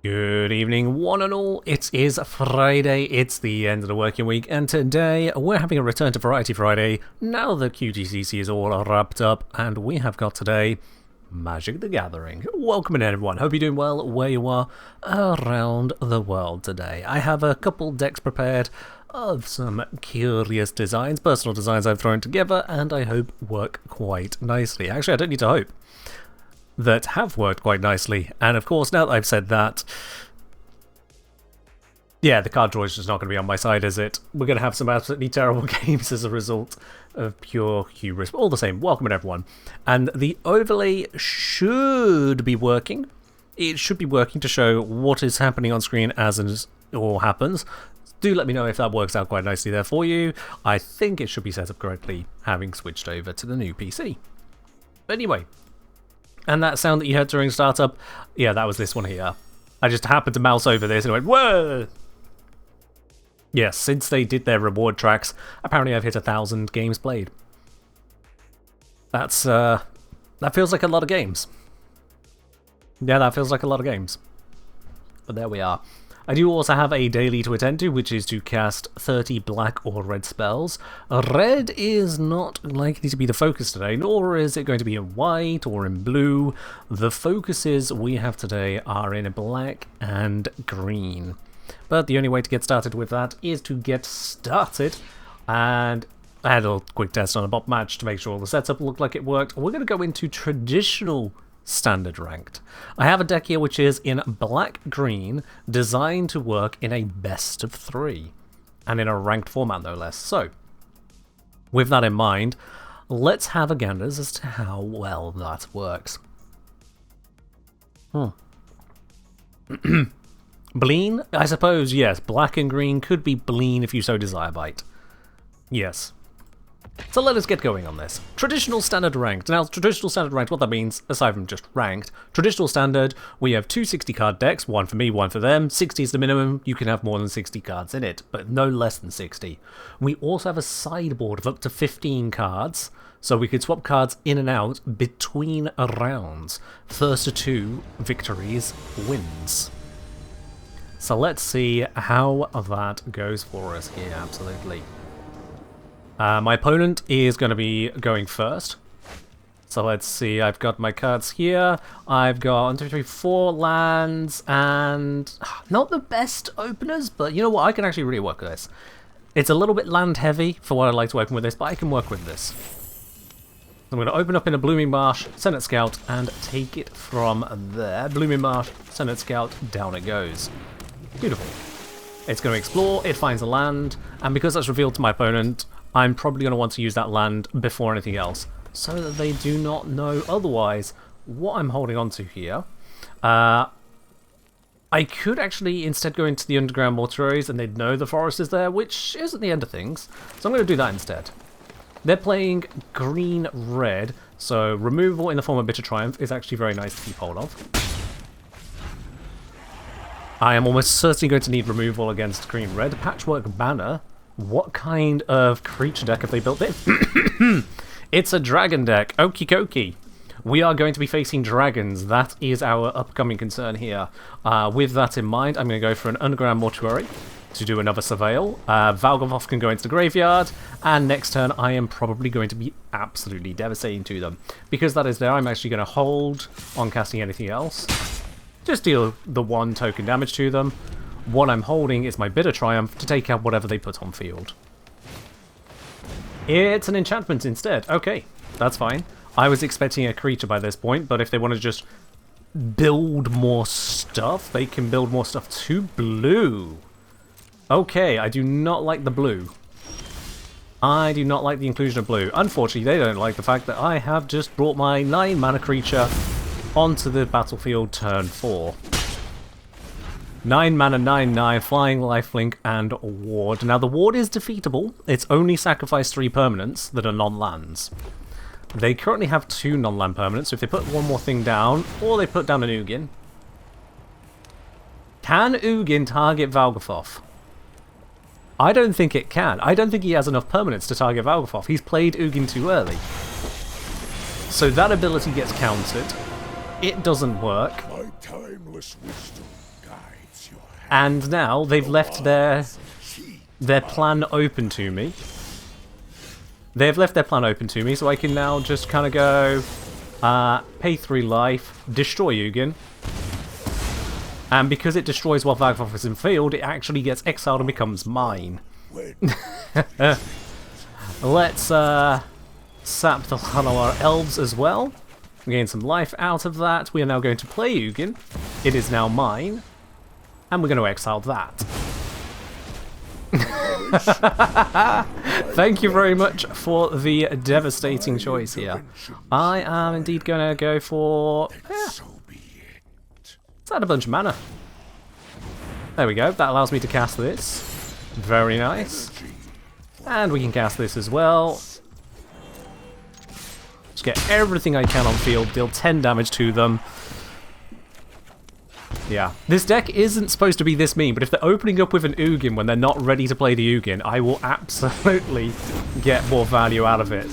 Good evening, one and all. It is Friday, it's the end of the working week, and today we're having a return to Variety Friday now that QGCC is all wrapped up, and we have got today Magic the Gathering. Welcome in, everyone. Hope you're doing well where you are around the world today. I have a couple decks prepared of some curious designs, personal designs I've thrown together, and I hope work quite nicely. Actually, I don't need to hope. That have worked quite nicely, and of course, now that I've said that, yeah, the card draw is just not going to be on my side, is it? We're going to have some absolutely terrible games as a result of pure hubris. But all the same, welcome everyone. And the overlay should be working. It should be working to show what is happening on screen as it all happens. Do let me know if that works out quite nicely there for you. I think it should be set up correctly, having switched over to the new PC. But anyway. And that sound that you heard during startup, yeah, that was this one here. I just happened to mouse over this and it went, whoa! Yes, since they did their reward tracks, apparently I've hit 1,000 games played. That feels like a lot of games. Yeah, that feels like a lot of games. But there we are. I do also have a daily to attend to, which is to cast 30 black or red spells. Red is not likely to be the focus today, nor is it going to be in white or in blue. The focuses we have today are in black and green. But the only way to get started with that is to get started. And I had a quick test on a bot match to make sure the setup looked like it worked. We're going to go into traditional standard ranked. I have a deck here which is in black-green, designed to work in a best of 3, and in a ranked format no less. So, with that in mind, let's have a gander as to how well that works. Bleen? I suppose, yes, black and green could be bleen if you so desire, Bite. Yes. So let us get going on this. Traditional standard ranked. Now, traditional standard ranked, what that means, aside from just ranked, traditional standard, we have two 60 card decks, one for me, one for them. 60 is the minimum, you can have more than 60 cards in it, but no less than 60. We also have a sideboard of up to 15 cards, so we could swap cards in and out between rounds. First to 2 victories wins. So let's see how that goes for us here, absolutely. My opponent is going to be going first. So let's see, I've got my cards here. I've got 1, 2, 3, 4 lands, and not the best openers, but you know what, I can actually really work with this. It's a little bit land heavy for what I'd like to open with this, but I can work with this. I'm going to open up in a Blooming Marsh, Senate Scout, and take it from there. Blooming Marsh, Senate Scout, down it goes. Beautiful. It's going to explore, it finds a land, and because that's revealed to my opponent, I'm probably going to want to use that land before anything else, so that they do not know otherwise what I'm holding on to here. I could actually instead go into the underground mortuaries and they'd know the forest is there, which isn't the end of things, so I'm going to do that instead. They're playing green-red, so removal in the form of Bitter Triumph is actually very nice to keep hold of. I am almost certainly going to need removal against green-red. Patchwork Banner. What kind of creature deck have they built it? It's a dragon deck. Okie dokie. We are going to be facing dragons. That is our upcoming concern here. With that in mind, I'm going to go for an Underground Mortuary to do another Surveil. Valgavoth can go into the graveyard, and next turn I am probably going to be absolutely devastating to them. Because that is there, I'm actually going to hold on casting anything else. Just deal the 1 token damage to them. What I'm holding is my Bitter Triumph to take out whatever they put on field. It's an enchantment instead. Okay, that's fine. I was expecting a creature by this point, but if they want to just build more stuff, they can build more stuff to blue. Okay, I do not like the blue. I do not like the inclusion of blue. Unfortunately, they don't like the fact that I have just brought my 9 mana creature onto the battlefield turn 4. 9 mana, 9/9, flying, lifelink, and ward. Now the ward is defeatable. It's only sacrifice 3 permanents that are non-lands. They currently have 2 non-land permanents, so if they put one more thing down, or they put down an Ugin. Can Ugin target Valgavoth? I don't think it can. I don't think he has enough permanents to target Valgavoth. He's played Ugin too early. So that ability gets countered. It doesn't work. My timeless wisdom And now they've left their plan open to me. They've left their plan open to me, so I can now just kind of go pay 3 life, destroy Ugin. And because it destroys while Vagvoff is in field, it actually gets exiled and becomes mine. Let's sap the Hanawar elves as well. Gain some life out of that. We are now going to play Ugin. It is now mine. And we're going to exile that. Thank you very much for the devastating choice here. I am indeed going to go for... let's add a bunch of mana. There we go. That allows me to cast this. Very nice. And we can cast this as well. Just get everything I can on field, deal 10 damage to them. Yeah, this deck isn't supposed to be this mean, but if they're opening up with an Ugin when they're not ready to play the Ugin, I will absolutely get more value out of it.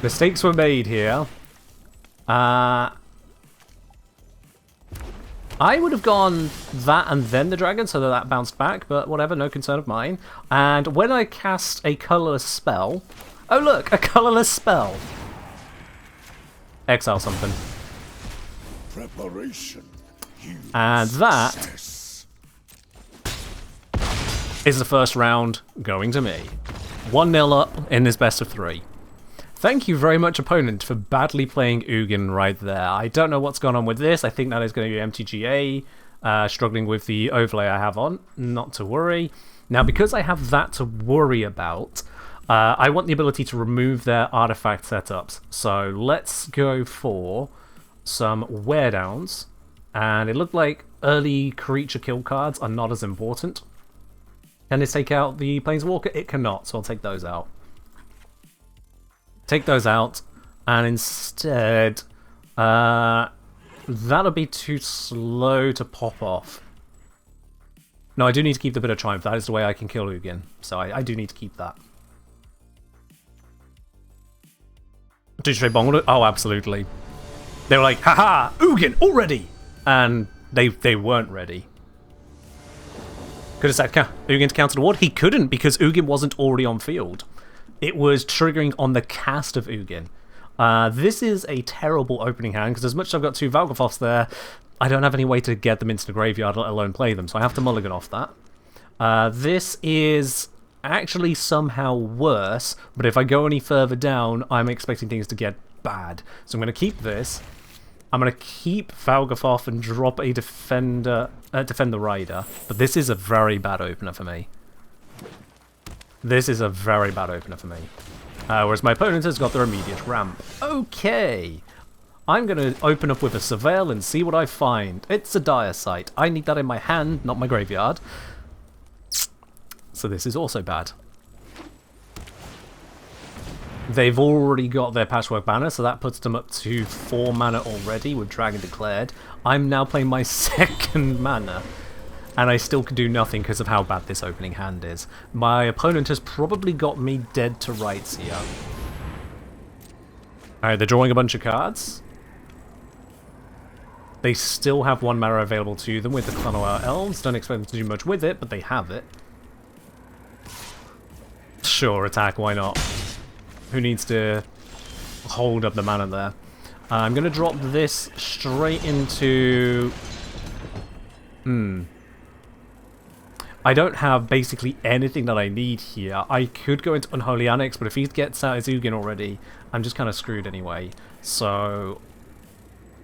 Mistakes were made here. I would have gone that and then the dragon so that bounced back, but whatever, no concern of mine. And when I cast a colourless spell... Oh look, a colourless spell! Exile something. And that is the first round going to me. 1-0 up in this best of 3. Thank you very much, opponent, for badly playing Ugin right there. I don't know what's going on with this. I think that is going to be MTGA, struggling with the overlay I have on. Not to worry. Now, because I have that to worry about, I want the ability to remove their artifact setups. So let's go for some wear downs. And it looked like early creature kill cards are not as important. Can this take out the Planeswalker? It cannot, so I'll take those out. Take those out, and instead, that'll be too slow to pop off. No, I do need to keep the Bit of Triumph. That is the way I can kill Ugin, so I do need to keep that. Did you say Bong? Oh, absolutely. They were like, haha, Ugin, already! And they weren't ready. Could have said Ugin to counter the ward? He couldn't, because Ugin wasn't already on field. It was triggering on the cast of Ugin. This is a terrible opening hand, because as much as I've got 2 Valgafoths there, I don't have any way to get them into the graveyard, let alone play them, so I have to mulligan off that. This is actually somehow worse, but if I go any further down, I'm expecting things to get bad. So I'm going to keep this. I'm going to keep Valgafoth and drop a Defender Rider, but this is a very bad opener for me. This is a very bad opener for me. Whereas my opponent has got their immediate ramp. Okay. I'm going to open up with a Surveil and see what I find. It's a Dire Sight. I need that in my hand, not my graveyard. So this is also bad. They've already got their Patchwork Banner, so that puts them up to 4 mana already with Dragon Declared. I'm now playing my 2nd mana. And I still can do nothing because of how bad this opening hand is. My opponent has probably got me dead to rights here. Alright, they're drawing a bunch of cards. They still have 1 mana available to them with the Clannoir Elves. Don't expect them to do much with it, but they have it. Sure, attack, why not? Who needs to hold up the mana there? I'm going to drop this straight into... I don't have basically anything that I need here. I could go into Unholy Annex, but if he gets out his Ugin already, I'm just kind of screwed anyway. So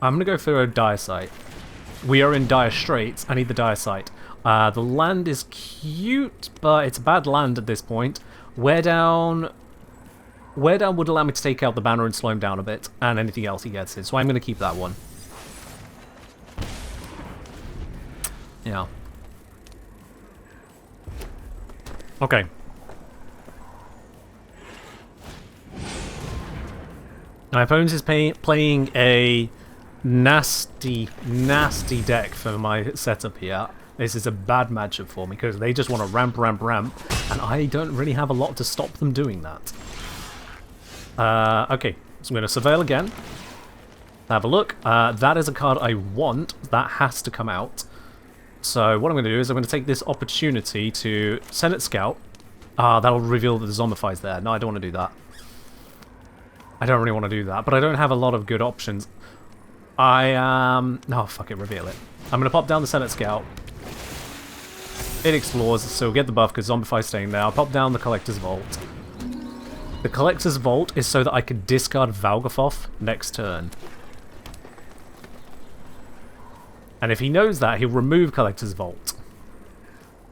I'm going to go for a Dire Sight. We are in dire straits. I need the Dire Sight. The land is cute, but it's a bad land at this point. Wear down would allow me to take out the banner and slow him down a bit, and anything else he gets in. So I'm going to keep that one. Yeah. Okay. My opponent is playing a nasty deck for my setup here. This is a bad matchup for me because they just want to ramp, and I don't really have a lot to stop them doing that. Okay. So I'm going to surveil again. Have a look. That is a card I want. That has to come out. So what I'm going to do is I'm going to take this opportunity to Senate Scout. That'll reveal that the Zombify's there. No, I don't want to do that. I don't really want to do that, but I don't have a lot of good options. Oh, fuck it, reveal it. I'm going to pop down the Senate Scout. It explores, so we'll get the buff because Zombify's staying there. I'll pop down the Collector's Vault. The Collector's Vault is so that I can discard Valgavoth next turn. And if he knows that, he'll remove Collector's Vault.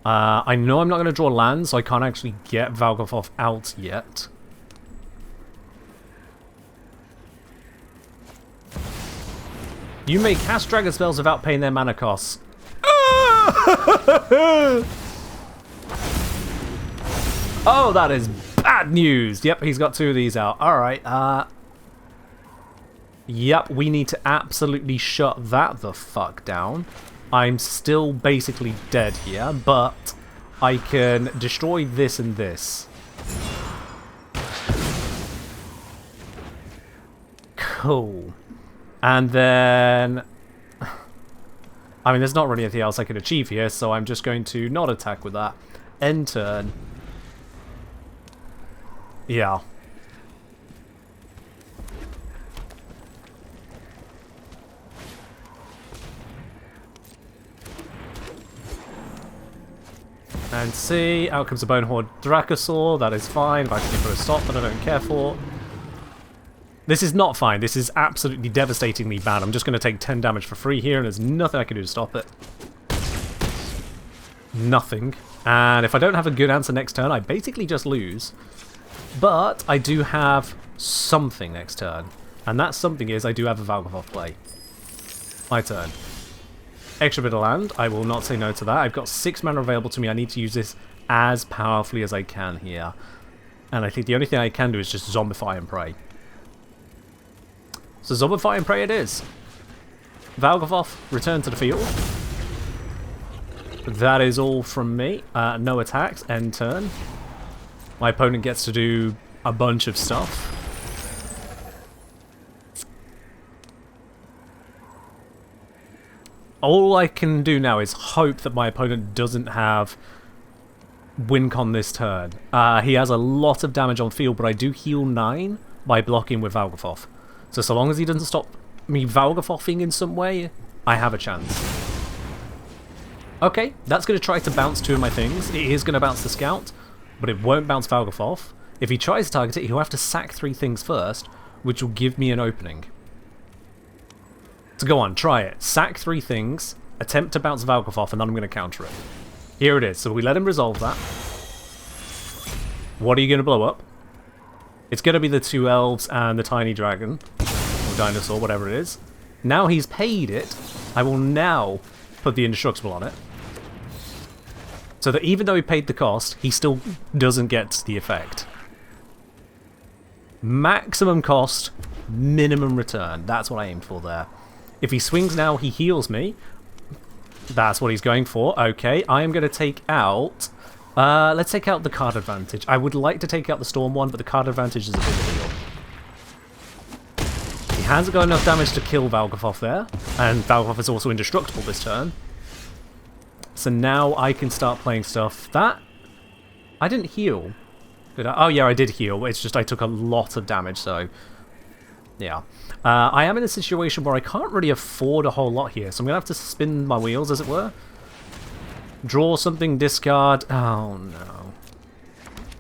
I know I'm not going to draw land, so I can't actually get Valgavoth out yet. You may cast dragon spells without paying their mana costs. Oh, that is bad news. Yep, he's got 2 of these out. Alright, yep, we need to absolutely shut that the fuck down. I'm still basically dead here, but I can destroy this and this. Cool. And then... I mean, there's not really anything else I can achieve here, so I'm just going to not attack with that. End turn. Yeah. And see, out comes a Bonehorde Dracosaur. That is fine. If I can put a stop that I don't care for. This is not fine. This is absolutely devastatingly bad. I'm just going to take 10 damage for free here, and there's nothing I can do to stop it. Nothing. And if I don't have a good answer next turn, I basically just lose. But I do have something next turn. And that something is I do have a Valgavoth play. My turn. Extra bit of land. I will not say no to that. I've got 6 mana available to me. I need to use this as powerfully as I can here. And I think the only thing I can do is just Zombify and Pray. So Zombify and Pray it is. Valgavoth, return to the field. That is all from me. No attacks, end turn. My opponent gets to do a bunch of stuff. All I can do now is hope that my opponent doesn't have win con this turn. He has a lot of damage on field, but I do heal 9 by blocking with Valgavoth. So long as he doesn't stop me Valgavothing in some way, I have a chance. Okay, that's going to try to bounce 2 of my things. It is going to bounce the Scout, but it won't bounce Valgavoth. If he tries to target it, he'll have to sack 3 things first, which will give me an opening. So go on, try it. Sack 3 things, attempt to bounce Valgavoth, and then I'm going to counter it. Here it is. So we let him resolve that. What are you going to blow up? It's going to be the 2 elves and the tiny dragon. Or dinosaur, whatever it is. Now he's paid it, I will now put the indestructible on it. So that even though he paid the cost, he still doesn't get the effect. Maximum cost, minimum return. That's what I aimed for there. If he swings now, he heals me. That's what he's going for. Okay, I am going to take out... let's take out the card advantage. I would like to take out the Storm one, but the card advantage is a big deal. He hasn't got enough damage to kill Valgavoth there, and Valgavoth is also indestructible this turn. So now I can start playing stuff. That... I didn't heal. Did I? Oh yeah, I did heal. It's just I took a lot of damage, so... Yeah. I am in a situation where I can't really afford a whole lot here, so I'm going to have to spin my wheels, as it were. Draw something, discard. Oh, no.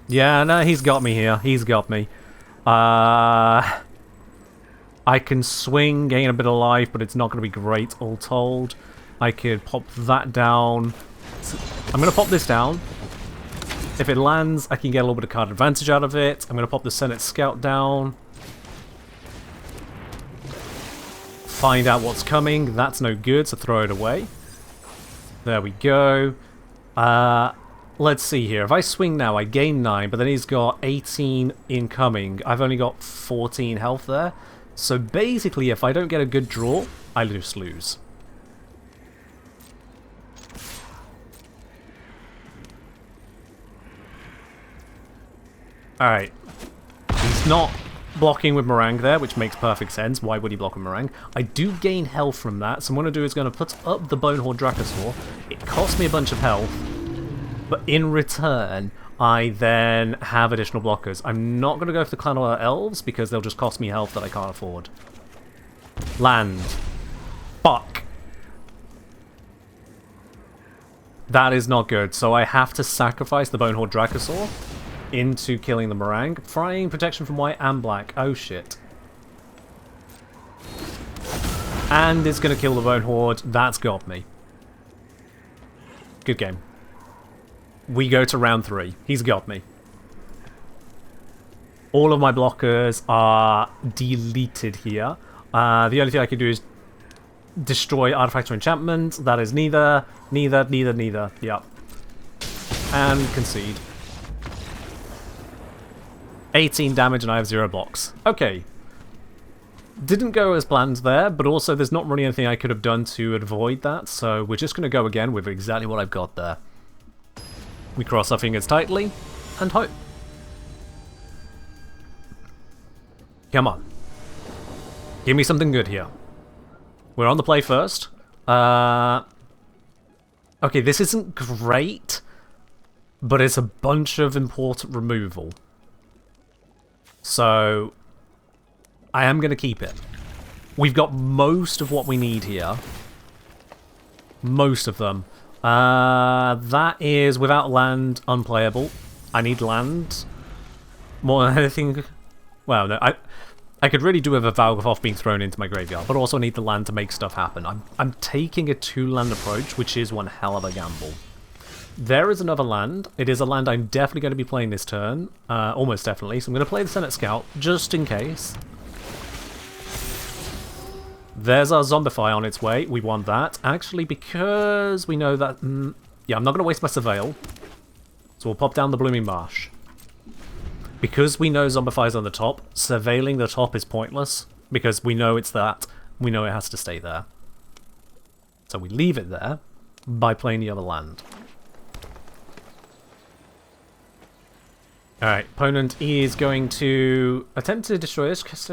Yeah, no, he's got me here. He's got me. I can swing, gain a bit of life, but it's not going to be great, all told. I could pop that down. I'm going to pop this down. If it lands, I can get a little bit of card advantage out of it. I'm going to pop the Senate Scout down. Find out what's coming. That's no good, so throw it away. There we go. Let's see here. If I swing now, I gain 9, but then he's got 18 incoming. I've only got 14 health there. So basically, if I don't get a good draw, I just lose. Alright. He's not blocking with Meringue there, which makes perfect sense. Why would he block with Meringue? I do gain health from that, so what I'm going to do is going to put up the Bonehorde Dracosaur. It costs me a bunch of health, but in return, I then have additional blockers. I'm not going to go for the Clanor Elves, because they'll just cost me health that I can't afford. Land. Fuck. That is not good, so I have to sacrifice the Bonehorde Dracosaur into killing the Meringue. Frying protection from white and black. Oh shit. And it's going to kill the Bonehorde. That's got me. Good game. We go to round 3. He's got me. All of my blockers are deleted here. The only thing I can do is destroy artifacts or enchantments. That is neither. Yep. And concede. 18 damage and I have 0 blocks. Okay. Didn't go as planned there, but also there's not really anything I could have done to avoid that, so we're just going to go again with exactly what I've got there. We cross our fingers tightly and hope. Come on. Give me something good here. We're on the play first. Okay, this isn't great, but it's a bunch of important removal. So, I am going to keep it. We've got most of what we need here. Most of them. That is, without land, unplayable. I need land. More than anything... Well, no, I could really do with a Valgoth being thrown into my graveyard, but also need the land to make stuff happen. I'm taking a 2-land approach, which is one hell of a gamble. There is another land. It is a land I'm definitely going to be playing this turn. Almost definitely. So I'm going to play the Senate Scout, just in case. There's our Zombify on its way. We want that. Actually, because we know that... yeah, I'm not going to waste my Surveil. So we'll pop down the Blooming Marsh. Because we know Zombify's on the top, surveilling the top is pointless. Because we know it's that. We know it has to stay there. So we leave it there by playing the other land. Alright, opponent is going to attempt to destroy this because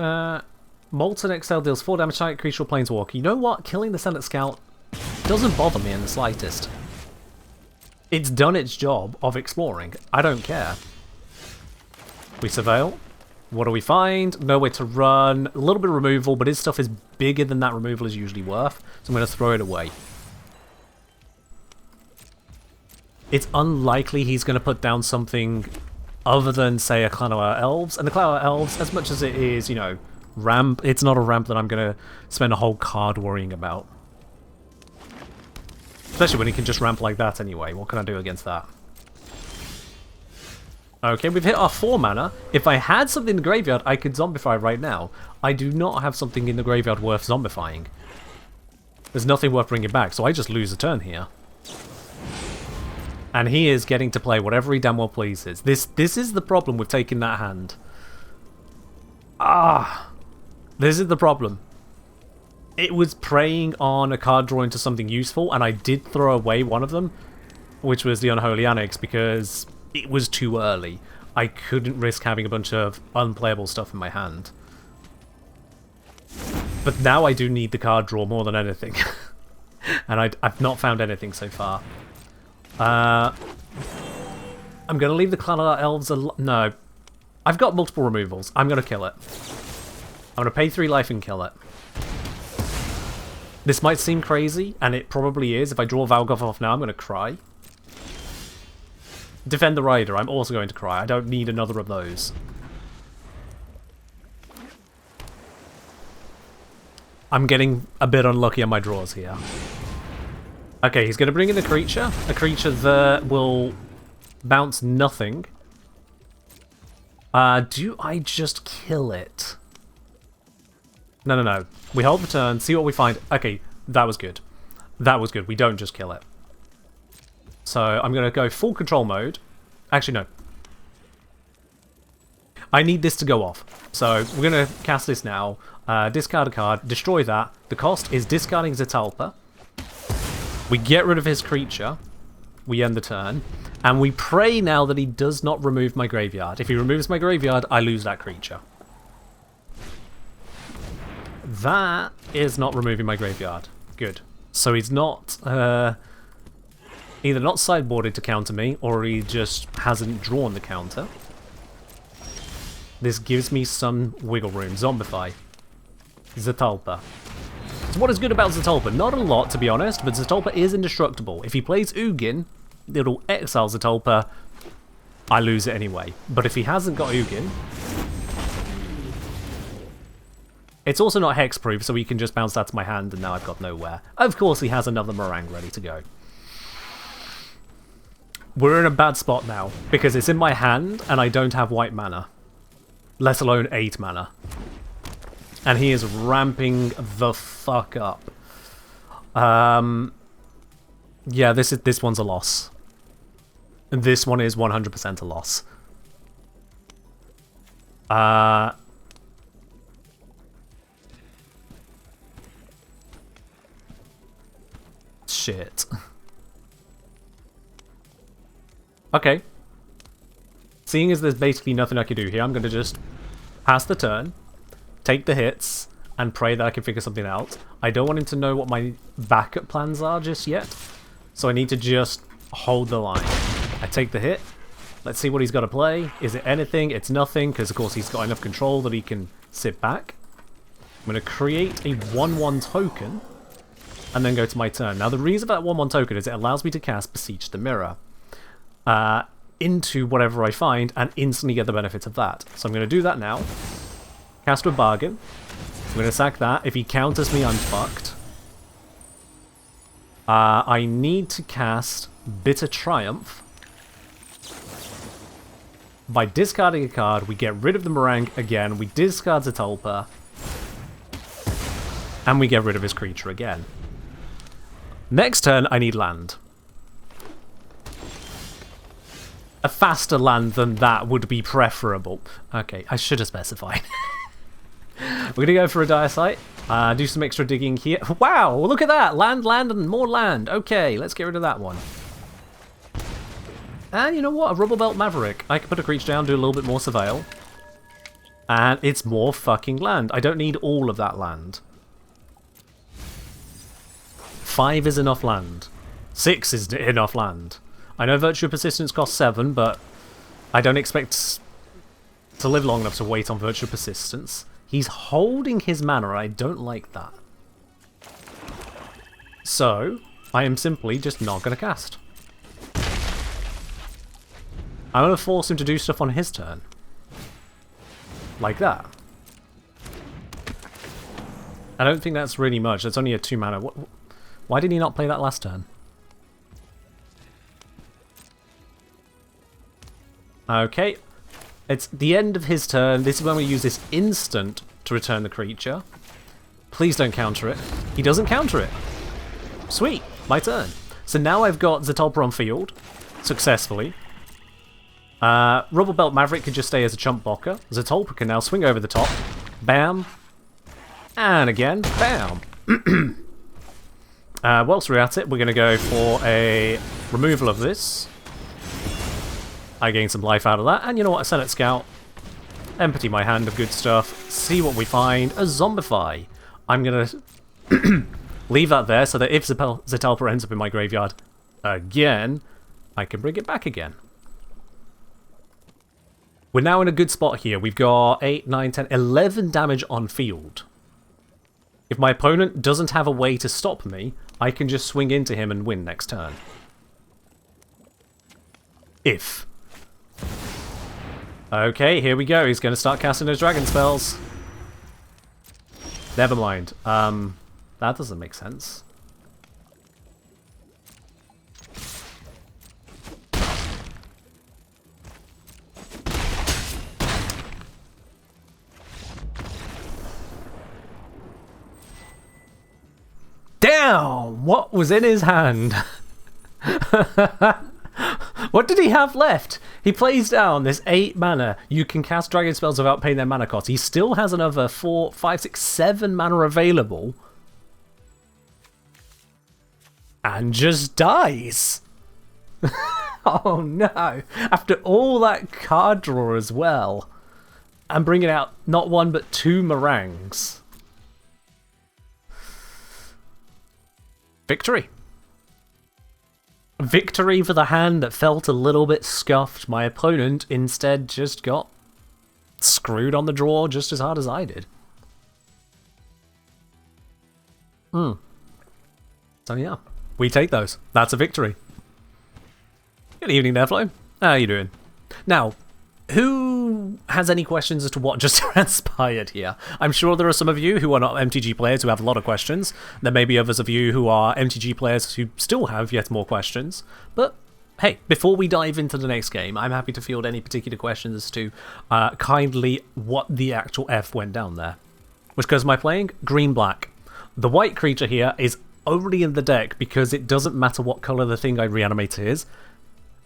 Molten Excel deals 4 damage to creature planeswalker. You know what? Killing the Senate Scout doesn't bother me in the slightest. It's done its job of exploring. I don't care. We surveil. What do we find? Nowhere to run. A little bit of removal, but his stuff is bigger than that removal is usually worth, so I'm going to throw it away. It's unlikely he's going to put down something other than, say, a Clanor Elves. And the Clanor Elves, as much as it is, you know, ramp, it's not a ramp that I'm going to spend a whole card worrying about. Especially when he can just ramp like that anyway. What can I do against that? Okay, we've hit our 4 mana. If I had something in the graveyard, I could zombify right now. I do not have something in the graveyard worth zombifying. There's nothing worth bringing back, so I just lose a turn here. And he is getting to play whatever he damn well pleases. This is the problem with taking that hand. This is the problem. It was preying on a card draw into something useful, and I did throw away one of them, which was the Unholy Annex, because it was too early. I couldn't risk having a bunch of unplayable stuff in my hand. But now I do need the card draw more than anything. And I've not found anything so far. I'm going to leave the Clanor Elves alone. No. I've got multiple removals. I'm going to kill it. I'm going to pay 3 life and kill it. This might seem crazy, and it probably is. If I draw Valgoth off now, I'm going to cry. Defend the Rider. I'm also going to cry. I don't need another of those. I'm getting a bit unlucky on my draws here. Okay, he's going to bring in a creature that will bounce nothing. Do I just kill it? No. We hold the turn, see what we find. Okay, that was good. That was good. We don't just kill it. So I'm going to go full control mode. Actually, no. I need this to go off. So we're going to cast this now. Discard a card, destroy that. The cost is discarding Zetalpa. We get rid of his creature. We end the turn. And we pray now that he does not remove my graveyard. If he removes my graveyard, I lose that creature. That is not removing my graveyard. Good. So he's not either not sideboarded to counter me, or he just hasn't drawn the counter. This gives me some wiggle room. Zombify. Zetalpa. So what is good about Zetalpa? Not a lot, to be honest, but Zetalpa is indestructible. If he plays Ugin, it'll exile Zetalpa. I lose it anyway. But if he hasn't got Ugin... It's also not hexproof, so he can just bounce that to my hand, and now I've got nowhere. Of course, he has another meringue ready to go. We're in a bad spot now, because it's in my hand, and I don't have white mana. Let alone 8 mana. And he is ramping the fuck up. Yeah, this one's a loss. This one is 100% a loss. Shit. Okay. Seeing as there's basically nothing I can do here, I'm going to just pass the turn, take the hits, and pray that I can figure something out. I don't want him to know what my backup plans are just yet, so I need to just hold the line. I take the hit. Let's see what he's got to play. Is it anything? It's nothing, because of course he's got enough control that he can sit back. I'm going to create a 1/1 token, and then go to my turn. Now the reason for that 1/1 token is it allows me to cast Beseech the Mirror into whatever I find and instantly get the benefit of that. So I'm going to do that now. Cast a Bargain. I'm going to sack that. If he counters me, I'm fucked. I need to cast Bitter Triumph. By discarding a card, we get rid of the meringue again. We discard Zetalpa. And we get rid of his creature again. Next turn, I need land. A faster land than that would be preferable. Okay, I should have specified. We're going to go for a Dire Sight. Do some extra digging here. Wow, look at that! Land, land, and more land. Okay, let's get rid of that one. And you know what? A Rubble Belt Maverick. I can put a creature down, do a little bit more surveil. And it's more fucking land. I don't need all of that land. 5 is enough land. 6 is enough land. I know Virtue of Persistence costs 7, but I don't expect to live long enough to wait on Virtue of Persistence. He's holding his mana, I don't like that. So, I am simply just not going to cast. I'm going to force him to do stuff on his turn. Like that. I don't think that's really much, that's only a 2 mana. Why did he not play that last turn? Okay, it's the end of his turn. This is when we use this instant to return the creature. Please don't counter it. He doesn't counter it. Sweet, my turn. So now I've got Zetalpa on field, successfully. Rubble Belt Maverick could just stay as a chump blocker. Zetalpa can now swing over the top. Bam. And again, bam. Whilst we're at it, we're going to go for a removal of this. I gain some life out of that, and you know what, a Senate Scout. Empty my hand of good stuff, see what we find, a Zombify. I'm going to leave that there so that if Zetalpa ends up in my graveyard again, I can bring it back again. We're now in a good spot here. We've got 8, 9, 10, 11 damage on field. If my opponent doesn't have a way to stop me, I can just swing into him and win next turn. If. Okay, here we go. He's going to start casting those dragon spells. Never mind. That doesn't make sense. Damn! What was in his hand? What did he have left? He plays down this 8 mana. You can cast dragon spells without paying their mana cost. He still has another 4, 5, 6, 7 mana available. And just dies. Oh no. After all that card draw as well. And bringing out not 1 but 2 meringues. Victory. Victory for the hand that felt a little bit scuffed. My opponent instead just got screwed on the draw just as hard as I did. So yeah, we take those. That's a victory. Good evening there, Flo. How are you doing? Now, who has any questions as to what just transpired here? I'm sure there are some of you who are not MTG players who have a lot of questions. There may be others of you who are MTG players who still have yet more questions. But hey, before we dive into the next game, I'm happy to field any particular questions as to kindly what the actual F went down there. Which goes my playing green-black. The white creature here is only in the deck because it doesn't matter what colour the thing I reanimate is.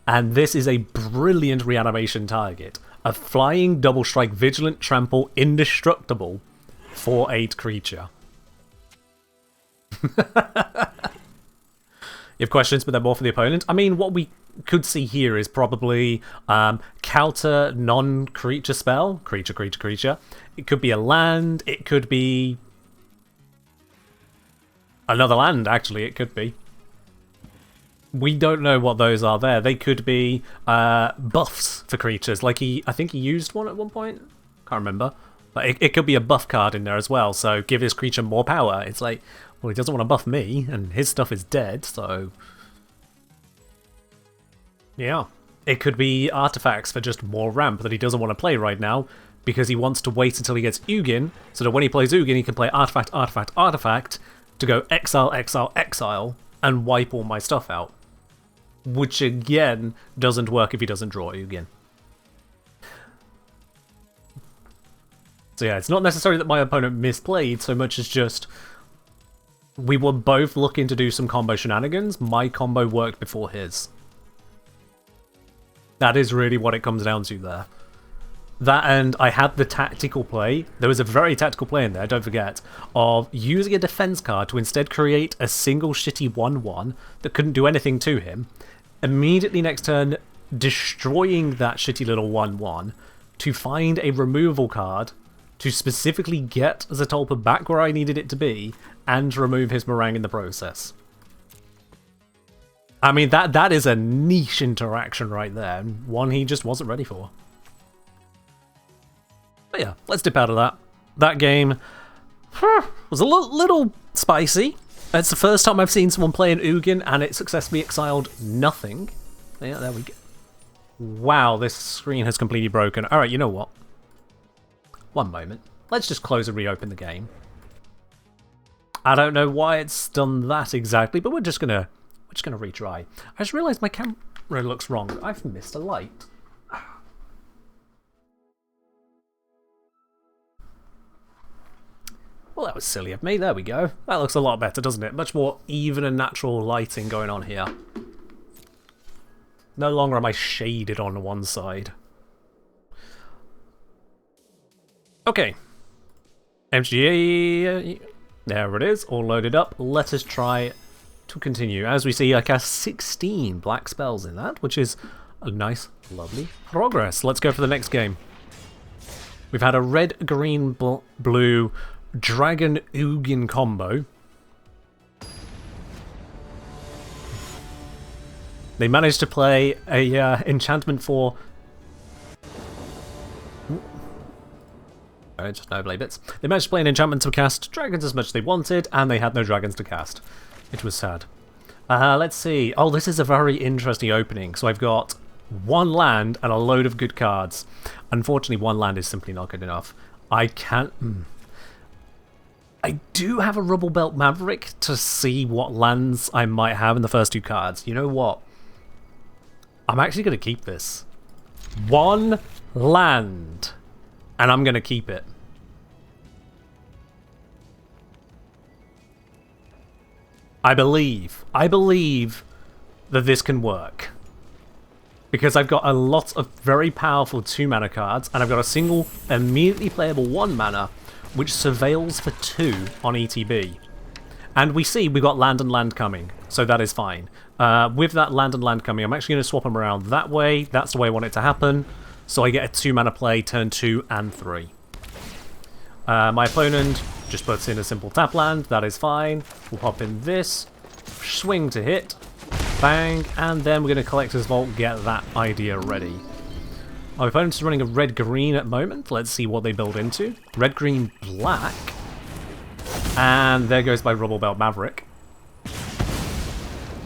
And this is a brilliant reanimation target. A flying double strike, vigilant, trample, indestructible 4/8 creature. You have questions, but they're more for the opponent. I mean, what we could see here is probably counter non-creature spell. Creature. It could be a land. It could be another land, actually. It could be. We don't know what those are there. They could be buffs for creatures. Like I think he used one at one point. Can't remember. But it could be a buff card in there as well. So give this creature more power. It's like, well, he doesn't want to buff me, and his stuff is dead, so... Yeah. It could be artifacts for just more ramp that he doesn't want to play right now, because he wants to wait until he gets Ugin, so that when he plays Ugin, he can play artifact, to go exile, and wipe all my stuff out. Which, again, doesn't work if he doesn't draw Ugin. So yeah, it's not necessarily that my opponent misplayed so much as just... We were both looking to do some combo shenanigans. My combo worked before his. That is really what it comes down to there. That, and I had the tactical play. There was a very tactical play in there, don't forget, of using a defense card to instead create a single shitty 1/1 that couldn't do anything to him. Immediately next turn, destroying that shitty little 1/1 to find a removal card to specifically get Zetolpa back where I needed it to be and remove his Meringue in the process. I mean, that is a niche interaction right there, one he just wasn't ready for. But yeah, let's dip out of that. That game was a little spicy. It's the first time I've seen someone play an Ugin and it successfully exiled nothing. Yeah, there we go. Wow, this screen has completely broken. Alright, you know what? One moment. Let's just close and reopen the game. I don't know why it's done that exactly, but we're just gonna retry. I just realised my camera looks wrong. I've missed a light. Well, that was silly of me. There we go. That looks a lot better, doesn't it? Much more even and natural lighting going on here. No longer am I shaded on one side. Okay. MGA. There it is, all loaded up. Let us try to continue. As we see, I cast 16 black spells in that, which is a nice, lovely progress. Let's go for the next game. We've had a red, green, blue Dragon Ugin combo. They managed to play a enchantment for... just no blade bits. They managed to play an enchantment to cast dragons as much as they wanted, and they had no dragons to cast. It was sad. Let's see. Oh, this is a very interesting opening. So I've got one land and a load of good cards. Unfortunately, one land is simply not good enough. I can't... I do have a Rubble Belt Maverick to see what lands I might have in the first two cards. You know what? I'm actually going to keep this. One land. And I'm going to keep it. I believe that this can work. Because I've got a lot of very powerful 2-mana cards, and I've got a single immediately playable 1 mana, which surveils for 2 on ETB. And we see we've got land and land coming, so that is fine. With that land and land coming, I'm actually going to swap them around that way. That's the way I want it to happen. So I get a 2-mana play, turn 2 and 3. My opponent just puts in a simple tap land. That is fine. We'll pop in this. swing to hit, bang, and then we're going to Collector's Vault, get that idea ready. Our opponent's running a red-green at the moment. Let's see what they build into. Red, green, black. And there goes my Rubble Belt Maverick.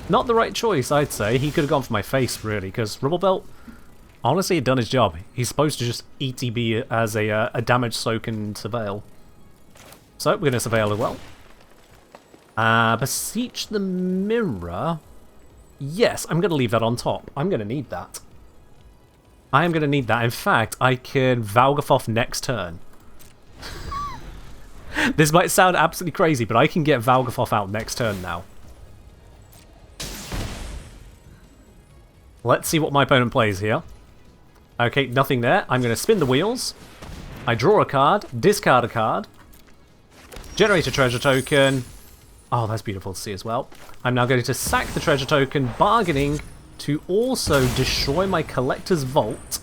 Not the right choice, I'd say. He could have gone for my face, really, because Rubble Belt, honestly, had done his job. He's supposed to just ETB as a damage soak and surveil. So, we're going to surveil as well. Beseech the Mirror. Yes, I'm going to leave that on top. I'm going to need that. I am going to need that. In fact, I can Valgafoth next turn. This might sound absolutely crazy, but I can get Valgafoth out next turn now. Let's see what my opponent plays here. Okay, nothing there. I'm going to spin the wheels. I draw a card, discard a card, generate a treasure token. Oh, that's beautiful to see as well. I'm now going to sack the treasure token, bargaining to also destroy my Collector's Vault.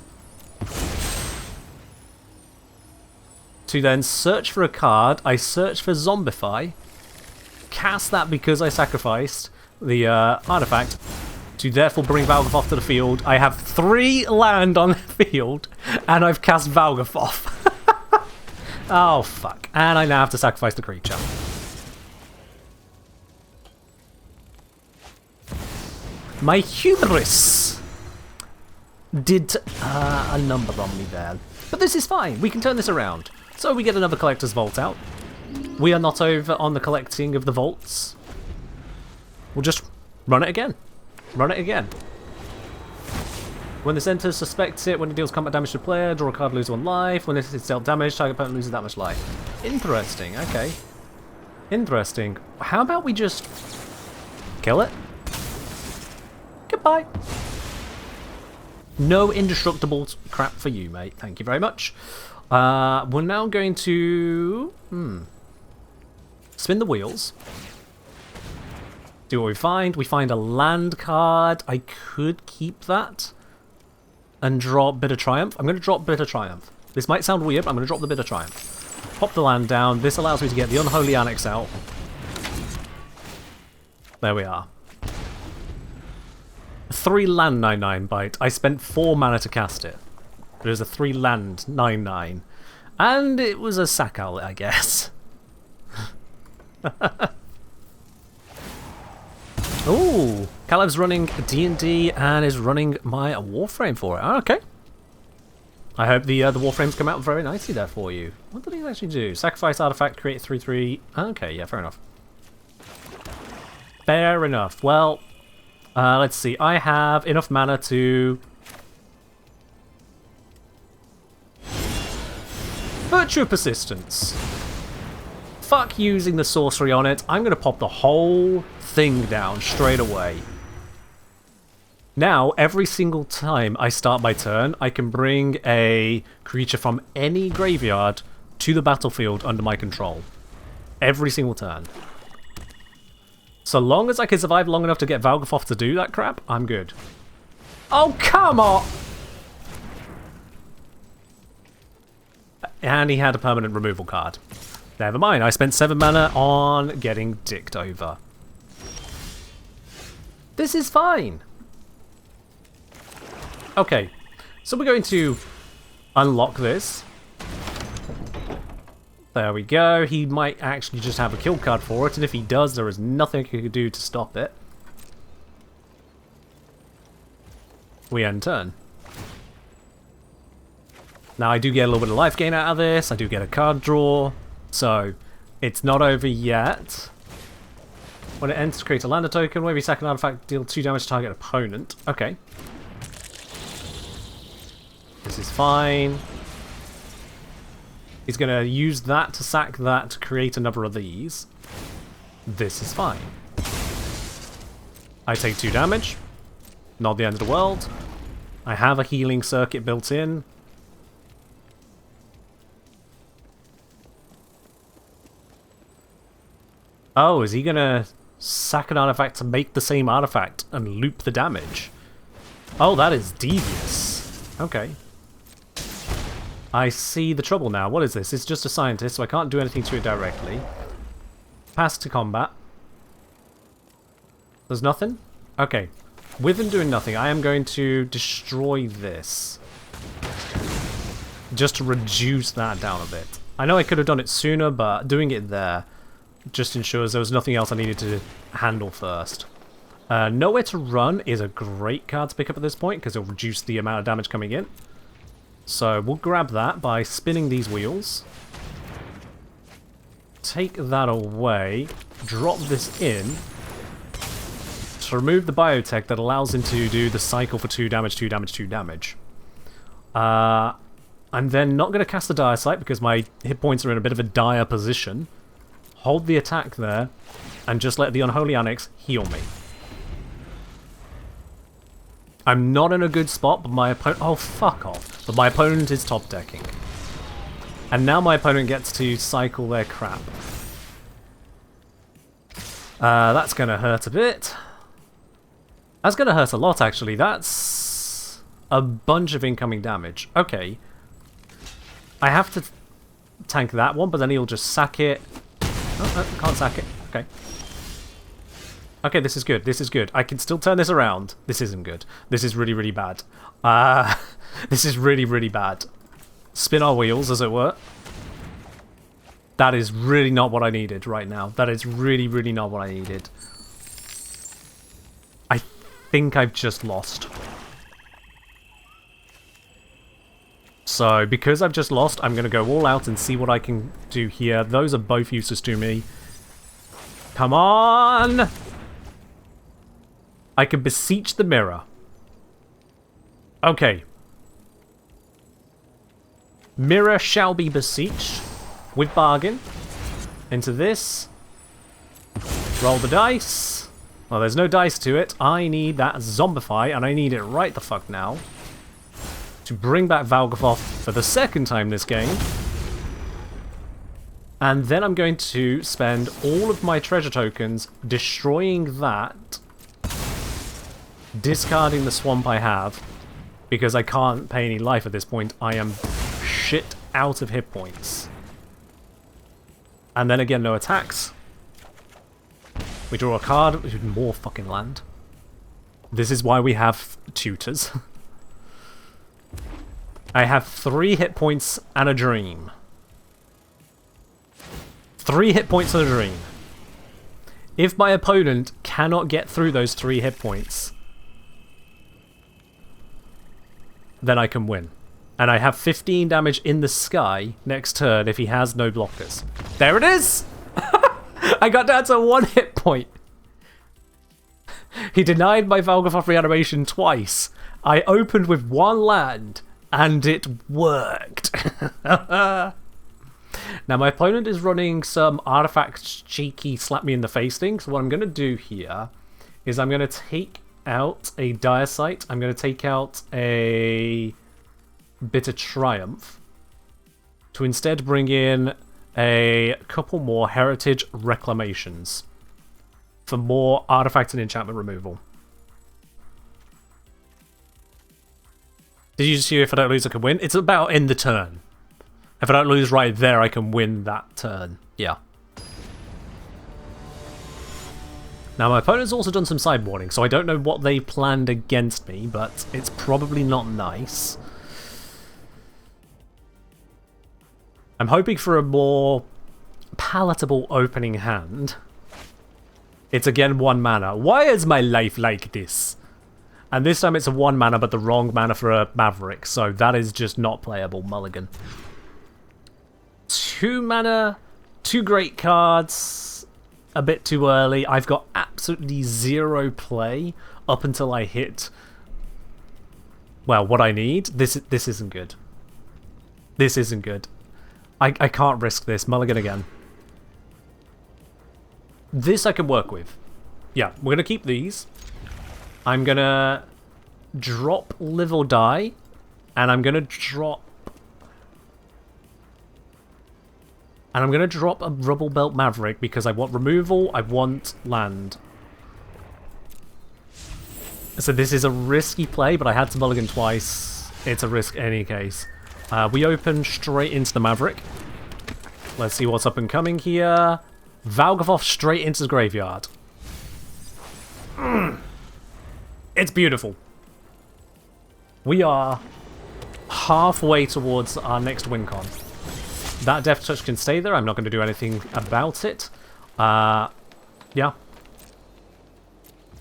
To then search for a card. I search for Zombify. Cast that because I sacrificed the artifact. To therefore bring Valgafoth to the field. I have 3 land on the field. And I've cast Valgafoth. Oh, fuck. And I now have to sacrifice the creature. My hubris did a number on me there. But this is fine. We can turn this around. So we get another Collector's Vault out. We are not over on the collecting of the vaults. We'll just run it again. Run it again. When this enters, suspects it. When it deals combat damage to the player, draw a card, lose 1 life. When it is dealt damage, target opponent loses that much life. Interesting. Okay. Interesting. How about we just kill it? Goodbye. No indestructible crap for you, mate. Thank you very much. We're now going to spin the wheels. See what we find. We find a land card. I could keep that and drop Bitter Triumph. I'm going to drop Bitter Triumph. This might sound weird, but I'm going to drop the Bitter Triumph. Pop the land down. This allows me to get the Unholy Annex out. There we are. 3 land 9/9 bite. I spent 4 mana to cast it. But it was a 3 land 9/9. And it was a sack outlet, I guess. Ooh, Caleb's running D&D and is running my Warframe for it. Okay. I hope the Warframes come out very nicely there for you. What did he actually do? Sacrifice artifact, create 3/3. Okay, yeah, fair enough. Fair enough. Well, let's see. I have enough mana to... Virtue of Persistence. Fuck using the sorcery on it. I'm going to pop the whole thing down straight away. Now, every single time I start my turn, I can bring a creature from any graveyard to the battlefield under my control. Every single turn. So long as I can survive long enough to get Valgafoth to do that crap, I'm good. Oh, come on! And he had a permanent removal card. Never mind, I spent 7 mana on getting dicked over. This is fine. Okay, so we're going to unlock this. There we go. He might actually just have a kill card for it, and if he does, there is nothing he can do to stop it. We end turn. Now I do get a little bit of life gain out of this. I do get a card draw. So, it's not over yet. When it enters, create a lander token. Whenever you sack an artifact, deal 2 damage to target opponent. Okay. This is fine. He's going to use that to sack that to create another of these. This is fine. I take 2 damage. Not the end of the world. I have a healing circuit built in. Oh, is he gonna sack an artifact to make the same artifact and loop the damage? Oh, that is devious. Okay. I see the trouble now. What is this? It's just a scientist, so I can't do anything to it directly. Pass to combat. There's nothing? Okay. With him doing nothing, I am going to destroy this. Just to reduce that down a bit. I know I could have done it sooner, but doing it there just ensures there was nothing else I needed to handle first. Nowhere to Run is a great card to pick up at this point, because it'll reduce the amount of damage coming in. So we'll grab that by spinning these wheels. Take that away. Drop this in. To remove the biotech that allows him to do the cycle for 2 damage, 2 damage, 2 damage. I'm then not going to cast the Dire Sight because my hit points are in a bit of a dire position. Hold the attack there, and just let the Unholy Annex heal me. I'm not in a good spot, but my opponent... Oh, fuck off. But my opponent is top decking. And now my opponent gets to cycle their crap. That's going to hurt a bit. That's going to hurt a lot, actually. That's a bunch of incoming damage. Okay. I have to tank that one, but then he'll just sack it. Oh, can't sack it. Okay. Okay, this is good. This is good. I can still turn this around. This isn't good. This is really, really bad. This is really, really bad. Spin our wheels, as it were. That is really not what I needed right now. That is really, really not what I needed. I think I've just lost. So, because I've just lost, I'm going to go all out and see what I can do here. Those are both useless to me. Come on! I can beseech the mirror. Okay. Mirror shall be beseeched. With bargain. Into this. Roll the dice. Well, there's no dice to it. I need that Zombify, and I need it right the fuck now. To bring back Valgafoth for the second time this game. And then I'm going to spend all of my treasure tokens destroying that. Discarding the swamp I have. Because I can't pay any life at this point. I am shit out of hit points. And then again, no attacks. We draw a card with more fucking land. This is why we have tutors. I have 3 hit points and a dream. 3 hit points and a dream. If my opponent cannot get through those 3 hit points, then I can win. And I have 15 damage in the sky next turn if he has no blockers. There it is! I got down to 1 hit point. He denied my Valgafoth reanimation twice. I opened with 1 land, and it worked. Now my opponent is running some artifact cheeky slap me in the face thing, so what I'm going to do here is I'm going to take out a Dire Sight. I'm going to take out a Bitter Triumph to instead bring in a couple more Heritage Reclamations for more artifact and enchantment removal. Did you just hear if I don't lose I can win? It's about in the turn. If I don't lose right there, I can win that turn. Yeah. Now my opponent's also done some sideboarding, so I don't know what they planned against me, but it's probably not nice. I'm hoping for a more palatable opening hand. It's again 1 mana. Why is my life like this? And this time it's a 1 mana, but the wrong mana for a Maverick, so that is just not playable. Mulligan. 2 mana, 2 great cards, a bit too early. I've got absolutely 0 play up until I hit, well, what I need. This isn't good. This isn't good. I can't risk this. Mulligan again. This I can work with. Yeah, we're going to keep these. I'm going to drop Live or Die, and I'm going to drop... And I'm going to drop a Rubble Belt Maverick because I want removal, I want land. So this is a risky play, but I had to mulligan twice. It's a risk in any case. We open straight into the Maverick. Let's see what's up and coming here. Valgafoth straight into the graveyard. It's beautiful. We are halfway towards our next win con. That Death Touch can stay there. I'm not going to do anything about it. Yeah.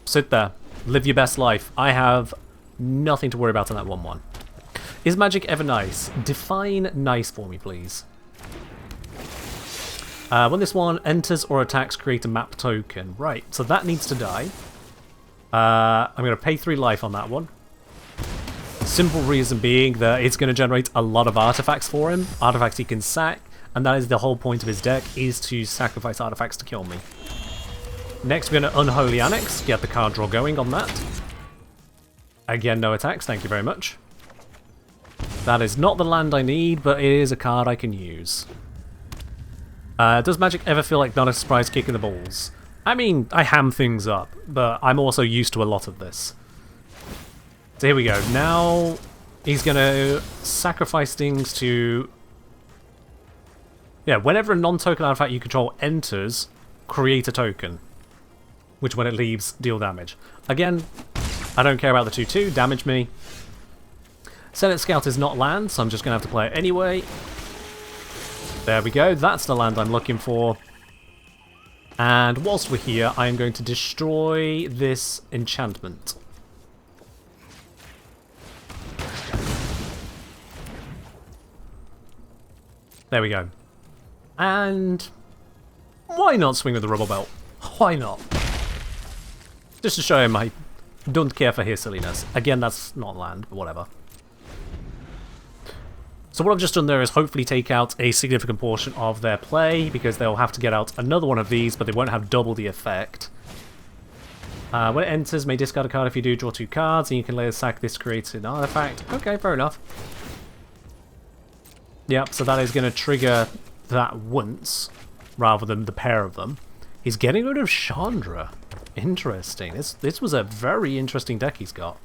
Sit there. Live your best life. I have nothing to worry about on that 1-1. Is magic ever nice? Define nice for me, please. When this one enters or attacks, create a map token. Right, so that needs to die. I'm going to pay 3 life on that one. Simple reason being that it's going to generate a lot of artifacts for him. Artifacts he can sack, and that is the whole point of his deck, is to sacrifice artifacts to kill me. Next, we're going to Unholy Annex, get the card draw going on that. Again, no attacks, thank you very much. That is not the land I need, but it is a card I can use. Does Magic ever feel like not a surprise kick in the balls? I mean, I ham things up, but I'm also used to a lot of this. So here we go. Now he's going to sacrifice things to... Yeah, whenever a non-token artifact you control enters, create a token. Which when it leaves, deal damage. Again, I don't care about the 2-2, damage me. Senate Scout is not land, so I'm just going to have to play it anyway. There we go, that's the land I'm looking for. And whilst we're here, I am going to destroy this enchantment. There we go. And why not swing with the Rubble Belt? Why not? Just to show him I don't care for his silliness. Again, that's not land, but whatever. So what I've just done there is hopefully take out a significant portion of their play, because they'll have to get out another one of these, but they won't have double the effect. When it enters, may discard a card. If you do, draw 2 cards, and you can later sack this, create an artifact. Okay, fair enough. Yep, so that is going to trigger that once, rather than the pair of them. He's getting rid of Chandra. Interesting. This was a very interesting deck he's got.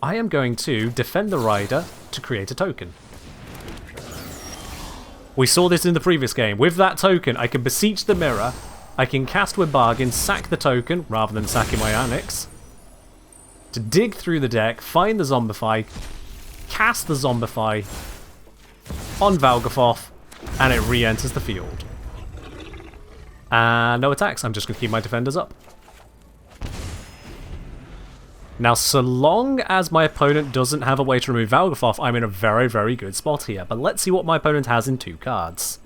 I am going to defend the Rider to create a token. We saw this in the previous game. With that token, I can beseech the mirror, I can cast with Bargain, sack the token, rather than sacking my Annex, to dig through the deck, find the Zombify, cast the Zombify on Valgafoth, and it re-enters the field. And no attacks, I'm just going to keep my defenders up. Now, so long as my opponent doesn't have a way to remove Valgafoth, I'm in a very, very good spot here. But let's see what my opponent has in 2 cards.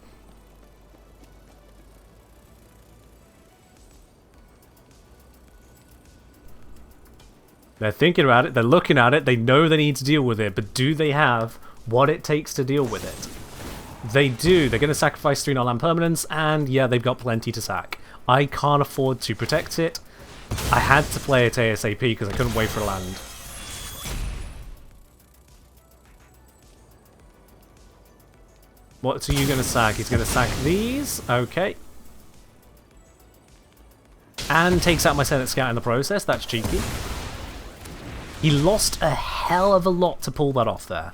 They're thinking about it, they're looking at it, they know they need to deal with it, but do they have what it takes to deal with it? They do. They're going to sacrifice 3 non-land permanents, and yeah, they've got plenty to sack. I can't afford to protect it. I had to play it ASAP because I couldn't wait for a land. What are you going to sack? He's going to sack these. Okay. And takes out my Senate Scout in the process. That's cheeky. He lost a hell of a lot to pull that off there.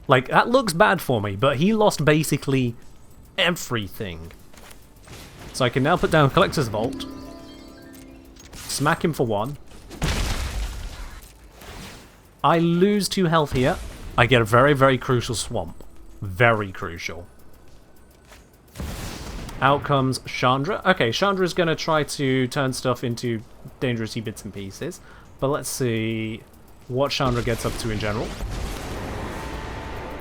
Like, that looks bad for me, but he lost basically everything. So I can now put down Collector's Vault. Smack him for 1. I lose 2 health here. I get a very, very crucial swamp. Very crucial. Out comes Chandra. Okay, Chandra is going to try to turn stuff into dangerous bits and pieces. But let's see what Chandra gets up to in general.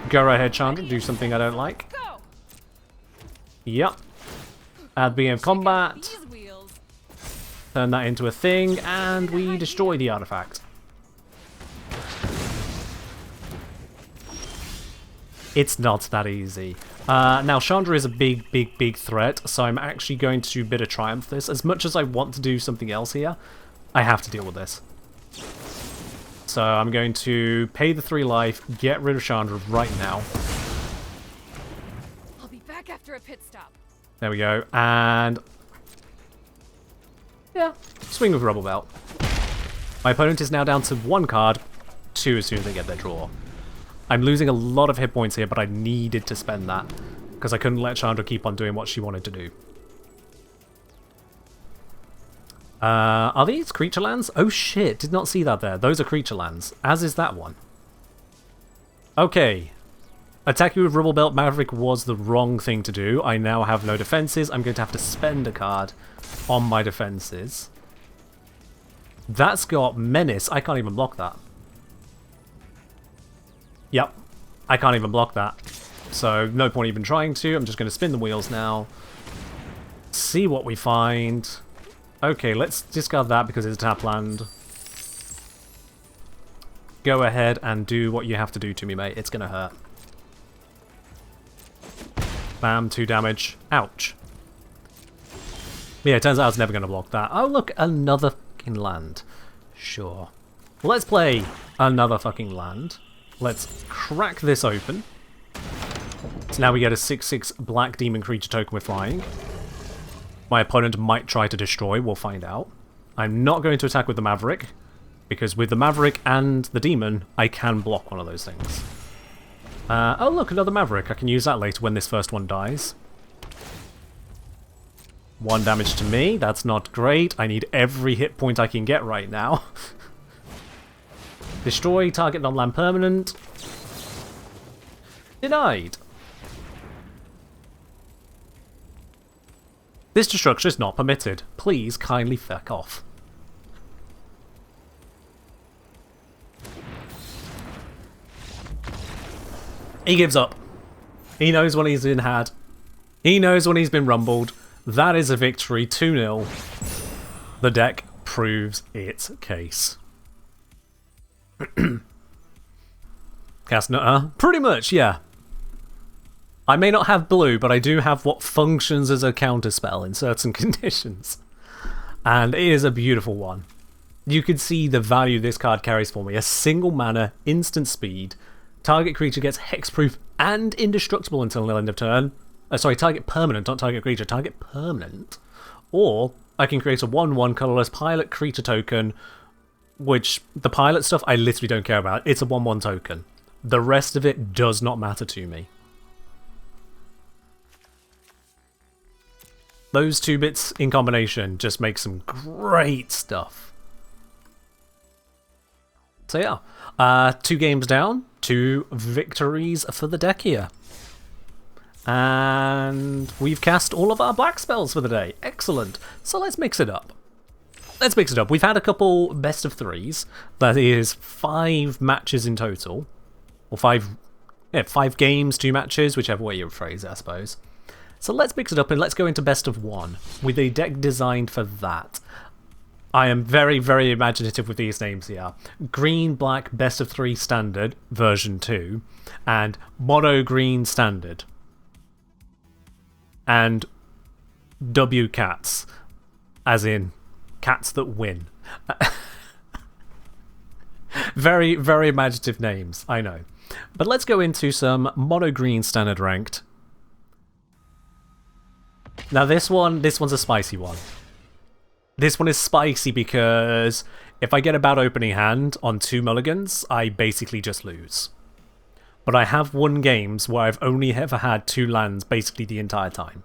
Go right ahead, Chandra. Do something I don't like. Yep. Add beginning of combat. Turn that into a thing, and we destroy the artifact. It's not that easy. Now, Chandra is a big, big, big threat, so I'm actually going to Bitter Triumph this. As much as I want to do something else here, I have to deal with this. So I'm going to pay the 3 life, get rid of Chandra right now. I'll be back after a pit stop. There we go, and yeah, swing with Rubble Belt. My opponent is now down to 1 card, 2 as soon as they get their draw. I'm losing a lot of hit points here, but I needed to spend that because I couldn't let Chandra keep on doing what she wanted to do. Are these creature lands? Oh shit, did not see that there. Those are creature lands, as is that one. Okay. Attacking with Rubble Belt Maverick was the wrong thing to do. I now have no defenses. I'm going to have to spend a card on my defenses. That's got Menace. I can't even block that. Yep. I can't even block that. So no point even trying to. I'm just going to spin the wheels now. See what we find. Okay, let's discard that because it's a tap land. Go ahead and do what you have to do to me, mate. It's going to hurt. Bam, 2 damage. Ouch. Yeah, it turns out I was never going to block that. Oh, look, another fucking land. Sure. Let's play another fucking land. Let's crack this open. So now we get a 6/6 black demon creature token with flying. My opponent might try to destroy, we'll find out. I'm not going to attack with the Maverick, because with the Maverick and the demon, I can block one of those things. Oh look, another Maverick. I can use that later when this first one dies. 1 damage to me, that's not great. I need every hit point I can get right now. Destroy target non-land permanent. Denied. This destruction is not permitted. Please kindly fuck off. He gives up. He knows when he's been had. He knows when he's been rumbled. That is a victory, 2-0. The deck proves its case. Cast Nutter? Pretty much, yeah. I may not have blue, but I do have what functions as a counterspell in certain conditions. And it is a beautiful one. You can see the value this card carries for me. A single mana, instant speed. Target creature gets hexproof and indestructible until the end of turn. Sorry, target permanent, not target creature. Target permanent. Or I can create a 1/1 colorless pilot creature token, which the pilot stuff I literally don't care about. It's a 1/1 token. The rest of it does not matter to me. Those 2 bits in combination just make some great stuff. So yeah, 2 games down, 2 victories for the deck here. And we've cast all of our black spells for the day. Excellent. So let's mix it up. Let's mix it up. We've had a couple best of 3s. That is 5 matches in total. Or 5 games, 2 matches, whichever way you phrase it, I suppose. So let's mix it up and let's go into best of 1 with a deck designed for that. I am very, very imaginative with these names here. Green, Black, Best of 3 Standard, version 2, and Mono Green Standard. And W Cats, as in cats that win. Very, very imaginative names, I know. But let's go into some Mono Green Standard ranked. Now this one's a spicy one. This one is spicy because if I get a bad opening hand on 2 mulligans, I basically just lose. But I have won games where I've only ever had 2 lands basically the entire time.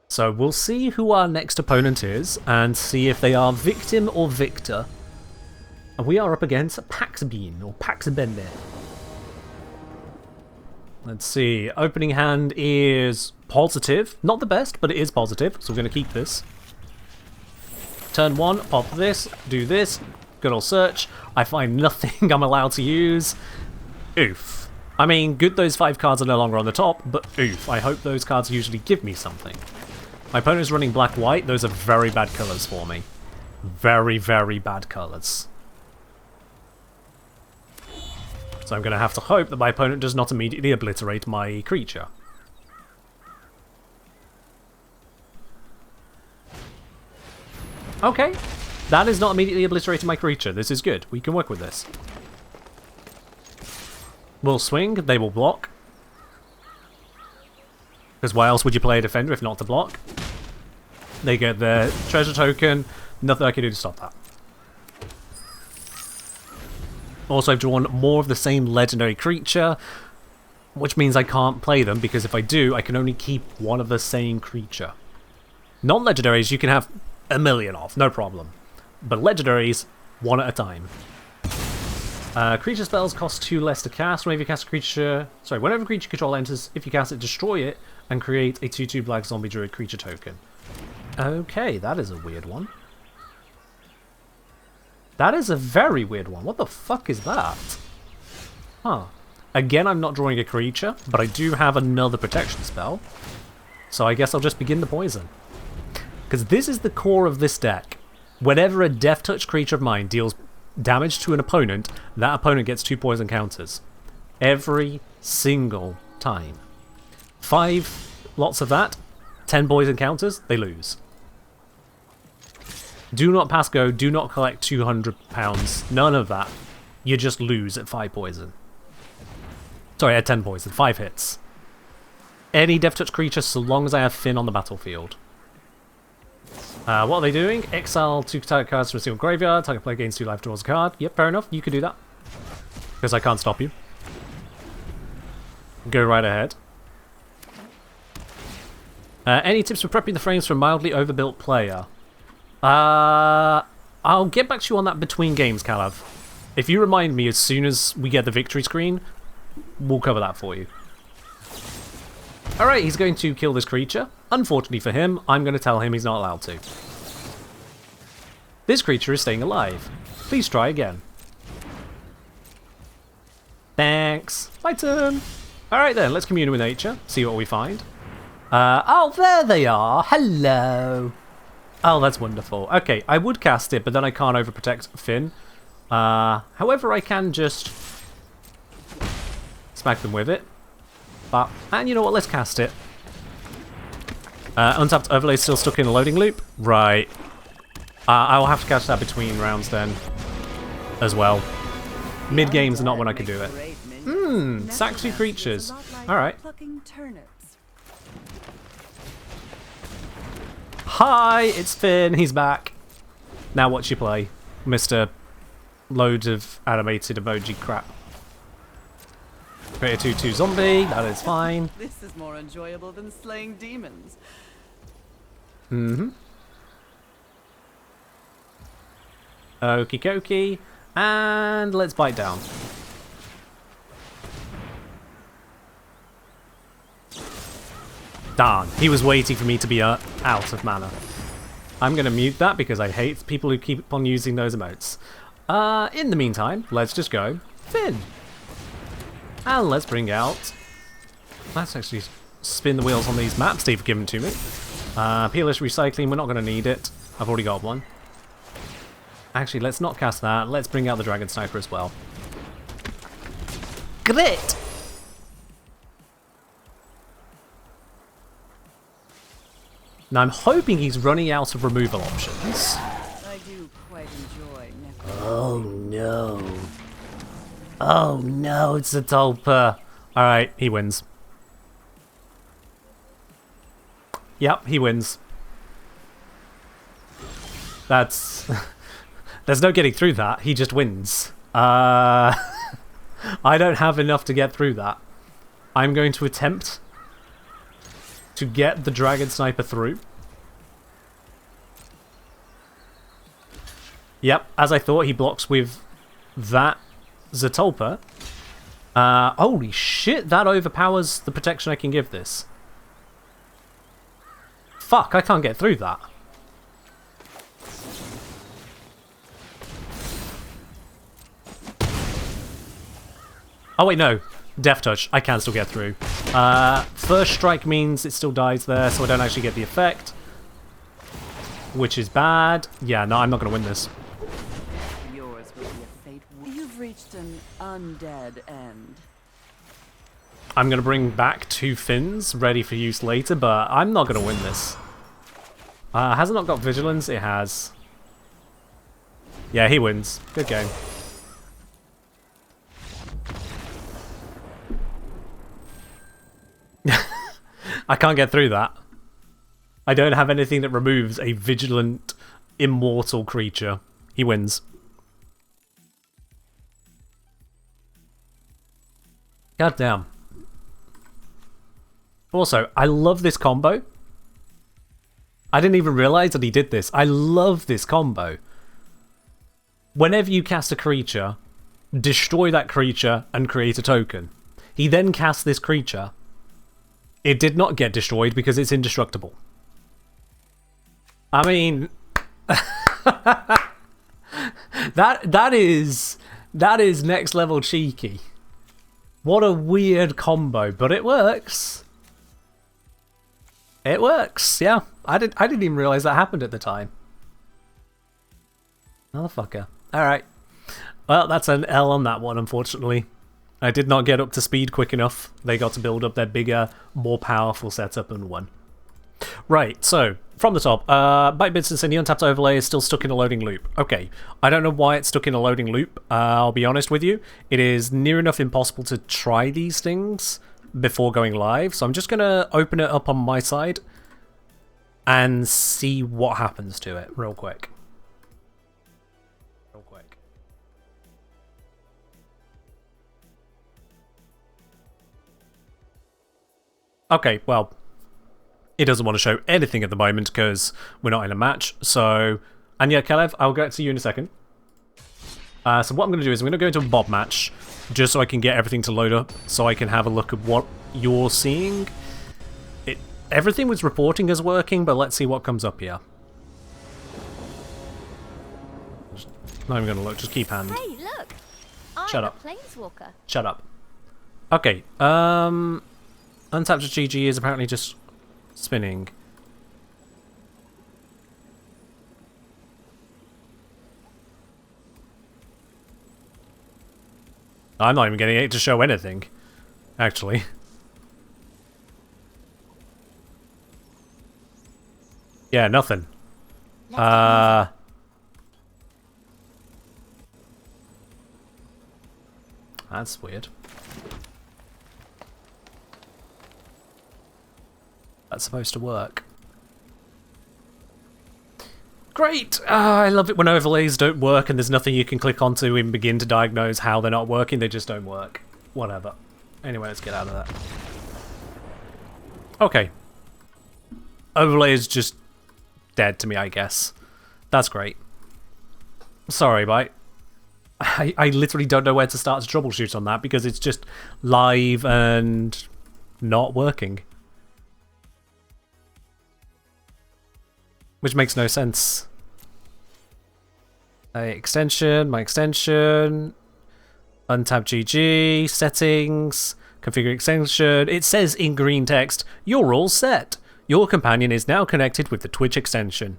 So we'll see who our next opponent is and see if they are victim or victor. And we are up against Paxbean or Paxbender. Let's see, opening hand is positive. Not the best, but it is positive, so we're going to keep this. Turn 1, pop this, do this, good old search. I find nothing I'm allowed to use. Oof. I mean, good those 5 cards are no longer on the top, but oof, I hope those cards usually give me something. My opponent's running black-white, those are very bad colours for me. Very, very bad colours. So I'm going to have to hope that my opponent does not immediately obliterate my creature. Okay, that is not immediately obliterating my creature. This is good. We can work with this. We'll swing, they will block. Because why else would you play a defender if not to block? They get their treasure token. Nothing I can do to stop that. Also, I've drawn more of the same legendary creature, which means I can't play them, because if I do, I can only keep one of the same creature. Non-legendaries, you can have a million of, no problem. But legendaries, one at a time. Creature spells cost 2 less to cast. Whenever a creature control enters, if you cast it, destroy it, and create a 2/2 black zombie druid creature token. Okay, that is a weird one. That is a very weird one. What the fuck is that? Huh. Again, I'm not drawing a creature, but I do have another protection spell. So I guess I'll just begin the poison. Because this is the core of this deck. Whenever a Death Touch creature of mine deals damage to an opponent, that opponent gets 2 poison counters. Every single time. 5 lots of that, 10 poison counters, they lose. Do not pass go, do not collect £200. None of that. You just lose at 5 poison. Sorry, at 10 poison, 5 hits. Any Death Touch creature so long as I have Finn on the battlefield. What are they doing? Exile 2 target cards from a single graveyard. Target player gains 2 life draws a card. Yep, fair enough. You can do that. Because I can't stop you. Go right ahead. Any tips for prepping the frames for a mildly overbuilt player? I'll get back to you on that between games, Calav. If you remind me as soon as we get the victory screen, we'll cover that for you. Alright, he's going to kill this creature. Unfortunately for him, I'm going to tell him he's not allowed to. This creature is staying alive. Please try again. Thanks. My turn. Alright then, let's commune with nature. See what we find. Oh, there they are. Hello. Oh, that's wonderful. Okay, I would cast it, but then I can't overprotect Finn. However, I can just smack them with it. And you know what, let's cast it. Untapped overlay still stuck in a loading loop? Right. I'll have to catch that between rounds then, as well. Mid-game's not when I can do it. Sack 2 creatures. Alright. Hi, it's Finn, he's back. Now watch you play, Mr. Loads of animated emoji crap. Create a 2/2 zombie, that is fine. This is more enjoyable than slaying demons. Okie dokie. And let's bite down. Darn, he was waiting for me to be out of mana. I'm going to mute that because I hate people who keep on using those emotes. In the meantime, let's just go Finn. And let's bring out... Let's actually spin the wheels on these maps they've given to me. Peerless Recycling, we're not going to need it. I've already got one. Actually, let's not cast that. Let's bring out the Dragon Sniper as well. Great! Now I'm hoping he's running out of removal options. I do quite enjoy necromancy. Oh no. Oh no, it's a Tulpa. Alright, he wins. Yep, he wins. That's... There's no getting through that, he just wins. I don't have enough to get through that. I'm going to attempt to get the Dragon Sniper through. Yep, as I thought, he blocks with that Zetulpa. Holy shit, that overpowers the protection I can give this. Fuck, I can't get through that. Oh wait, no. Death Touch, I can still get through. First Strike means it still dies there, so I don't actually get the effect. Which is bad. Yeah, no, I'm not going to win this. Yours will be a fate. You've reached an undead end. I'm going to bring back 2 Finns, ready for use later, but I'm not going to win this. Has it not got Vigilance? It has. Yeah, he wins. Good game. I can't get through that. I don't have anything that removes a vigilant, immortal creature. He wins. God damn. Also, I love this combo. I didn't even realize that he did this. I love this combo. Whenever you cast a creature, destroy that creature and create a token. He then casts this creature. It did not get destroyed because it's indestructible. I mean, that is next level cheeky. What a weird combo, but it works. It works, yeah. I didn't even realize that happened at the time. Motherfucker. Alright. Well, that's an L on that one, unfortunately. I did not get up to speed quick enough. They got to build up their bigger, more powerful setup and won. Right, so, from the top, Byte Bits and the untapped overlay is still stuck in a loading loop. Okay, I don't know why it's stuck in a loading loop, I'll be honest with you. It is near enough impossible to try these things before going live, so I'm just going to open it up on my side and see what happens to it real quick. Okay, well, it doesn't want to show anything at the moment because we're not in a match. So, and yeah, Kalev, I'll get to you in a second. So what I'm going to do is I'm going to go into a Bob match just so I can get everything to load up so I can have a look at what you're seeing. Everything was reporting as working, but let's see what comes up here. Not even going to look, just keep hand. Hey, look! Shut I'm up. a planeswalker. Shut up. Okay, Untapped GG is apparently just spinning. I'm not even getting it to show anything, actually. Yeah, nothing. That's weird. That's supposed to work. Great! I love it when overlays don't work and there's nothing you can click onto and begin to diagnose how they're not working. They just don't work. Whatever. Anyway, let's get out of that. Okay. Overlay is just dead to me, I guess. That's great. Sorry, Byte. I literally don't know where to start to troubleshoot on that because it's just live and not working. Which makes no sense. My extension, untap GG, settings, configure extension. It says in green text, you're all set. Your companion is now connected with the Twitch extension.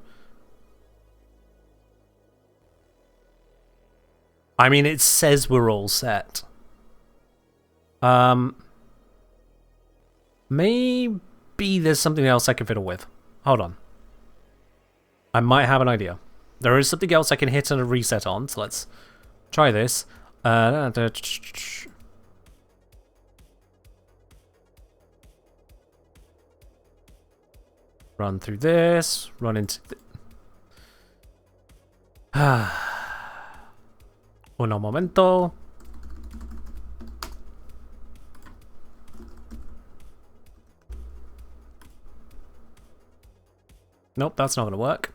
I mean, it says we're all set. Maybe there's something else I can fiddle with. Hold on. I might have an idea. There is something else I can hit and a reset on, so let's try this. Run through this, run into... Uno momento. Nope, that's not going to work.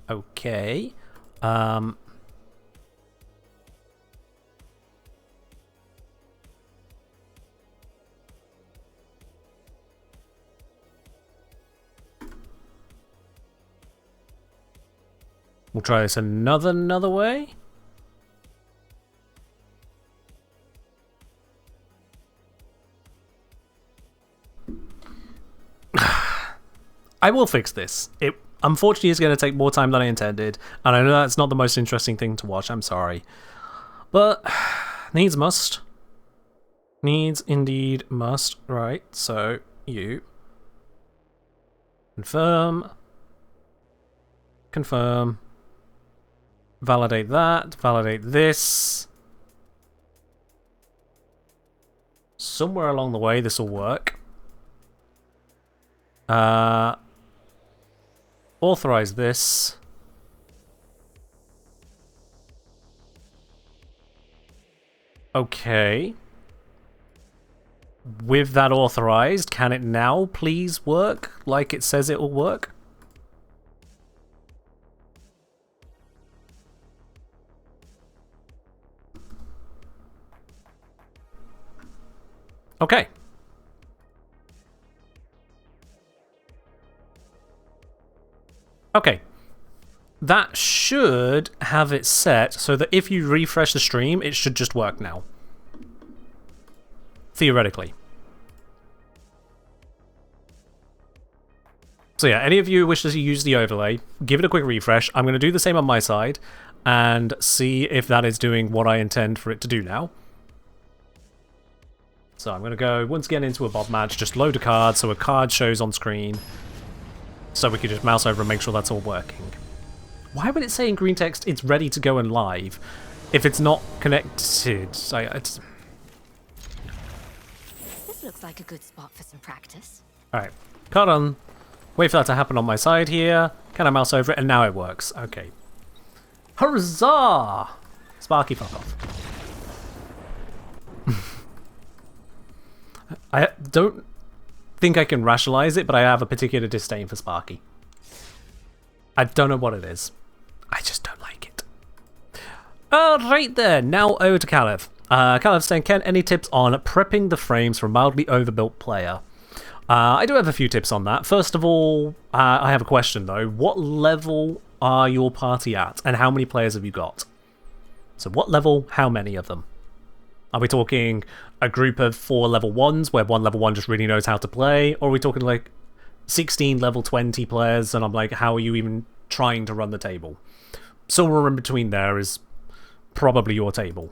Okay. We'll try this another way. I will fix this. It unfortunately is going to take more time than I intended, and I know that's not the most interesting thing to watch, I'm sorry. But needs must. Needs indeed must. Right, so you confirm, validate that, validate this. Somewhere along the way this will work. Authorize this. Okay. With that authorized, can it now please work like it says it will work? Okay. Okay. That should have it set so that if you refresh the stream, it should just work now. Theoretically. So yeah, any of you who wish to use the overlay, give it a quick refresh. I'm going to do the same on my side and see if that is doing what I intend for it to do now. So I'm going to go once again into a Bob match, just load a card so a card shows on screen. So we can just mouse over and make sure that's all working. Why would it say in green text it's ready to go and live if it's not connected? This looks like a good spot for some practice. Alright, card on. Wait for that to happen on my side here. Can I mouse over it? And now it works. Okay. Huzzah! Sparky, fuck off. I don't think I can rationalize it, but I have a particular disdain for Sparky. I don't know what it is. I just don't like it. Right there, now over to Caliph. Caliph saying, Ken, any tips on prepping the frames for a mildly overbuilt player? I do have a few tips on that. First of all, I have a question though. What level are your party at, and how many players have you got? So what level, how many of them? Are we talking a group of 4 level 1s, where one level 1 just really knows how to play? Or are we talking like 16 level 20 players, and I'm like, how are you even trying to run the table? Somewhere in between there is probably your table.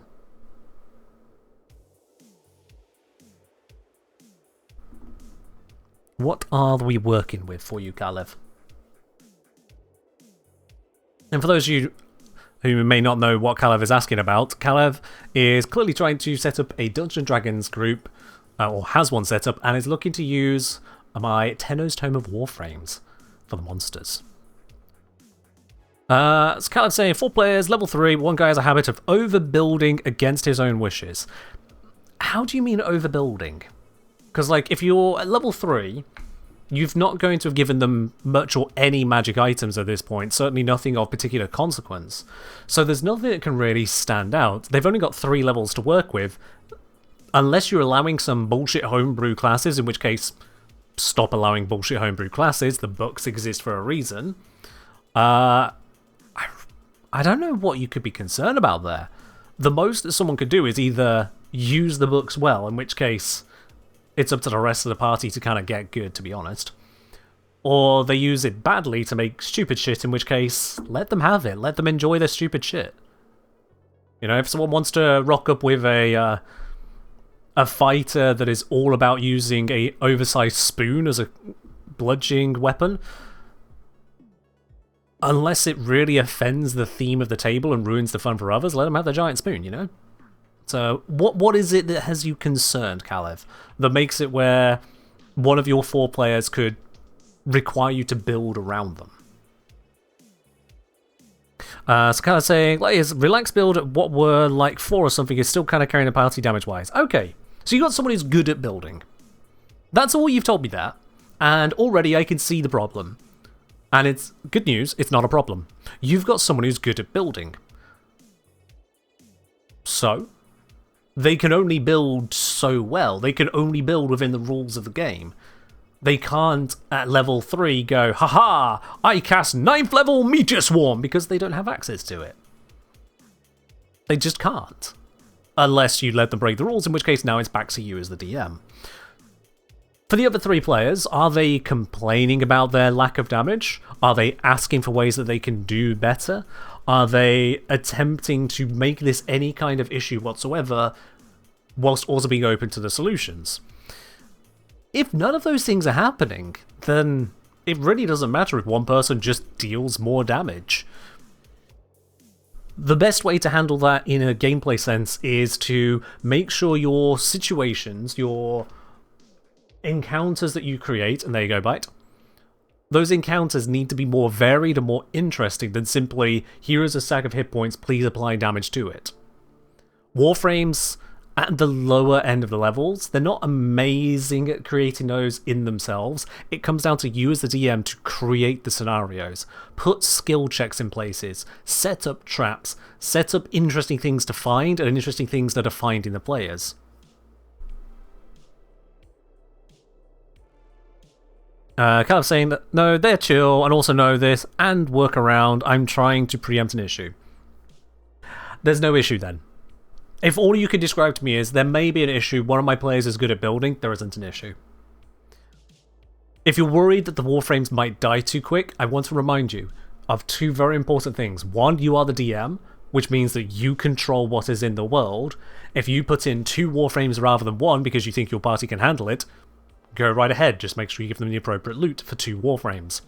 What are we working with for you, Kalev? And for those of you who may not know what Kalev is asking about, Kalev is clearly trying to set up a Dungeons & Dragons group, or has one set up, and is looking to use my Tenno's Tome of Warframes for the monsters. So Kalev saying, 4 players, level 3, one guy has a habit of overbuilding against his own wishes. How do you mean overbuilding? Because, like, if you're at level 3, you've not going to have given them much or any magic items at this point, certainly nothing of particular consequence. So there's nothing that can really stand out. They've only got 3 levels to work with, unless you're allowing some bullshit homebrew classes, in which case, stop allowing bullshit homebrew classes. The books exist for a reason. I don't know what you could be concerned about there. The most that someone could do is either use the books well, in which case it's up to the rest of the party to kind of get good, to be honest. Or they use it badly to make stupid shit, in which case, let them have it. Let them enjoy their stupid shit. You know, if someone wants to rock up with a fighter that is all about using a oversized spoon as a bludgeoning weapon, unless it really offends the theme of the table and ruins the fun for others, let them have the giant spoon, you know? So, what is it that has you concerned, Kalev, that makes it where one of your 4 players could require you to build around them? So kind of saying, like, is relaxed build at what were like 4 or something is still kind of carrying the party damage-wise. Okay, so you got someone who's good at building. That's all you've told me that, and already I can see the problem. And it's good news, it's not a problem. You've got someone who's good at building. So they can only build so well. They can only build within the rules of the game. They can't, at level 3, go, haha, I cast 9th level Meteor Swarm, because they don't have access to it. They just can't. Unless you let them break the rules, in which case now it's back to you as the DM. For the other 3 players, are they complaining about their lack of damage? Are they asking for ways that they can do better? Are they attempting to make this any kind of issue whatsoever, whilst also being open to the solutions? If none of those things are happening, then it really doesn't matter if one person just deals more damage. The best way to handle that in a gameplay sense is to make sure your situations, your encounters that you create, and there you go, Bite, those encounters need to be more varied and more interesting than simply, here is a stack of hit points, please apply damage to it. Warframes, at the lower end of the levels, they're not amazing at creating those in themselves. It comes down to you as the DM to create the scenarios, put skill checks in places, set up traps, set up interesting things to find and interesting things that are finding the players. Kind of saying that, no, they're chill, and also know this, and work around, I'm trying to preempt an issue. There's no issue then. If all you can describe to me is, there may be an issue, one of my players is good at building, there isn't an issue. If you're worried that the warframes might die too quick, I want to remind you of two very important things. One, you are the DM, which means that you control what is in the world. If you put in 2 warframes rather than 1 because you think your party can handle it, go right ahead, just make sure you give them the appropriate loot for 2 warframes.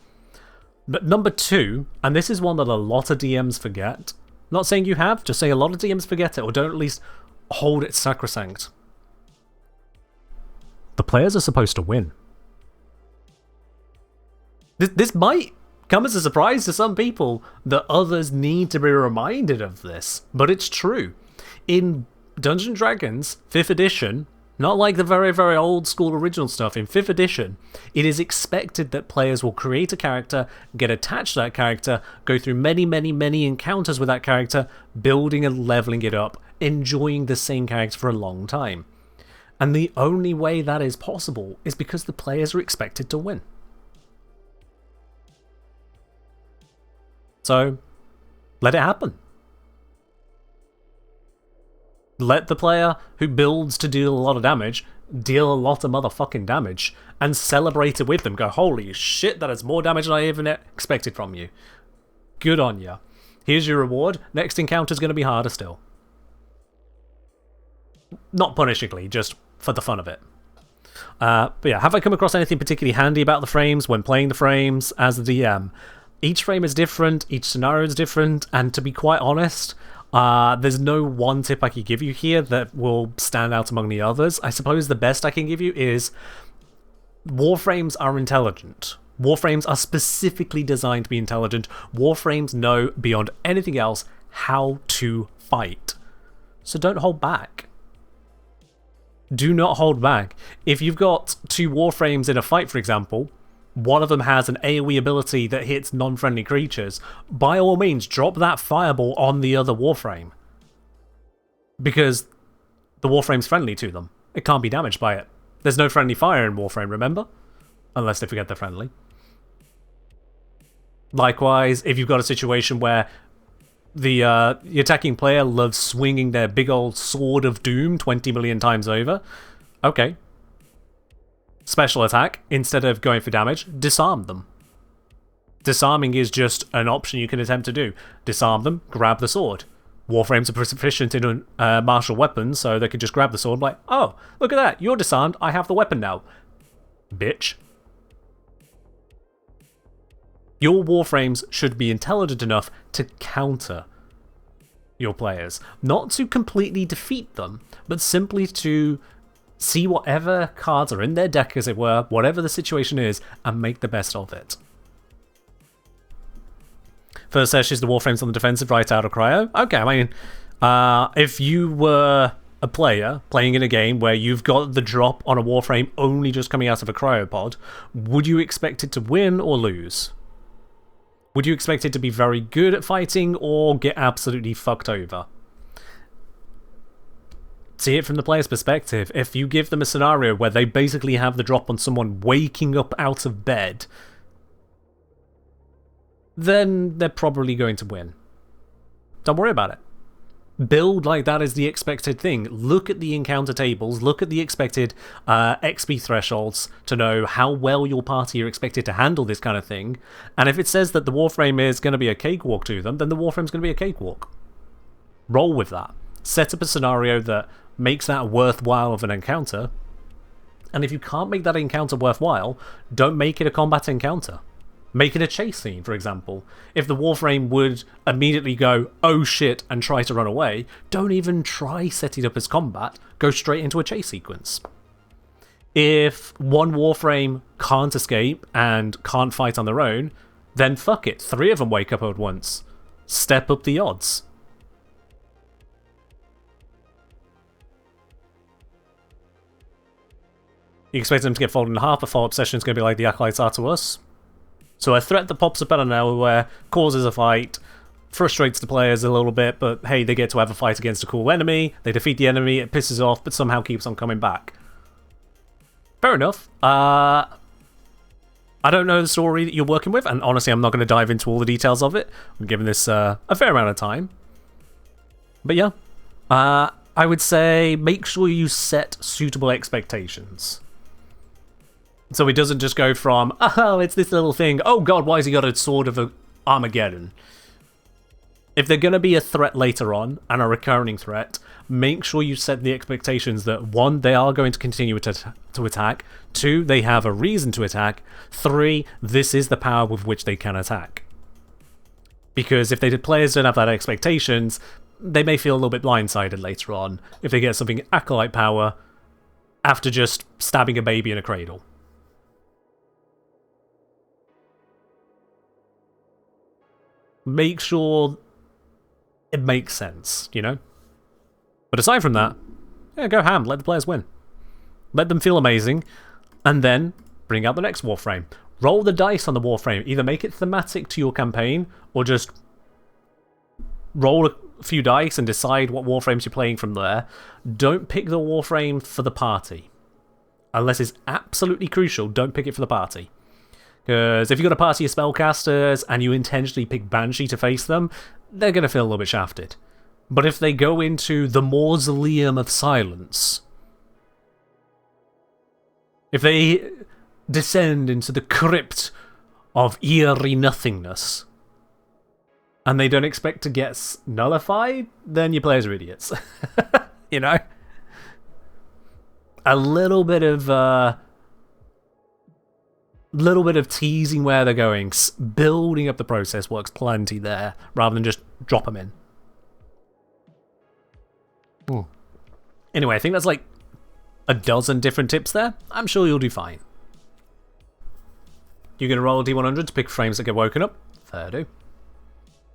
But number 2, and this is one that a lot of DMs forget, not saying you have, just saying a lot of DMs forget it, or don't at least hold it sacrosanct. The players are supposed to win. This might come as a surprise to some people that others need to be reminded of this, but it's true. In Dungeons & Dragons 5th edition, not like the very, very old school original stuff, in 5th edition, it is expected that players will create a character, get attached to that character, go through many, many, many encounters with that character, building and leveling it up, enjoying the same character for a long time. And the only way that is possible is because the players are expected to win. So, let it happen. Let the player who builds to deal a lot of damage deal a lot of motherfucking damage and celebrate it with them. Go, holy shit, that is more damage than I even expected from you. Good on ya. Here's your reward. Next encounter's going to be harder still. Not punishingly, just for the fun of it. But yeah, have I come across anything particularly handy about the frames when playing the frames as the DM? Each frame is different, each scenario is different, and to be quite honest, there's no one tip I could give you here that will stand out among the others. I suppose the best I can give you is warframes are intelligent. Warframes are specifically designed to be intelligent. Warframes know, beyond anything else, how to fight. So don't hold back. Do not hold back. If you've got 2 warframes in a fight, for example, one of them has an AoE ability that hits non-friendly creatures, by all means drop that fireball on the other warframe. Because the warframe's friendly to them. It can't be damaged by it. There's no friendly fire in Warframe, remember? Unless they forget they're friendly. Likewise, if you've got a situation where the attacking player loves swinging their big old sword of doom 20 million times over, okay. Special attack, instead of going for damage, disarm them. Disarming is just an option you can attempt to do. Disarm them, grab the sword. Warframes are proficient in martial weapons, so they could just grab the sword and be like, oh, look at that, you're disarmed, I have the weapon now. Bitch. Your warframes should be intelligent enough to counter your players. Not to completely defeat them, but simply to see whatever cards are in their deck, as it were, whatever the situation is, and make the best of it. First sesh is the warframes on the defensive right out of cryo. Okay, I mean, if you were a player playing in a game where you've got the drop on a warframe only just coming out of a cryopod, would you expect it to win or lose? Would you expect it to be very good at fighting or get absolutely fucked over? See it from the player's perspective. If you give them a scenario where they basically have the drop on someone waking up out of bed, then they're probably going to win. Don't worry about it. Build like that is the expected thing. Look at the encounter tables, look at the expected XP thresholds to know how well your party are expected to handle this kind of thing. And if it says that the warframe is going to be a cakewalk to them, then the warframe's going to be a cakewalk. Roll with that. Set up a scenario that makes that worthwhile of an encounter. And if you can't make that encounter worthwhile, don't make it a combat encounter. Make it a chase scene, for example. If the warframe would immediately go, oh shit, and try to run away, don't even try setting up as combat, go straight into a chase sequence. If one warframe can't escape and can't fight on their own, then fuck it, 3 of them wake up at once. Step up the odds. You expect them to get folded in half, a follow-up session is going to be like the Acolytes are to us. So a threat that pops up out of nowhere, causes a fight, frustrates the players a little bit, but hey, they get to have a fight against a cool enemy, they defeat the enemy, it pisses off, but somehow keeps on coming back. Fair enough. I don't know the story that you're working with, and honestly, I'm not going to dive into all the details of it. I'm giving this a fair amount of time. But yeah, I would say make sure you set suitable expectations. So it doesn't just go from, oh, it's this little thing, oh god, why has he got a sword of Armageddon? If they're going to be a threat later on, and a recurring threat, make sure you set the expectations that 1, they are going to continue to attack, 2, they have a reason to attack, 3, this is the power with which they can attack. Because if the players don't have that expectations, they may feel a little bit blindsided later on if they get something Acolyte power after just stabbing a baby in a cradle. Make sure it makes sense, you know? But aside from that, yeah, go ham, let the players win. Let them feel amazing, and then bring out the next Warframe. Roll the dice on the Warframe. Either make it thematic to your campaign, or just roll a few dice and decide what Warframes you're playing from there. Don't pick the Warframe for the party. Unless it's absolutely crucial, don't pick it for the party. Because if you've got a party of spellcasters and you intentionally pick Banshee to face them, they're going to feel a little bit shafted. But if they go into the Mausoleum of Silence, if they descend into the crypt of eerie nothingness, and they don't expect to get nullified, then your players are idiots. You know? A little bit of teasing where they're going, building up the process works plenty there, rather than just drop them in. Ooh. Anyway, I think that's like a dozen different tips there. I'm sure you'll do fine. You're going to roll a D100 to pick frames that get woken up? Fair do.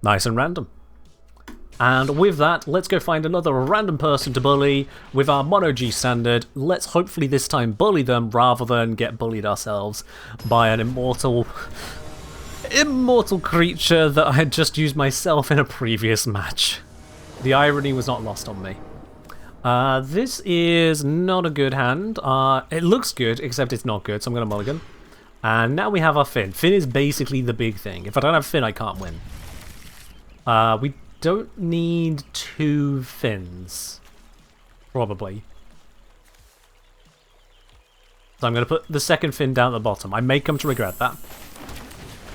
Nice and random. And with that, let's go find another random person to bully with our Mono G standard. Let's hopefully this time bully them rather than get bullied ourselves by an immortal creature that I had just used myself in a previous match. The irony was not lost on me. This is not a good hand. It looks good, except it's not good, so I'm going to mulligan. And now we have our Finn. Finn is basically the big thing. If I don't have Finn, I can't win. We don't need 2 Finns. Probably. So I'm going to put the second Finn down at the bottom. I may come to regret that.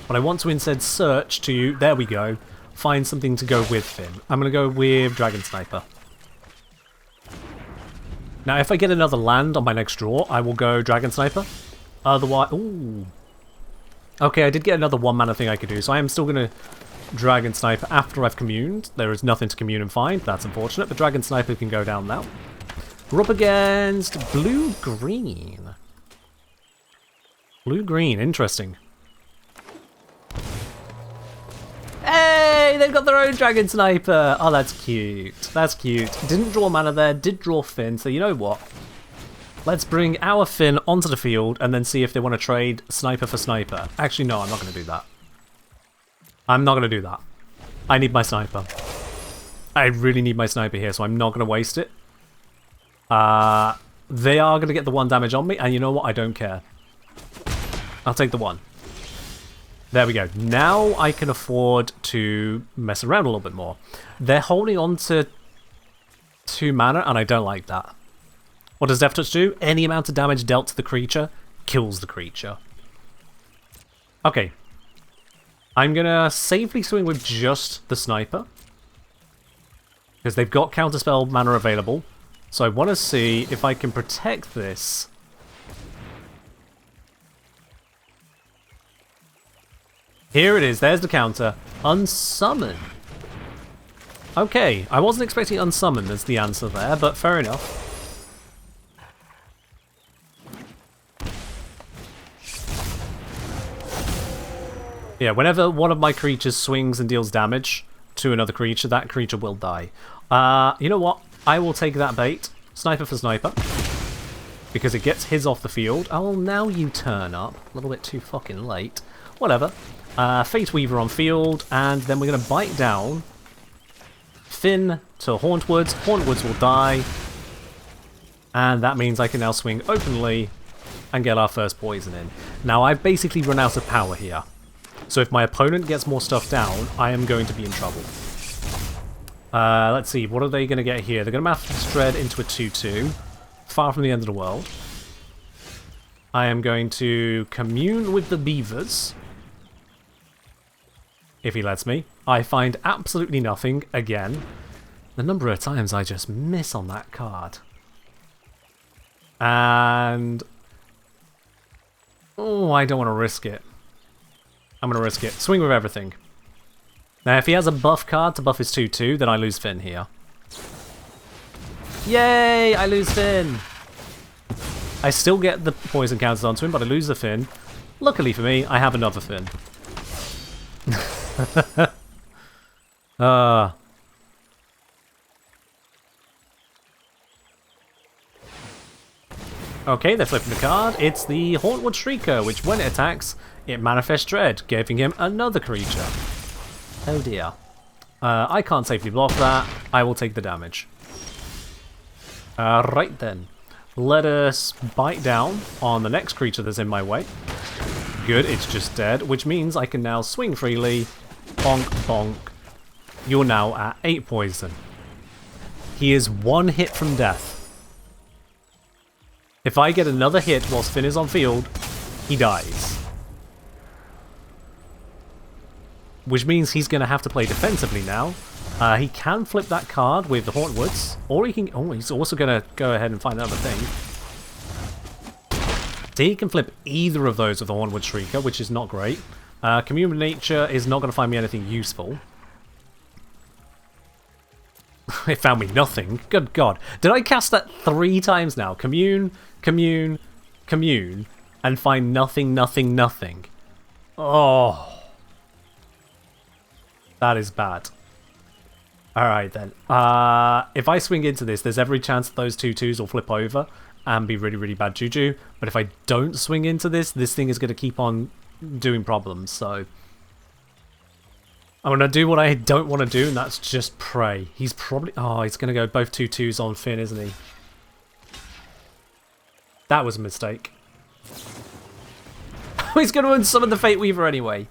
But I want to instead search to, there we go, find something to go with Finn. I'm going to go with Dragon Sniper. Now if I get another land on my next draw, I will go Dragon Sniper. Otherwise, ooh. Okay, I did get another 1-mana thing I could do, so I am still going to Dragon Sniper after I've communed. There is nothing to commune and find. That's unfortunate, but Dragon Sniper can go down now. We're up against blue-green. Blue-green, interesting. Hey, they've got their own Dragon Sniper. Oh, that's cute. That's cute. Didn't draw mana there, did draw Finn, so you know what? Let's bring our Finn onto the field and then see if they want to trade Sniper for Sniper. Actually, no, I'm not going to do that. I'm not going to do that. I need my Sniper. I really need my Sniper here, so I'm not going to waste it. They are going to get the 1 damage on me, and you know what? I don't care. I'll take the 1. There we go. Now I can afford to mess around a little bit more. They're holding on to 2 mana, and I don't like that. What does Death Touch do? Any amount of damage dealt to the creature kills the creature. Okay. I'm going to safely swing with just the Sniper. Because they've got Counterspell mana available. So I want to see if I can protect this. Here it is. There's the counter. Unsummon. Okay. I wasn't expecting unsummon as the answer there, but fair enough. Yeah, whenever one of my creatures swings and deals damage to another creature, that creature will die. You know what? I will take that bait. Sniper for Sniper. Because it gets his off the field. Oh, now you turn up. A little bit too fucking late. Whatever. Fate Weaver on field, and then we're going to bite down Finn to Hauntwoods. Hauntwoods will die. And that means I can now swing openly and get our first poison in. Now, I've basically run out of power here. So if my opponent gets more stuff down, I am going to be in trouble. Let's see, what are they going to get here? They're going to mass dread into a 2-2. Far from the end of the world. I am going to commune with the beavers. If he lets me. I find absolutely nothing, again. The number of times I just miss on that card. And... oh, I don't want to risk it. I'm going to risk it. Swing with everything. Now, if he has a buff card to buff his 2-2, then I lose Finn here. Yay! I lose Finn! I still get the poison counters onto him, but I lose the Finn. Luckily for me, I have another Finn. Okay, they're flipping the card. It's the Hauntwood Shrieker, which when it attacks, it manifests dread, giving him another creature. Oh dear. I can't safely block that. I will take the damage. Right then. Let us bite down on the next creature that's in my way. Good, it's just dead, which means I can now swing freely. Bonk, bonk. You're now at 8 poison. He is 1 hit from death. If I get another hit whilst Finn is on field, he dies. Which means he's going to have to play defensively now. He can flip that card with the Hauntwoods, or he can... oh, he's also going to go ahead and find another thing. So he can flip either of those with the Hauntwood Shrieker, which is not great. Commune with Nature is not going to find me anything useful. It found me nothing. Good God. Did I cast that 3 times now? Commune, commune, commune, and find nothing, nothing, nothing. Oh. That is bad. Alright then. If I swing into this, there's every chance that those 2-2s will flip over and be really, really bad juju. But if I don't swing into this, this thing is going to keep on doing problems, so... I'm going to do what I don't want to do, and that's just pray. He's probably... oh, he's going to go both 2-2s on Finn, isn't he? That was a mistake. He's going to unsummon the Fate Weaver anyway.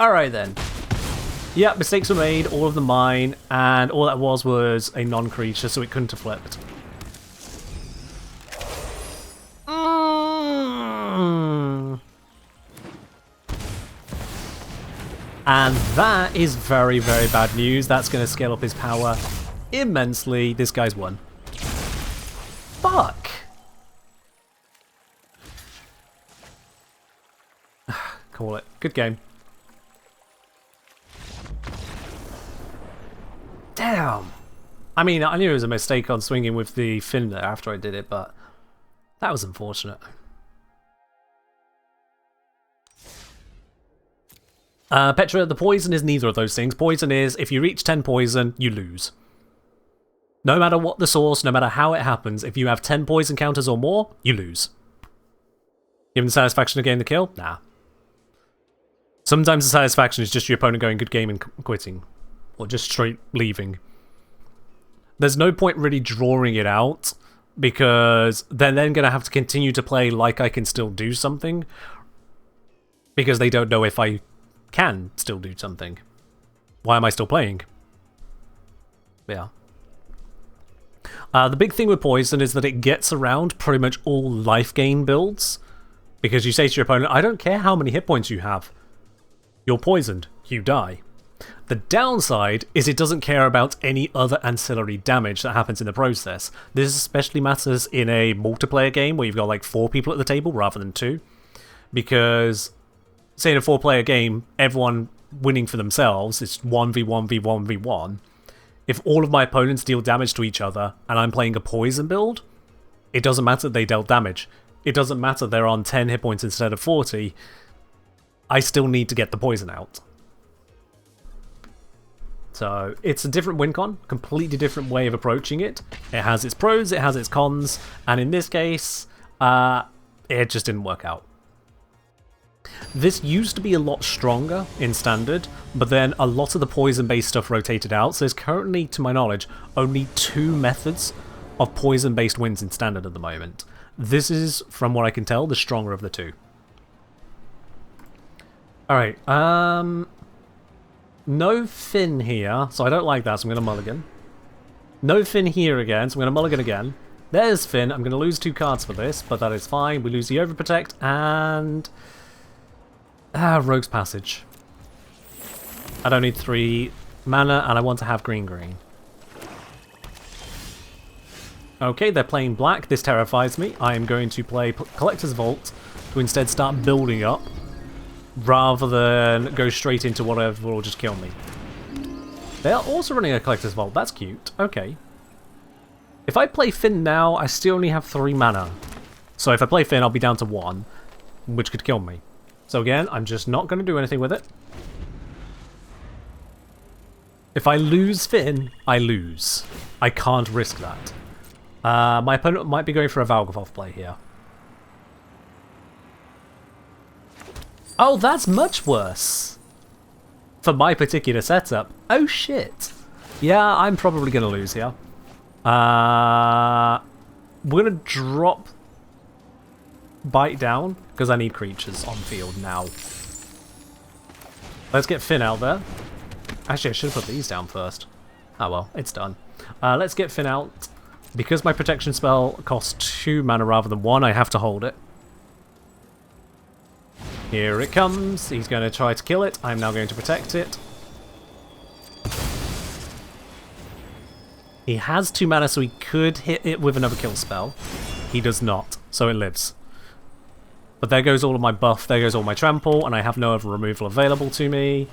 Alright then. Yeah, mistakes were made, all of them mine, and all that was a non-creature, so it couldn't have flipped. And that is very, very bad news. That's going to scale up his power immensely. This guy's won. Fuck! Call it. Good game. Damn! I mean, I knew it was a mistake on swinging with the fin there after I did it, but that was unfortunate. Petra, the poison is neither of those things. Poison is, if you reach 10 poison, you lose. No matter what the source, no matter how it happens, if you have 10 poison counters or more, you lose. Given the satisfaction of getting the kill? Nah. Sometimes the satisfaction is just your opponent going good game and quitting. Or just straight leaving. There's no point really drawing it out, because they're then going to have to continue to play like I can still do something, because they don't know if I can still do something. Why am I still playing? Yeah. The big thing with poison is that it gets around pretty much all life gain builds, because you say to your opponent, I don't care how many hit points you have. You're poisoned. You die. The downside is it doesn't care about any other ancillary damage that happens in the process. This especially matters in a multiplayer game where you've got like 4 people at the table rather than 2. Because, say in a 4-player game, everyone winning for themselves, it's 1v1v1v1. If all of my opponents deal damage to each other and I'm playing a poison build, it doesn't matter that they dealt damage. It doesn't matter they're on 10 hit points instead of 40. I still need to get the poison out. So, it's a different win con, completely different way of approaching it. It has its pros, it has its cons, and in this case, it just didn't work out. This used to be a lot stronger in Standard, but then a lot of the poison-based stuff rotated out, so there's currently, to my knowledge, only 2 methods of poison-based wins in Standard at the moment. This is, from what I can tell, the stronger of the two. Alright, no Finn here, so I don't like that, so I'm going to mulligan. No Finn here again, so I'm going to mulligan again. There's Finn. I'm going to lose 2 cards for this, but that is fine. We lose the Overprotect and... Rogue's Passage. I don't need 3 mana, and I want to have green. Okay, they're playing black. This terrifies me. I am going to play Collector's Vault to instead start building up, rather than go straight into whatever will just kill me. They are also running a Collector's Vault. That's cute. Okay. If I play Finn now, I still only have 3 mana. So if I play Finn, I'll be down to 1, which could kill me. So again, I'm just not going to do anything with it. If I lose Finn, I lose. I can't risk that. My opponent might be going for a Valgavoth play here. Oh, that's much worse. For my particular setup. Oh shit. Yeah, I'm probably going to lose here. We're going to drop Bite down, because I need creatures on field now. Let's get Finn out there. Actually, I should have put these down first. Oh well, it's done. Let's get Finn out. Because my protection spell costs 2 mana rather than 1, I have to hold it. Here it comes. He's going to try to kill it. I'm now going to protect it. He has 2 mana, so he could hit it with another kill spell. He does not, so it lives. But there goes all of my buff, there goes all my trample, and I have no other removal available to me.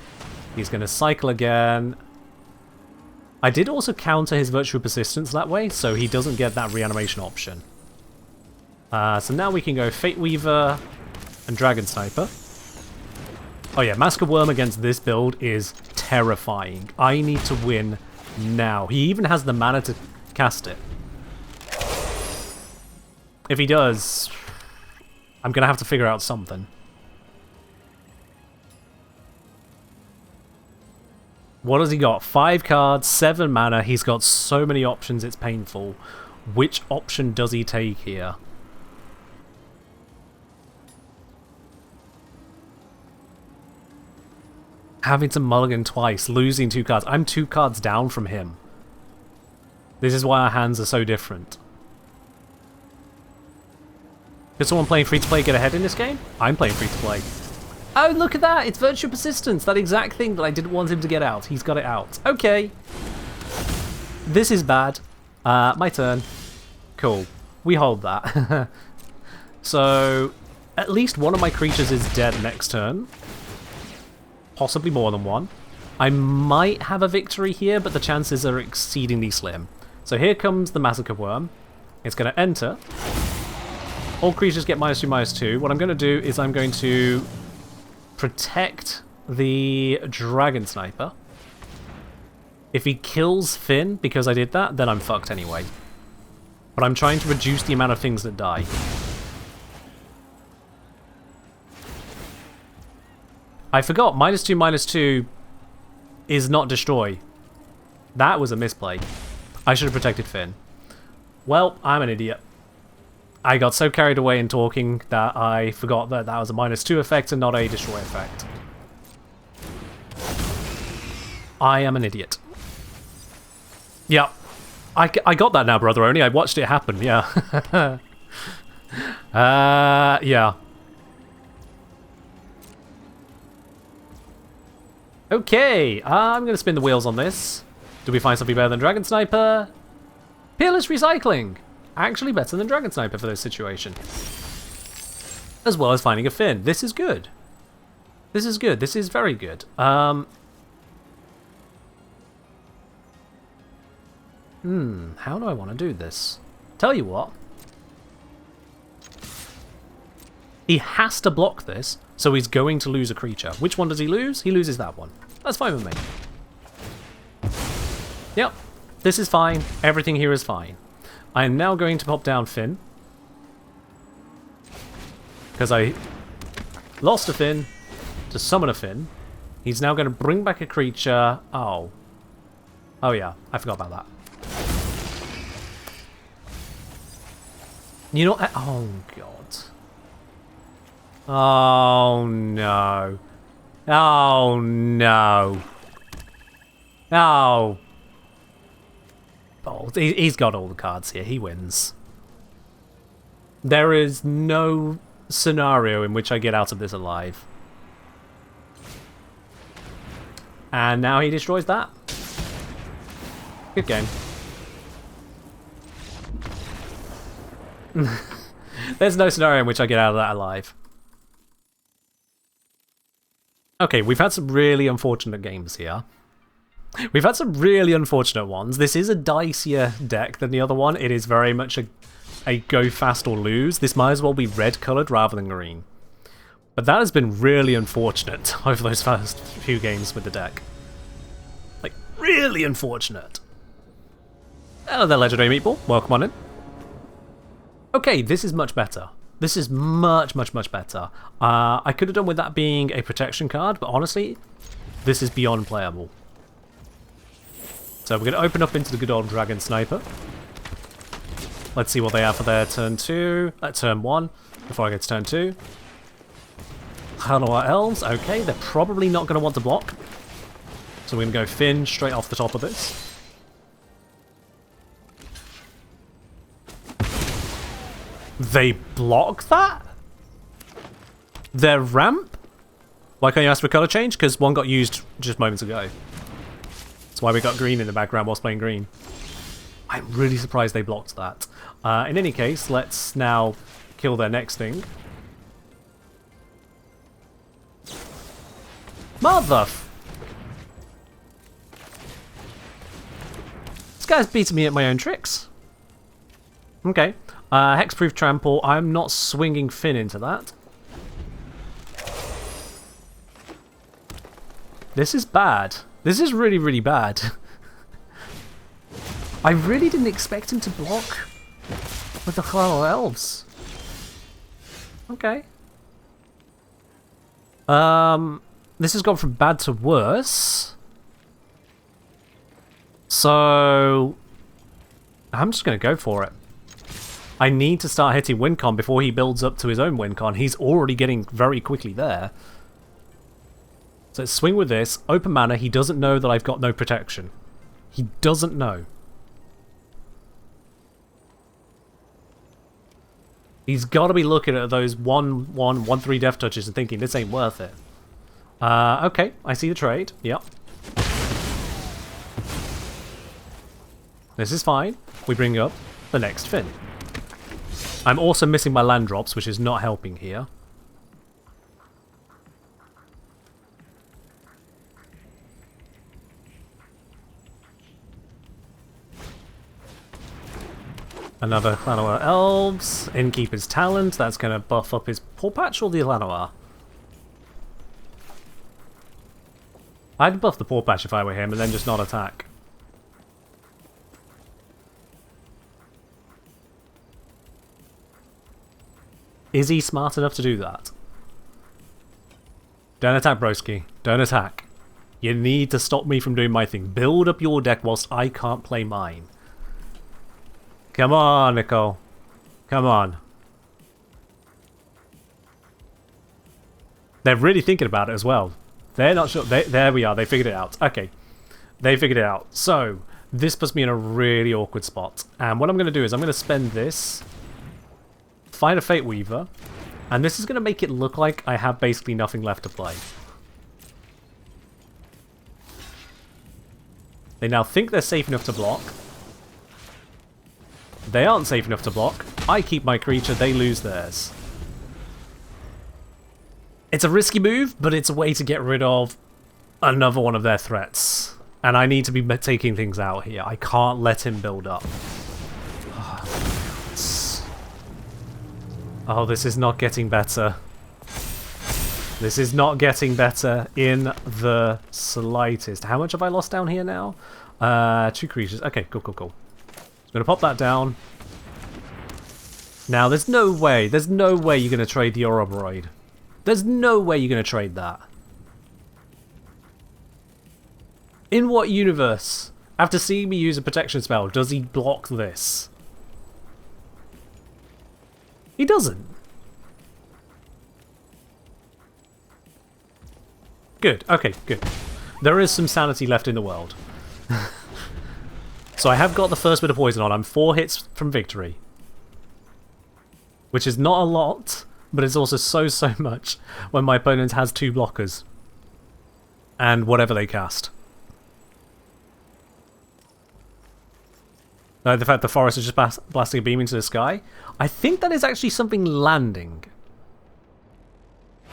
He's going to cycle again. I did also counter his Virtual Persistence that way, so he doesn't get that reanimation option. So now we can go Fate Weaver and Dragon Sniper. Oh yeah, Mask of Worm against this build is terrifying. I need to win now. He even has the mana to cast it. If he does, I'm going to have to figure out something. What has he got? 5 cards, 7 mana. He's got so many options, it's painful. Which option does he take here? Having to mulligan twice, losing 2 cards. I'm 2 cards down from him. This is why our hands are so different. Could someone playing free-to-play get ahead in this game? I'm playing free-to-play. Oh, look at that! It's Virtual Persistence! That exact thing that I didn't want him to get out. He's got it out. Okay. This is bad. My turn. Cool. We hold that. So, at least one of my creatures is dead next turn. Possibly more than one. I might have a victory here, but the chances are exceedingly slim. So here comes the Massacre Worm. It's going to enter. All creatures get -2/-2. What I'm going to do is I'm going to protect the Dragon Sniper. If he kills Finn because I did that, then I'm fucked anyway. But I'm trying to reduce the amount of things that die. I forgot, -2/-2 is not destroy. That was a misplay. I should have protected Finn. Well, I'm an idiot. I got so carried away in talking that I forgot that that was a -2 effect and not a destroy effect. I am an idiot. Yeah. I got that now, brother only. I watched it happen, yeah. Yeah. Okay, I'm going to spin the wheels on this. Do we find something better than Dragon Sniper? Peerless Recycling! Actually better than Dragon Sniper for this situation. As well as finding a Finn. This is good. This is good. This is very good. How do I want to do this? Tell you what. He has to block this, so he's going to lose a creature. Which one does he lose? He loses that one. That's fine with me. Yep. This is fine. Everything here is fine. I am now going to pop down Finn. Because I lost a Finn to summon a Finn. He's now going to bring back a creature. Oh. Oh yeah, I forgot about that. You know, oh god. Oh no. Oh no. Oh. Oh, he's got all the cards here. He wins. There is no scenario in which I get out of this alive. And now he destroys that. Good game. There's no scenario in which I get out of that alive. Okay, we've had some really unfortunate games here. We've had some really unfortunate ones. This is a dicier deck than the other one. It is very much a go fast or lose. This might as well be red coloured rather than green. But that has been really unfortunate over those first few games with the deck. Like, really unfortunate. Hello there, Legendary Meatball. Welcome on in. Okay, this is much better. This is much better. I could have done with that being a protection card, but honestly, this is beyond playable. So we're going to open up into the good old Dragon Sniper. Let's see what they have for their turn 1, before I get to turn 2. Hello, our elves. Okay, they're probably not going to want to block. So we're going to go Finn straight off the top of this. They block that? Their ramp? Why can't you ask for colour change? Because one got used just moments ago. That's why we got green in the background whilst playing green. I'm really surprised they blocked that. In any case, let's now kill their next thing. Mother... This guy's beating me at my own tricks. Okay. Hexproof Trample. I'm not swinging Finn into that. This is bad. This is really bad. I really didn't expect him to block with the Hello Elves. Okay. This has gone from bad to worse. So I'm just going to go for it. I need to start hitting Wincon before he builds up to his own Wincon. He's already getting very quickly there. So let's swing with this. Open mana. He doesn't know that I've got no protection. He doesn't know. He's got to be looking at those 1/1, 1/3 death touches and thinking, this ain't worth it. Okay, I see the trade. Yep. This is fine. We bring up the next Finn. I'm also missing my land drops, which is not helping here. Another Llanowar Elves. Innkeeper's Talent. That's going to buff up his Paw Patch or the Llanowar? I'd buff the Paw Patch if I were him and then just not attack. Is he smart enough to do that? Don't attack, broski. Don't attack. You need to stop me from doing my thing. Build up your deck whilst I can't play mine. Come on, Nicole. Come on. They're really thinking about it as well. They're not sure. There we are. They figured it out. Okay. They figured it out. So, this puts me in a really awkward spot. And what I'm going to do is I'm going to spend this... Find a Fate Weaver, and this is going to make it look like I have basically nothing left to play. They now think they're safe enough to block. They aren't safe enough to block. I keep my creature, they lose theirs. It's a risky move, but it's a way to get rid of another one of their threats. And I need to be taking things out here. I can't let him build up. Oh, this is not getting better. This is not getting better in the slightest. How much have I lost down here now? 2 creatures. Okay, cool. I'm going to pop that down. Now, there's no way you're going to trade the Ouroboros. There's no way you're going to trade that. In what universe, after seeing me use a protection spell, does he block this? He doesn't. Good. Okay, good. There is some sanity left in the world. So I have got the first bit of poison on. I'm 4 hits from victory. Which is not a lot, but it's also so much when my opponent has 2 blockers. And whatever they cast. The fact the forest is just blasting a beam into the sky. I think that is actually something landing.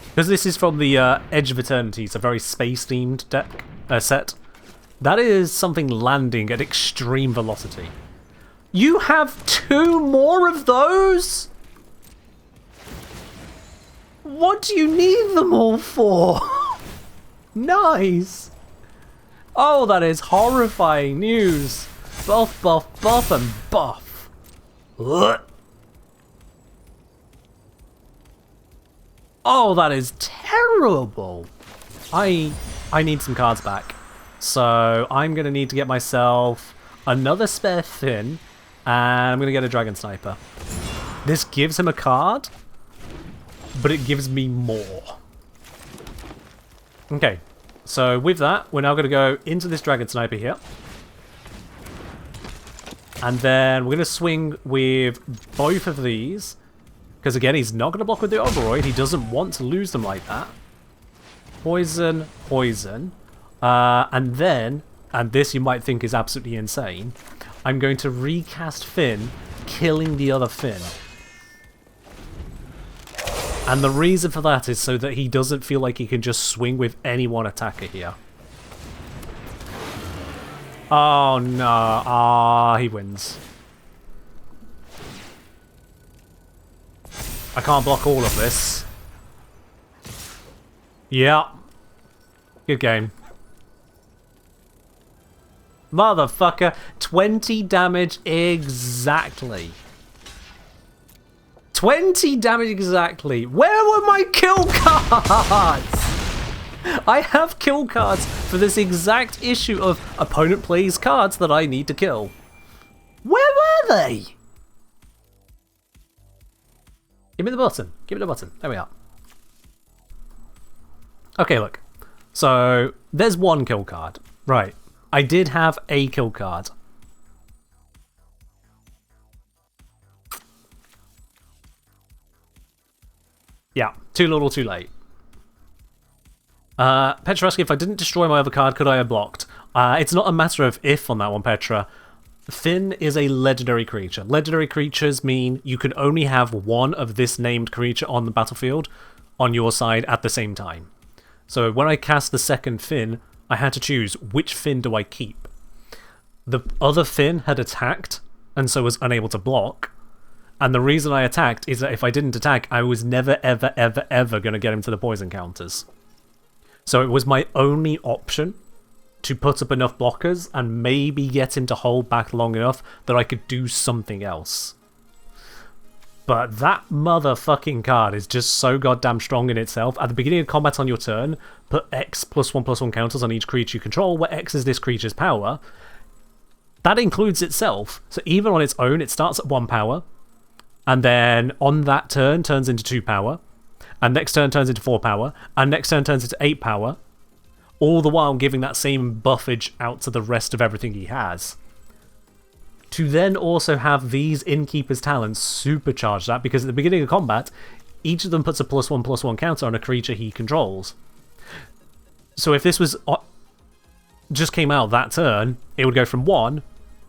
Because this is from the Edge of Eternity. It's a very space-themed deck set. That is something landing at extreme velocity. You have 2 more of those? What do you need them all for? Nice. Oh, that is horrifying news. Buff, and buff. Ugh. Oh, that is terrible. I need some cards back. So I'm going to need to get myself another spare fin, and I'm going to get a Dragon Sniper. This gives him a card, but it gives me more. Okay, so with that, we're now going to go into this Dragon Sniper here. And then we're going to swing with both of these. Because again, he's not going to block with the Override. He doesn't want to lose them like that. Poison, poison. And then, and this you might think is absolutely insane, I'm going to recast Finn, killing the other Finn. And the reason for that is so that he doesn't feel like he can just swing with any one attacker here. Oh no, ah, he wins. I can't block all of this. Yeah. Good game. Motherfucker, 20 damage exactly. 20 damage exactly. Where were my kill cards? I have kill cards for this exact issue of opponent plays cards that I need to kill. Where were they? Give me the button. Give me the button. There we are. Okay, look. So, there's one kill card. Right. I did have a kill card. Yeah, too little, too late. Petra asking if I didn't destroy my other card, could I have blocked? It's not a matter of if on that one, Petra. Finn is a legendary creature. Legendary creatures mean you can only have one of this named creature on the battlefield on your side at the same time. So when I cast the second Finn, I had to choose which Finn do I keep. The other Finn had attacked and so was unable to block. And the reason I attacked is that if I didn't attack, I was never, ever, ever, ever going to get him to the poison counters. So it was my only option to put up enough blockers and maybe get him to hold back long enough that I could do something else. But that motherfucking card is just so goddamn strong in itself. At the beginning of combat on your turn, put X +1/+1 counters on each creature you control, where X is this creature's power. That includes itself. So even on its own, it starts at 1 power, and then on that turn turns into 2 power, and next turn turns into 4 power, and next turn turns into 8 power, all the while giving that same buffage out to the rest of everything he has. To then also have these Innkeeper's Talons supercharge that, because at the beginning of combat, each of them puts a +1/+1 counter on a creature he controls. So if this was just came out that turn, it would go from 1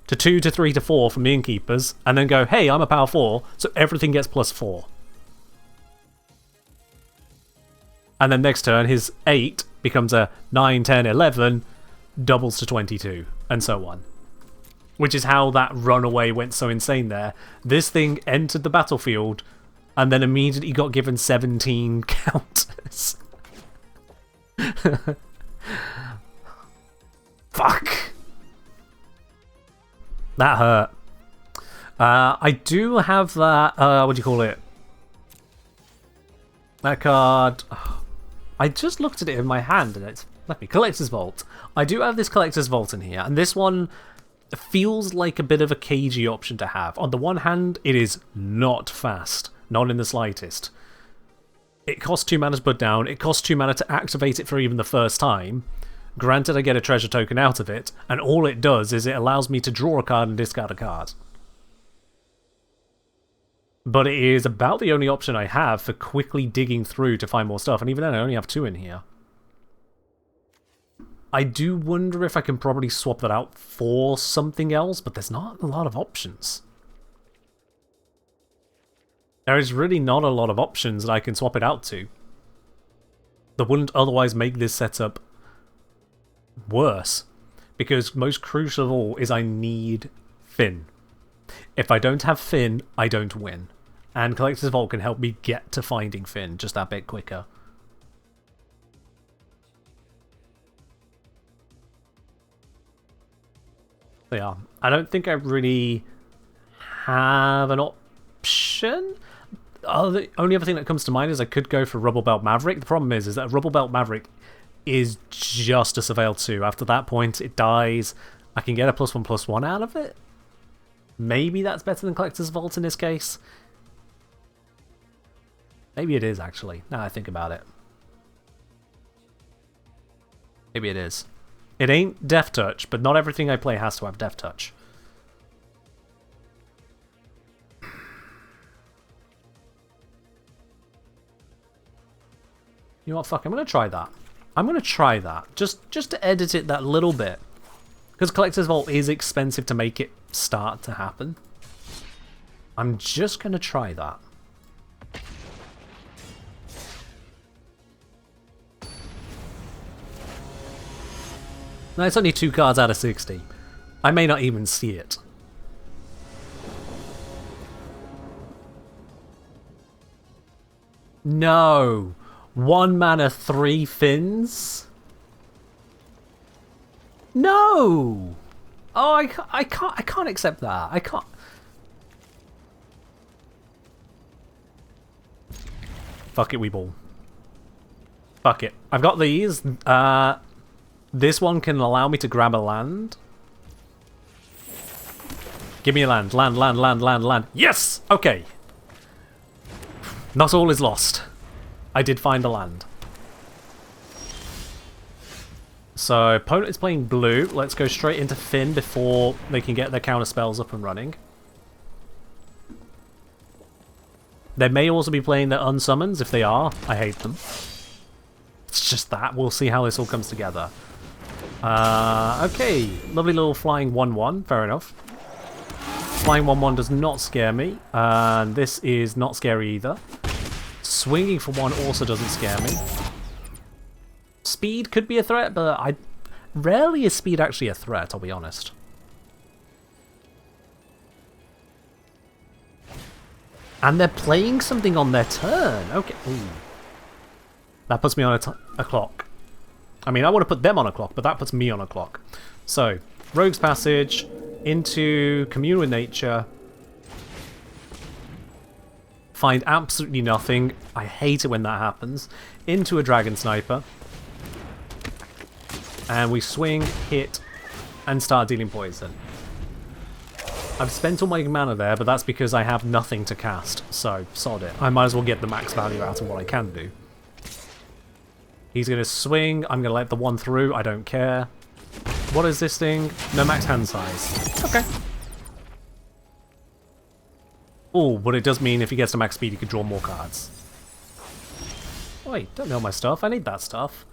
to 2 to 3 to 4 from the Innkeepers, and then go, hey, I'm a power 4, so everything gets +4. And then next turn, his 8 becomes a 9, 10, 11, doubles to 22, and so on. Which is how that runaway went so insane there. This thing entered the battlefield and then immediately got given 17 counters. Fuck. That hurt. I do have that, what do you call it? That card. I just looked at it in my hand and it's left me. Collector's Vault. I do have this Collector's Vault in here, and this one feels like a bit of a cagey option to have. On the one hand, it is not fast. Not in the slightest. It costs 2 mana to put down, it costs 2 mana to activate it for even the first time. Granted, I get a treasure token out of it, and all it does is it allows me to draw a card and discard a card. But it is about the only option I have for quickly digging through to find more stuff, and even then I only have 2 in here. I do wonder if I can probably swap that out for something else, but there's not a lot of options. There is really not a lot of options that I can swap it out to that wouldn't otherwise make this setup worse. Because most crucial of all is I need Finn. If I don't have Finn, I don't win. And Collector's Vault can help me get to finding Finn just that bit quicker. So yeah, I don't think I really have an option. The only other thing that comes to mind is I could go for Rubble Belt Maverick. The problem is that Rubble Belt Maverick is just a Surveil 2. After that point, it dies. I can get a +1/+1 out of it. Maybe that's better than Collector's Vault in this case. Maybe it is, actually, now I think about it. Maybe it is. It ain't Death Touch, but not everything I play has to have Death Touch. You know what, fuck, I'm going to try that. I'm going to try that, just to edit it that little bit. Because Collector's Vault is expensive to make it start to happen. I'm just going to try that. No, it's only 2 cards out of 60. I may not even see it. No! 1 mana, 3 Finns? No! Oh, I can't accept that. I can't. Fuck it, we ball. Fuck it. I've got these. This one can allow me to grab a land. Give me a land. Land, land, land, land, land. Yes! Okay. Not all is lost. I did find a land. So, opponent is playing blue. Let's go straight into Finn before they can get their counter spells up and running. They may also be playing their unsummons. If they are, I hate them. It's just that. We'll see how this all comes together. Okay. Lovely little flying 1/1. Fair enough. Flying 1/1 does not scare me. And this is not scary either. Swinging for 1 also doesn't scare me. Speed could be a threat, but rarely is speed actually a threat, I'll be honest. And they're playing something on their turn. Okay. Ooh. That puts me on a clock. I mean, I want to put them on a clock, but that puts me on a clock. So, Rogue's Passage into Commune with Nature. Find absolutely nothing. I hate it when that happens. Into a Dragon Sniper. And we swing, hit, and start dealing poison. I've spent all my mana there, but that's because I have nothing to cast, so sod it. I might as well get the max value out of what I can do. He's going to swing, I'm going to let the 1 through, I don't care. What is this thing? No max hand size. Okay. Oh, but it does mean if he gets to max speed, he can draw more cards. Wait, don't know my stuff, I need that stuff.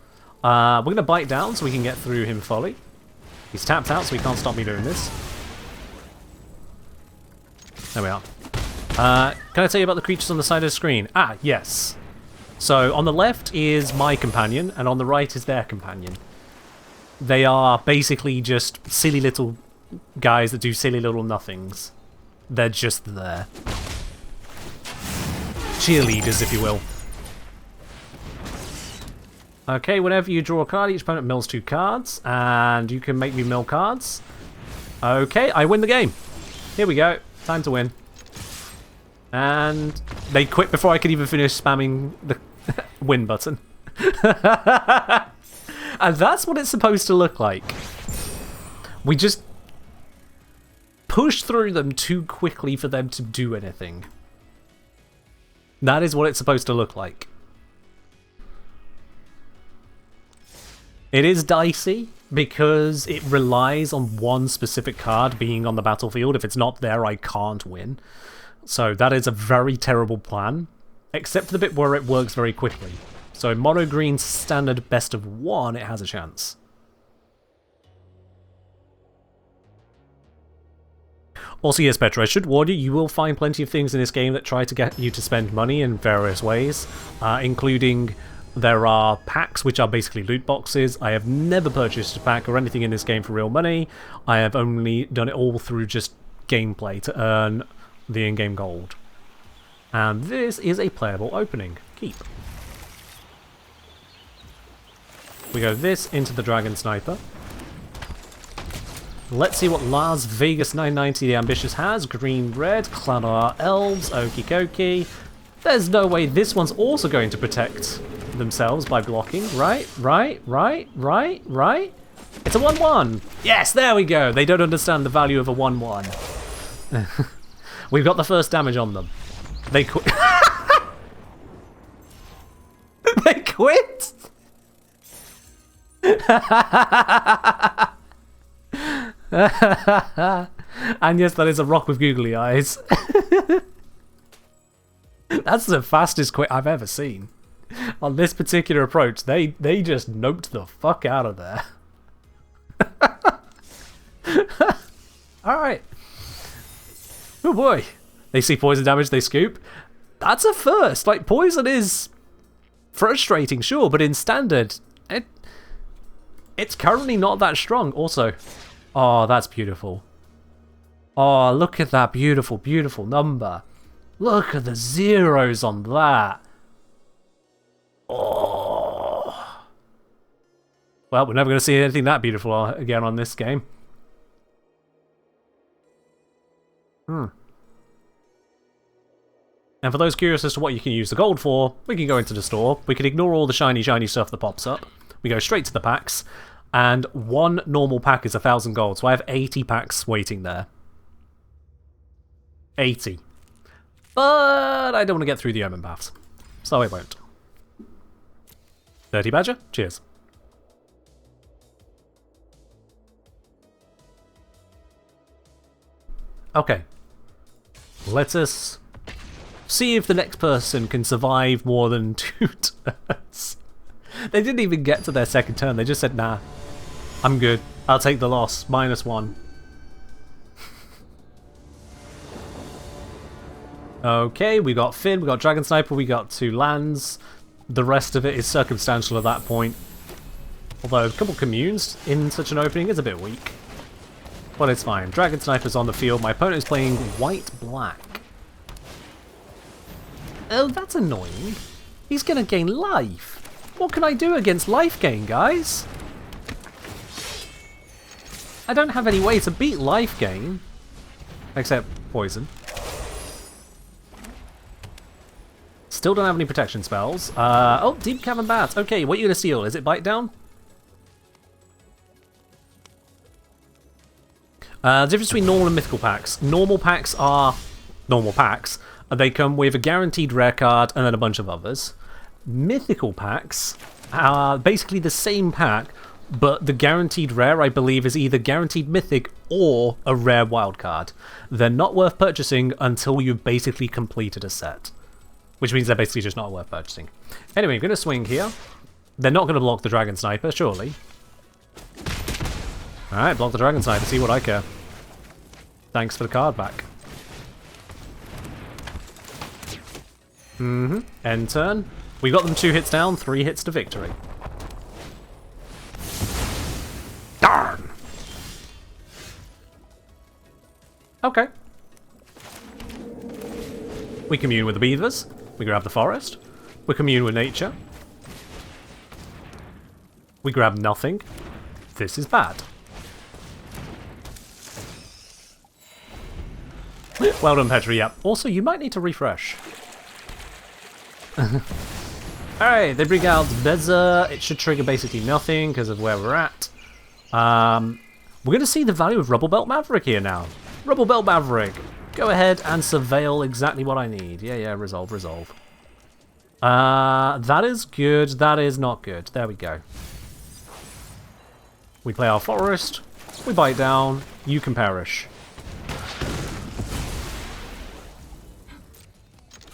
We're going to bite down so we can get through him fully. He's tapped out, so he can't stop me doing this. There we are. Can I tell you about the creatures on the side of the screen? Ah, yes. So, on the left is my companion, and on the right is their companion. They are basically just silly little guys that do silly little nothings. They're just there. Cheerleaders, if you will. Okay, whenever you draw a card, each opponent mills 2 cards, and you can make me mill cards. Okay, I win the game. Here we go. Time to win. And they quit before I could even finish spamming the win button. And that's what it's supposed to look like. We just push through them too quickly for them to do anything. That is what it's supposed to look like. It is dicey because it relies on one specific card being on the battlefield. If it's not there, I can't win. So that is a very terrible plan, except for the bit where it works very quickly. So in mono green standard best of 1, it has a chance. Also, yes, Petra, I should warn you, you will find plenty of things in this game that try to get you to spend money in various ways, including there are packs, which are basically loot boxes. I have never purchased a pack or anything in this game for real money. I have only done it all through just gameplay to earn the in-game gold. And this is a playable opening. Keep. We go this into the Dragon Sniper. Let's see what Las Vegas 990 the Ambitious has. Green, red, Clanar Elves, okie dokie. There's no way this one's also going to protect themselves by blocking. Right. It's a 1-1. Yes, there we go. They don't understand the value of a 1-1. We've got the first damage on them. They quit. They quit? And yes, that is a rock with googly eyes. That's the fastest quit I've ever seen. On this particular approach, they just noped the fuck out of there. Alright. Oh boy. They see poison damage, they scoop. That's a first. Like, poison is frustrating, sure, but in standard, it's currently not that strong. Also, oh, that's beautiful. Oh, look at that beautiful, beautiful number. Look at the zeros on that. Oh. Well, we're never going to see anything that beautiful again on this game. And for those curious as to what you can use the gold for, we can go into the store. We can ignore all the shiny stuff that pops up. We go straight to the packs. And one normal pack is 1,000 gold, so I have 80 packs waiting there. 80. But I don't want to get through the omen paths, so I won't. Dirty Badger, cheers. Okay. Let us see if the next person can survive more than 2 turns. They didn't even get to their second turn, they just said, nah, I'm good. I'll take the loss, -1. Okay, we got Finn, we got Dragon Sniper, we got 2 lands. The rest of it is circumstantial at that point. Although a couple communes in such an opening is a bit weak. But it's fine. Dragon Sniper's on the field. My opponent is playing white-black. Oh, that's annoying. He's gonna gain life. What can I do against life gain, guys? I don't have any way to beat life gain. Except poison. Still don't have any protection spells. Oh, Deep Cavern Bat. Okay, what are you going to steal? Is it Bite Down? The difference between normal and mythical packs. Normal packs are normal packs. They come with a guaranteed rare card and then a bunch of others. Mythical packs are basically the same pack, but the guaranteed rare, I believe, is either guaranteed mythic or a rare wild card. They're not worth purchasing until you've basically completed a set. Which means they're basically just not worth purchasing. Anyway, I'm going to swing here. They're not going to block the Dragon Sniper, surely. Alright, block the Dragon Sniper, see what I care. Thanks for the card back. End turn. We got them 2 hits down, 3 hits to victory. Darn! Okay. We commune with the beavers. We grab the forest. We commune with nature. We grab nothing. This is bad. Well done, Petri. Yep. Also, you might need to refresh. Alright, they bring out Beza. It should trigger basically nothing because of where we're at. We're going to see the value of Rubble Belt Maverick here now. Rubble Belt Maverick. Go ahead and surveil exactly what I need. Yeah, resolve. That is good. That is not good. There we go. We play our forest. We bite down. You can perish.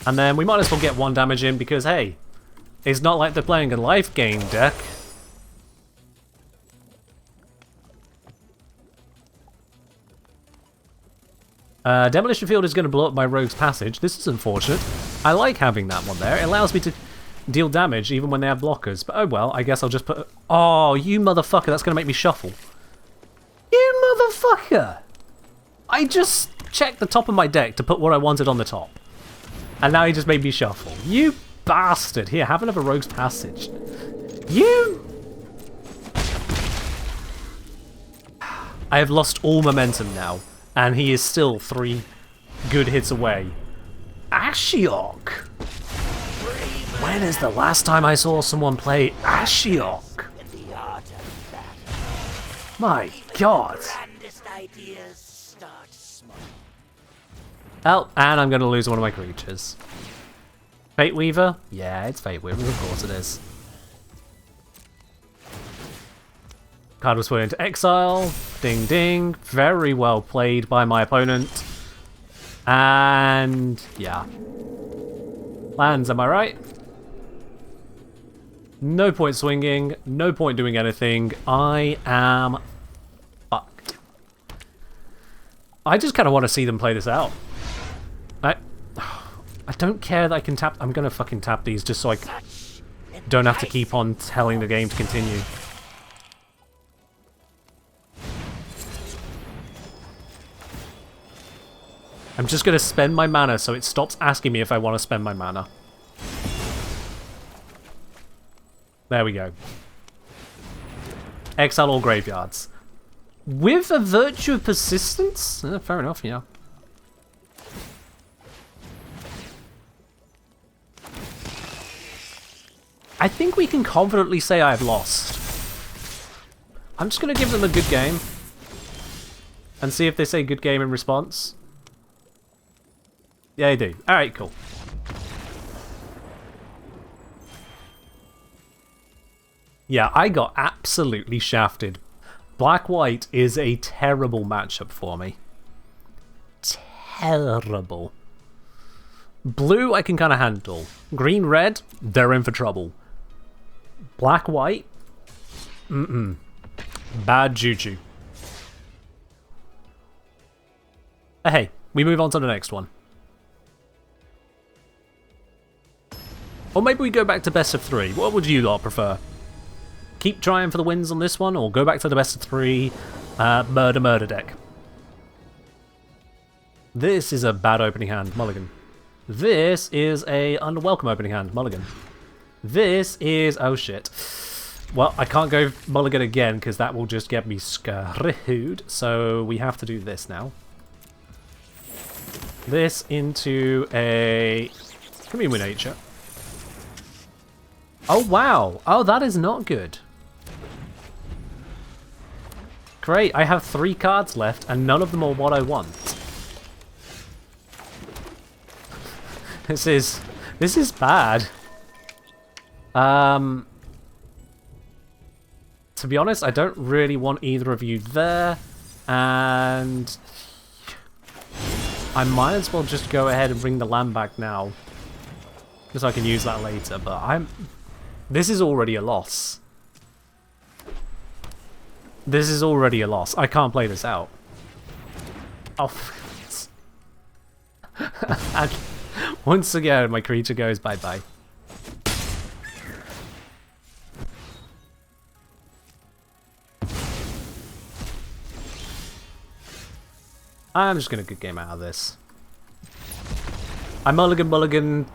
And then we might as well get 1 damage in because, hey, it's not like they're playing a life gain deck. Demolition Field is going to blow up my Rogue's Passage. This is unfortunate. I like having that one there. It allows me to deal damage even when they have blockers. But oh well, I guess I'll just put... Oh, you motherfucker, that's going to make me shuffle. You motherfucker! I just checked the top of my deck to put what I wanted on the top. And now he just made me shuffle. You bastard! Here, have another Rogue's Passage. You... I have lost all momentum now. And he is still 3 good hits away. Ashiok! When is the last time I saw someone play Ashiok? My god. Oh, and I'm going to lose one of my creatures. Fate Weaver? Yeah, it's Fate Weaver, of course it is. Card was put into exile. Ding ding. Very well played by my opponent. And yeah. Lands, am I right? No point swinging. No point doing anything. I am fucked. I just kind of want to see them play this out. I don't care that I can tap. I'm going to fucking tap these just so I don't have to keep on telling the game to continue. I'm just going to spend my mana so it stops asking me if I want to spend my mana. There we go. Exile all graveyards. With a Virtue of Persistence? Fair enough, yeah. I think we can confidently say I've lost. I'm just going to give them a good game. And see if they say good game in response. Yeah, they do. Alright, cool. Yeah, I got absolutely shafted. Black-white is a terrible matchup for me. Terrible. Blue, I can kind of handle. Green-red, they're in for trouble. Black-white, bad juju. Hey, we move on to the next one. Or maybe we go back to best of 3. What would you lot prefer? Keep trying for the wins on this one, or go back to the best of 3 murder deck? This is a bad opening hand, mulligan. This is a underwelcome opening hand, mulligan. This is... oh shit. Well, I can't go mulligan again, because that will just get me screwed. So we have to do this now. This into a... Commune with Nature. Oh, wow. Oh, that is not good. Great, I have 3 cards left, and none of them are what I want. This is bad. To be honest, I don't really want either of you there, and I might as well just go ahead and bring the land back now, because I can use that later, but this is already a loss. This is already a loss. I can't play this out. Oh, and once again, my creature goes bye-bye. I'm just going to good game out of this. I mulligan.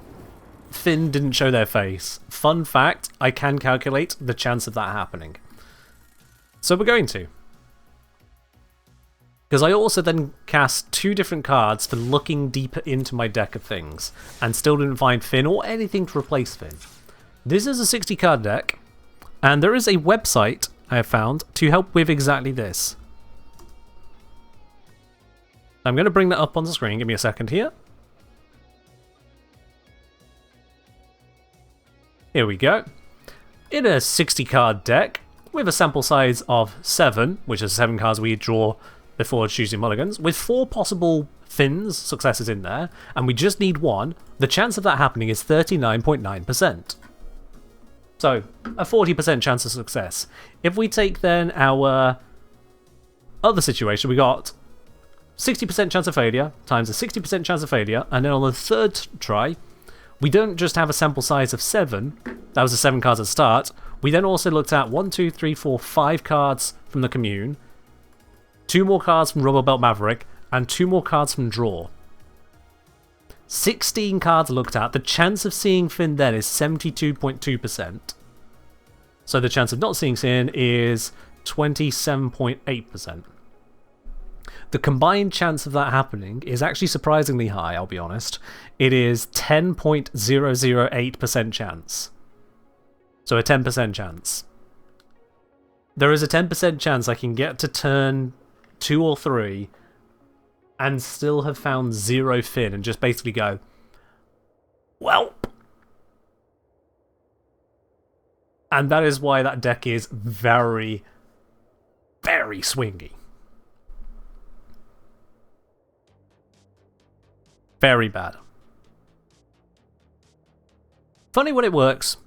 Finn didn't show their face. Fun fact, I can calculate the chance of that happening. So we're going to. Because I also then cast 2 different cards for looking deeper into my deck of things, and still didn't find Finn or anything to replace Finn. This is a 60 card deck, and there is a website I have found to help with exactly this. I'm going to bring that up on the screen, give me a second here. Here we go. In a 60 card deck, with a sample size of 7, which is 7 cards we draw before choosing mulligans, with 4 possible Finns, successes in there, and we just need 1, the chance of that happening is 39.9%. So, a 40% chance of success. If we take then our other situation, we got 60% chance of failure times a 60% chance of failure, and then on the third try, we don't just have a sample size of 7, that was the 7 cards at start, we then also looked at 1, 2, 3, 4, 5 cards from the Commune, 2 more cards from Rubber Belt Maverick, and 2 more cards from Draw. 16 cards looked at, the chance of seeing Finn then is 72.2%. So the chance of not seeing Finn is 27.8%. The combined chance of that happening is actually surprisingly high, I'll be honest. It is 10.008% chance. So a 10% chance. There is a 10% chance I can get to turn 2 or 3 and still have found 0 Finn and just basically go, welp. And that is why that deck is very, very swingy. Very bad. Funny when it works,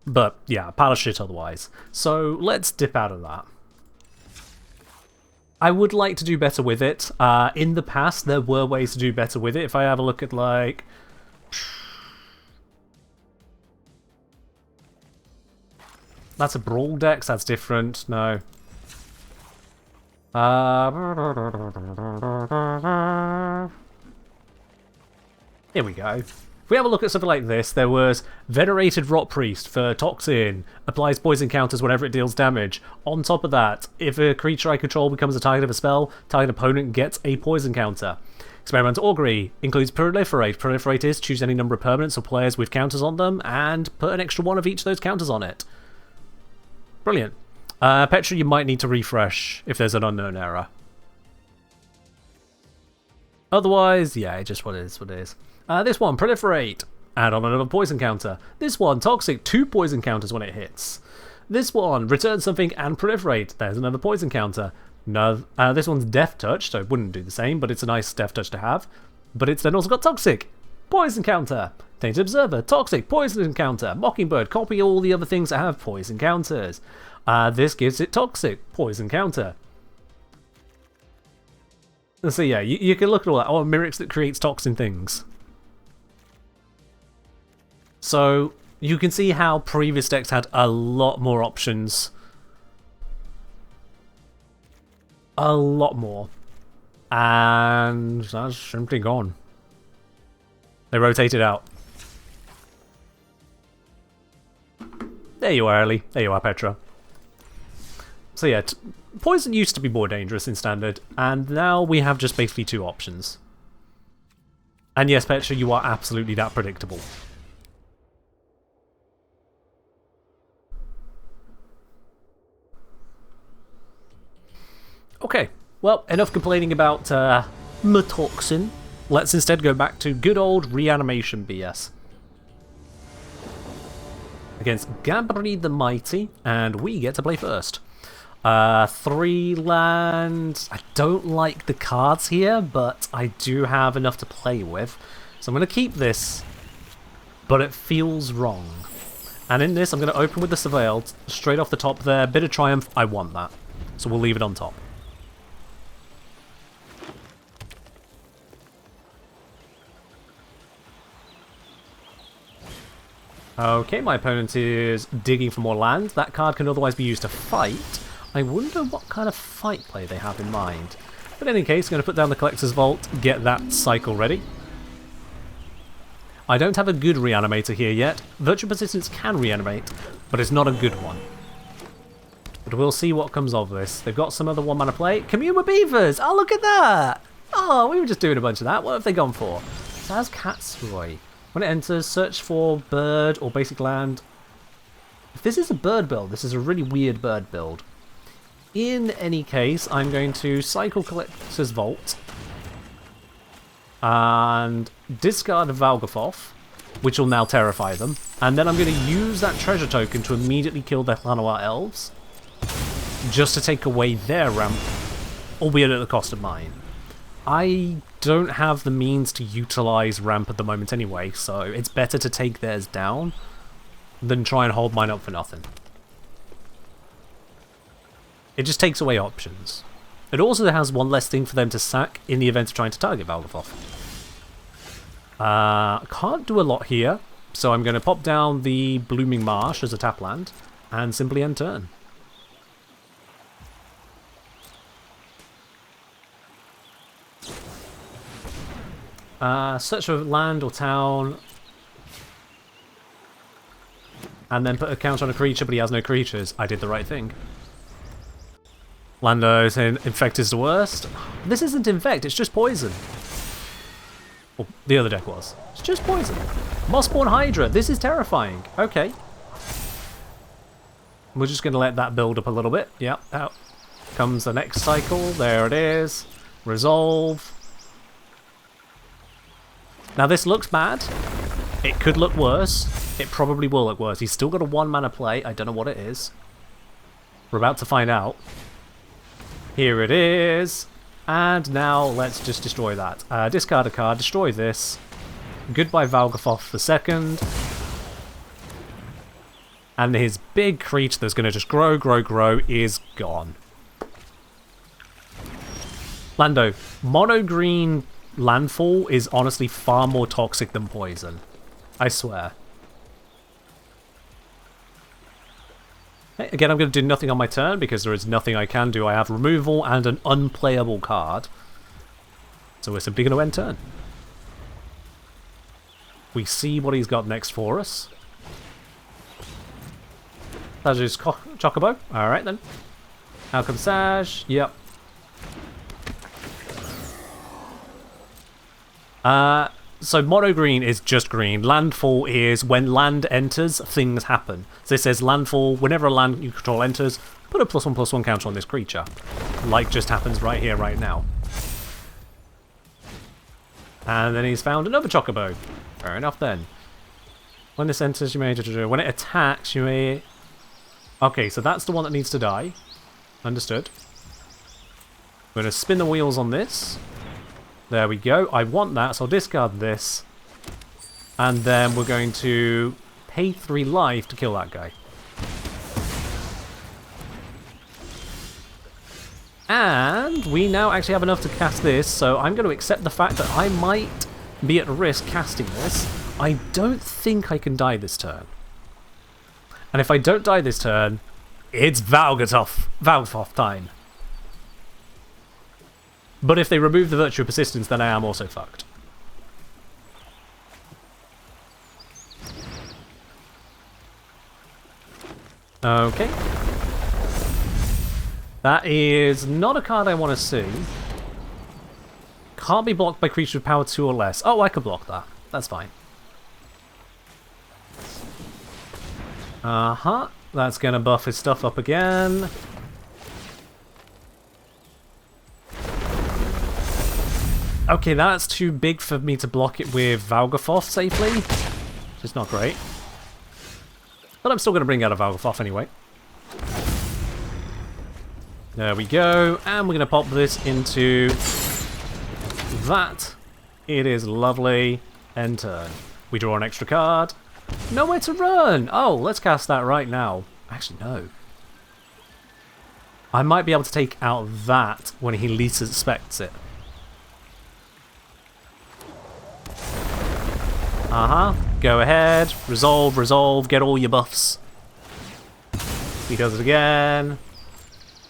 but yeah, a pile of shit otherwise. So let's dip out of that. I would like to do better with it. In the past, there were ways to do better with it. If I have a look at, like... That's a Brawl deck, so that's different. No. Here we go. If we have a look at something like this, there was Venerated Rot Priest for Toxin, applies poison counters whenever it deals damage. On top of that, if a creature I control becomes a target of a spell, target opponent gets a poison counter. Experimental Augury includes Proliferate. Proliferate is choose any number of permanents or players with counters on them and put an extra 1 of each of those counters on it. Brilliant. Petra, you might need to refresh if there's an unknown error. Otherwise, yeah, it's just what it is, what it is. This one, Proliferate. Add on another poison counter. This one, Toxic, 2 poison counters when it hits. This one, return something and Proliferate. There's another poison counter. No, this one's Death Touch, so it wouldn't do the same, but it's a nice Death Touch to have. But it's then also got Toxic, poison counter. Tainted Observer, Toxic, poison counter. Mockingbird, copy all the other things that have poison counters. This gives it Toxic, poison counter. So yeah, you can look at all that. Oh, Mirrex that creates toxin things. So you can see how previous decks had a lot more options. A lot more. And that's simply gone. They rotated out. There you are, Ellie. There you are, Petra. So yeah, poison used to be more dangerous in Standard, and now we have just basically 2 options. And yes, Petra, you are absolutely that predictable. Okay, well, enough complaining about Metoxin. Let's instead go back to good old reanimation BS. Against Gabri the Mighty, and we get to play first. 3 lands. I don't like the cards here, but I do have enough to play with. So I'm going to keep this, but it feels wrong. And in this, I'm going to open with the Surveilled, straight off the top there. Bit of Triumph, I want that. So we'll leave it on top. Okay, my opponent is digging for more land. That card can otherwise be used to fight. I wonder what kind of fight play they have in mind. But in any case, I'm going to put down the Collector's Vault, get that cycle ready. I don't have a good reanimator here yet. Virtual Persistence can reanimate, but it's not a good one. But we'll see what comes of this. They've got some other 1-mana play. Commune with Beavers! Oh, look at that! Oh, we were just doing a bunch of that. What have they gone for? Saz Katsroy. When it enters, search for bird or basic land. If this is a bird build, this is a really weird bird build. In any case, I'm going to cycle Collector's Vault and discard Valgothoth which will now terrify them. And then I'm going to use that treasure token to immediately kill the Lanois elves, just to take away their ramp, albeit at the cost of mine. I don't have the means to utilize ramp at the moment anyway, so it's better to take theirs down than try and hold mine up for nothing. It just takes away options. It also has one less thing for them to sack in the event of trying to target Valgafoth. Can't do a lot here, so I'm going to pop down the Blooming Marsh as a tap land and simply end turn. Search for land or town, and then put a counter on a creature, but he has no creatures. I did the right thing. Lando saying Infect is the worst. This isn't Infect, it's just poison. Well, the other deck was. It's just poison. Mossborn Hydra, this is terrifying. Okay. We're just going to let that build up a little bit. Yep, out comes the next cycle. There it is. Resolve. Now this looks bad. It could look worse. It probably will look worse. He's still got a 1 mana play. I don't know what it is. We're about to find out. Here it is. And now let's just destroy that. Discard a card, destroy this. Goodbye Valgafoth the second. And his big creature that's going to just grow, grow, grow is gone. Lando, mono green landfall is honestly far more toxic than poison. I swear. Okay, again, I'm going to do nothing on my turn because there is nothing I can do. I have removal and an unplayable card. So we're simply going to end turn. We see what he's got next for us. That's his Chocobo. Alright then. Out comes Saj. Yep. So mono green is just green. Landfall is when land enters, things happen. So it says landfall, whenever a land you control enters, put a +1/+1 counter on this creature. Like just happens right here, right now. And then he's found another Chocobo. Fair enough then. When this enters, you may... When it attacks, you may... Okay, so that's the one that needs to die. Understood. I'm going to spin the wheels on this. There we go. I want that, so I'll discard this. And then we're going to pay 3 life to kill that guy. And we now actually have enough to cast this, so I'm going to accept the fact that I might be at risk casting this. I don't think I can die this turn. And if I don't die this turn, it's Valgafoth time. But if they remove the Virtue of Persistence, then I am also fucked. Okay. That is not a card I want to see. Can't be blocked by creatures with power 2 or less. Oh, I could block that. That's fine. Uh-huh. That's going to buff his stuff up again. Okay, that's too big for me to block it with Valgafoth safely. Which is not great. But I'm still going to bring out a Valgafoth anyway. There we go. And we're going to pop this into that. It is lovely. End turn. We draw an extra card. Nowhere to run! Oh, let's cast that right now. Actually, no. I might be able to take out that when he least suspects it. Uh-huh. Go ahead. Resolve, resolve. Get all your buffs. He does it again.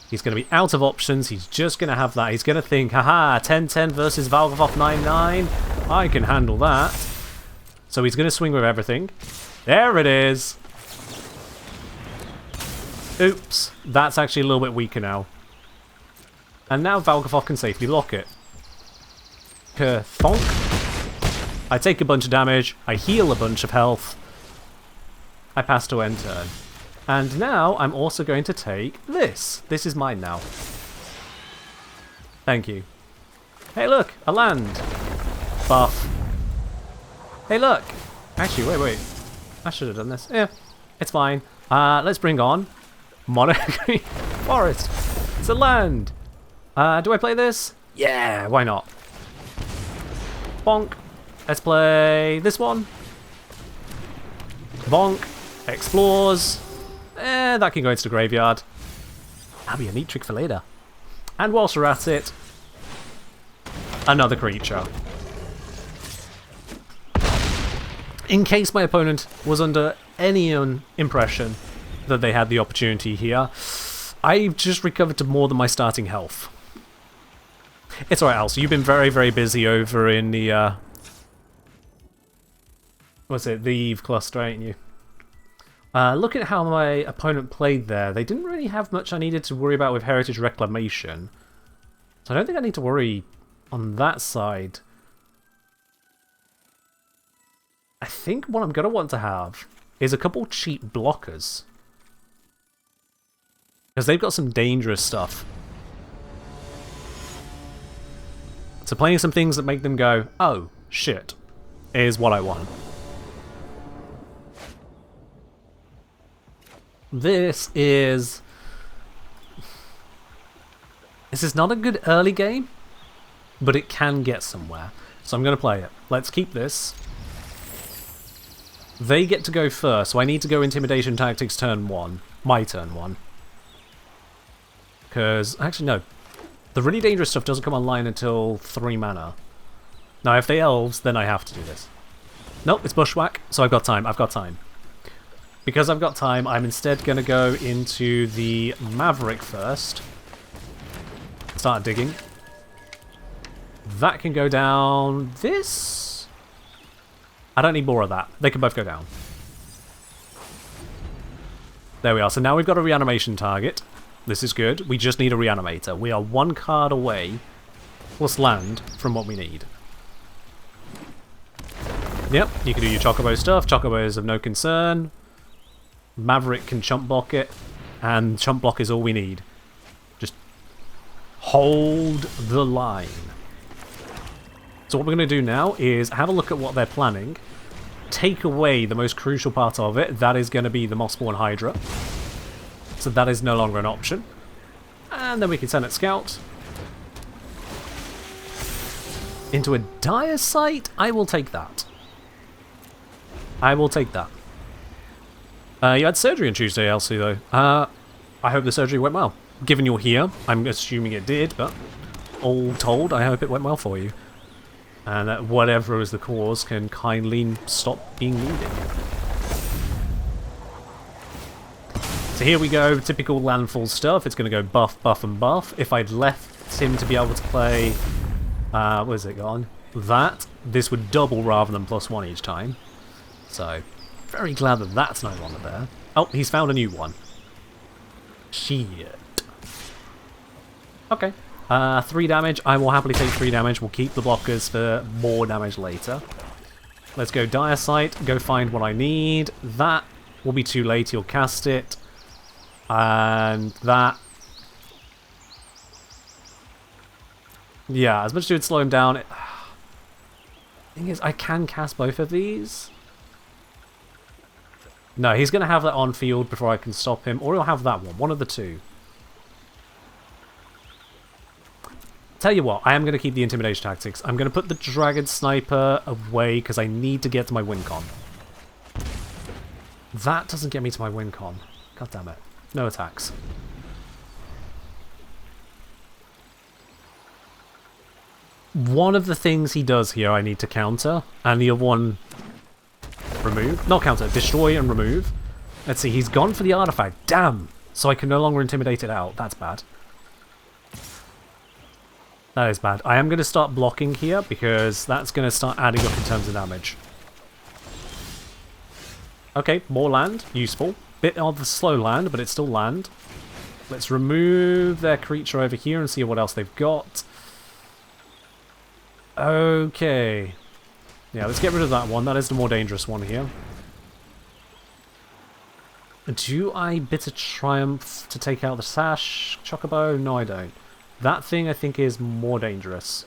He's going to be out of options. He's just going to have that. He's going to think, haha, 10-10 versus Valgafoth 9-9. I can handle that. So he's going to swing with everything. There it is. Oops. That's actually a little bit weaker now. And now Valgafoth can safely lock it. Kerthonk. I take a bunch of damage, I heal a bunch of health, I pass to end turn. And now I'm also going to take this. This is mine now. Thank you. Hey look, a land. Buff. Hey look, Actually, wait. I should have done this. Yeah, it's fine. Let's bring on Monarchy Forest. It's a land. Do I play this? Yeah, why not? Bonk. Let's play this one. Bonk. Explores. That can go into the graveyard. That'll be a neat trick for later. And whilst we're at it, another creature. In case my opponent was under any impression that they had the opportunity here, I've just recovered to more than my starting health. It's alright, Alice. You've been very, very busy over in the, what's it? The Eve cluster, ain't you? Looking at how my opponent played there, they didn't really have much I needed to worry about with Heritage Reclamation. So I don't think I need to worry on that side. I think what I'm going to want to have is a couple cheap blockers. Because they've got some dangerous stuff. So playing some things that make them go, oh, shit, is what I want. This is not a good early game, but it can get somewhere. So I'm going to play it. Let's keep this. They get to go first, so I need to go Intimidation Tactics turn 1. My turn 1. Because, actually no. The really dangerous stuff doesn't come online until 3 mana. Now if they elves, then I have to do this. Nope, it's Bushwhack, so I've got time. Because I've got time, I'm instead going to go into the Maverick first. Start digging. That can go down this. I don't need more of that. They can both go down. There we are. So now we've got a reanimation target. This is good. We just need a reanimator. We are 1 card away, plus land, from what we need. Yep, you can do your Chocobo stuff. Chocobo is of no concern. Maverick can chump block it, and chump block is all we need. Just hold the line. So what we're going to do now is have a look at what they're planning, take away the most crucial part of it, that is going to be the Mossborn Hydra. So that is no longer an option. And then we can send it Scout. Into a Dire Sight? I will take that. I will take that. You had surgery on Tuesday, Elsie, though. I hope the surgery went well. Given you're here, I'm assuming it did, but all told, I hope it went well for you. And that whatever is the cause can kindly stop being needed. So here we go, typical landfall stuff. It's going to go buff, buff, and buff. If I'd left him to be able to play, where's it gone? That, this would double rather than +1 each time. So, very glad that that's no longer there. Oh, he's found a new one. Shit. Okay. 3 damage. I will happily take 3 damage. We'll keep the blockers for more damage later. Let's go Dire Sight. Go find what I need. That will be too late. He'll cast it. And that... yeah, as much as it would slow him down... thing is, I can cast both of these. No, he's going to have that on field before I can stop him. Or he'll have that one. One of the two. Tell you what, I am going to keep the Intimidation Tactics. I'm going to put the Dragon Sniper away because I need to get to my win con. That doesn't get me to my win con. God damn it. No attacks. One of the things he does here I need to counter, and the other one... remove? Not counter, destroy and remove. Let's see, he's gone for the artifact. Damn! So I can no longer intimidate it out. That's bad. That is bad. I am going to start blocking here because that's going to start adding up in terms of damage. Okay, more land. Useful. Bit of the slow land, but it's still land. Let's remove their creature over here and see what else they've got. Okay. Yeah, let's get rid of that one. That is the more dangerous one here. Do I Bitter Triumph to take out the Sash Chocobo? No, I don't. That thing, I think, is more dangerous.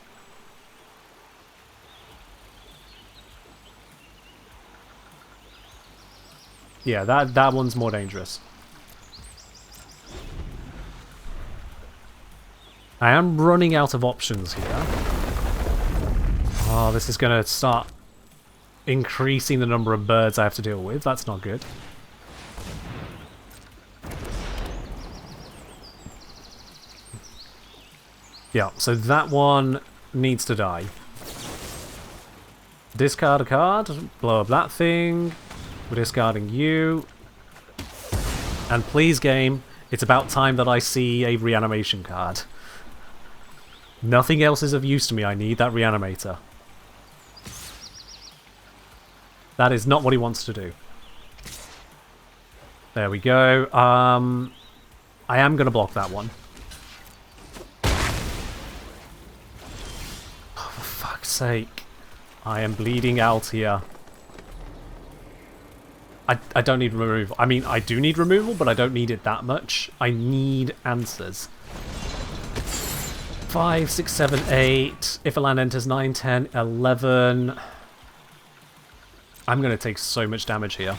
Yeah, that one's more dangerous. I am running out of options here. Oh, this is going to start increasing the number of birds I have to deal with. That's not good. Yeah, so that one needs to die. Discard a card, blow up that thing. We're discarding you. And please, game, it's about time that I see a reanimation card. Nothing else is of use to me. I need that reanimator. That is not what he wants to do. There we go. I am going to block that one. Oh, for fuck's sake. I am bleeding out here. I don't need removal. I mean, I do need removal, but I don't need it that much. I need answers. 5, 6, 7, 8. If a land enters 9, 10, 11. I'm going to take so much damage here.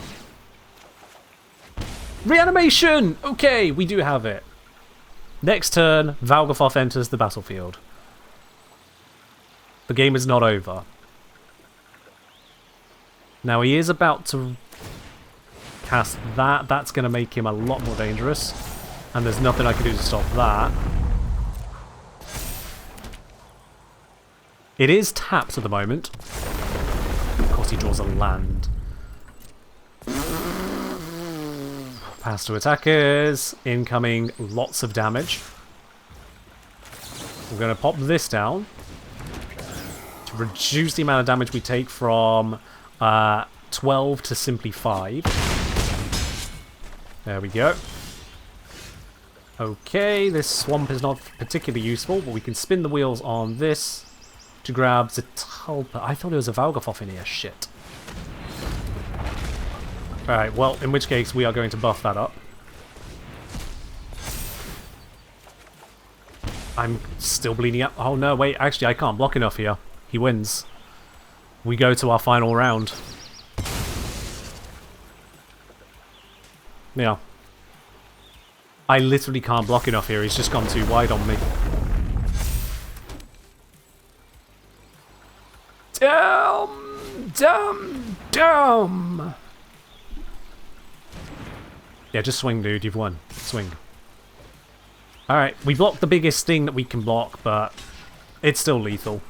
Reanimation! Okay, we do have it. Next turn, Valgafoth enters the battlefield. The game is not over. Now he is about to cast that. That's going to make him a lot more dangerous. And there's nothing I can do to stop that. It is tapped at the moment. Of course he draws a land. Pass to attackers. Incoming lots of damage. We're going to pop this down. To reduce the amount of damage we take from 12 to simply 5. There we go. Okay, this swamp is not particularly useful, but we can spin the wheels on this to grab the Tulpa. I thought it was a Valgafoth in here. Shit. Alright, well, in which case we are going to buff that up. I'm still bleeding up. Oh no, wait, actually I can't block enough here. He wins. We go to our final round. Yeah. I literally can't block enough here. He's just gone too wide on me. Damn! Yeah, just swing, dude. You've won. Swing. Alright, we blocked the biggest thing that we can block, but it's still lethal.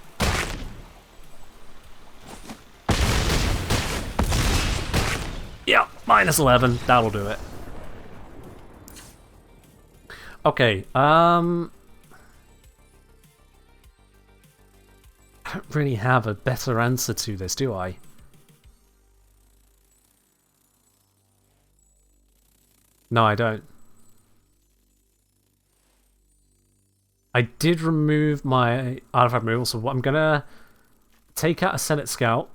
Yeah, minus 11. That'll do it. Okay, I don't really have a better answer to this, do I? No, I don't. I did remove my artifact removal, so I'm gonna take out a Senate Scout,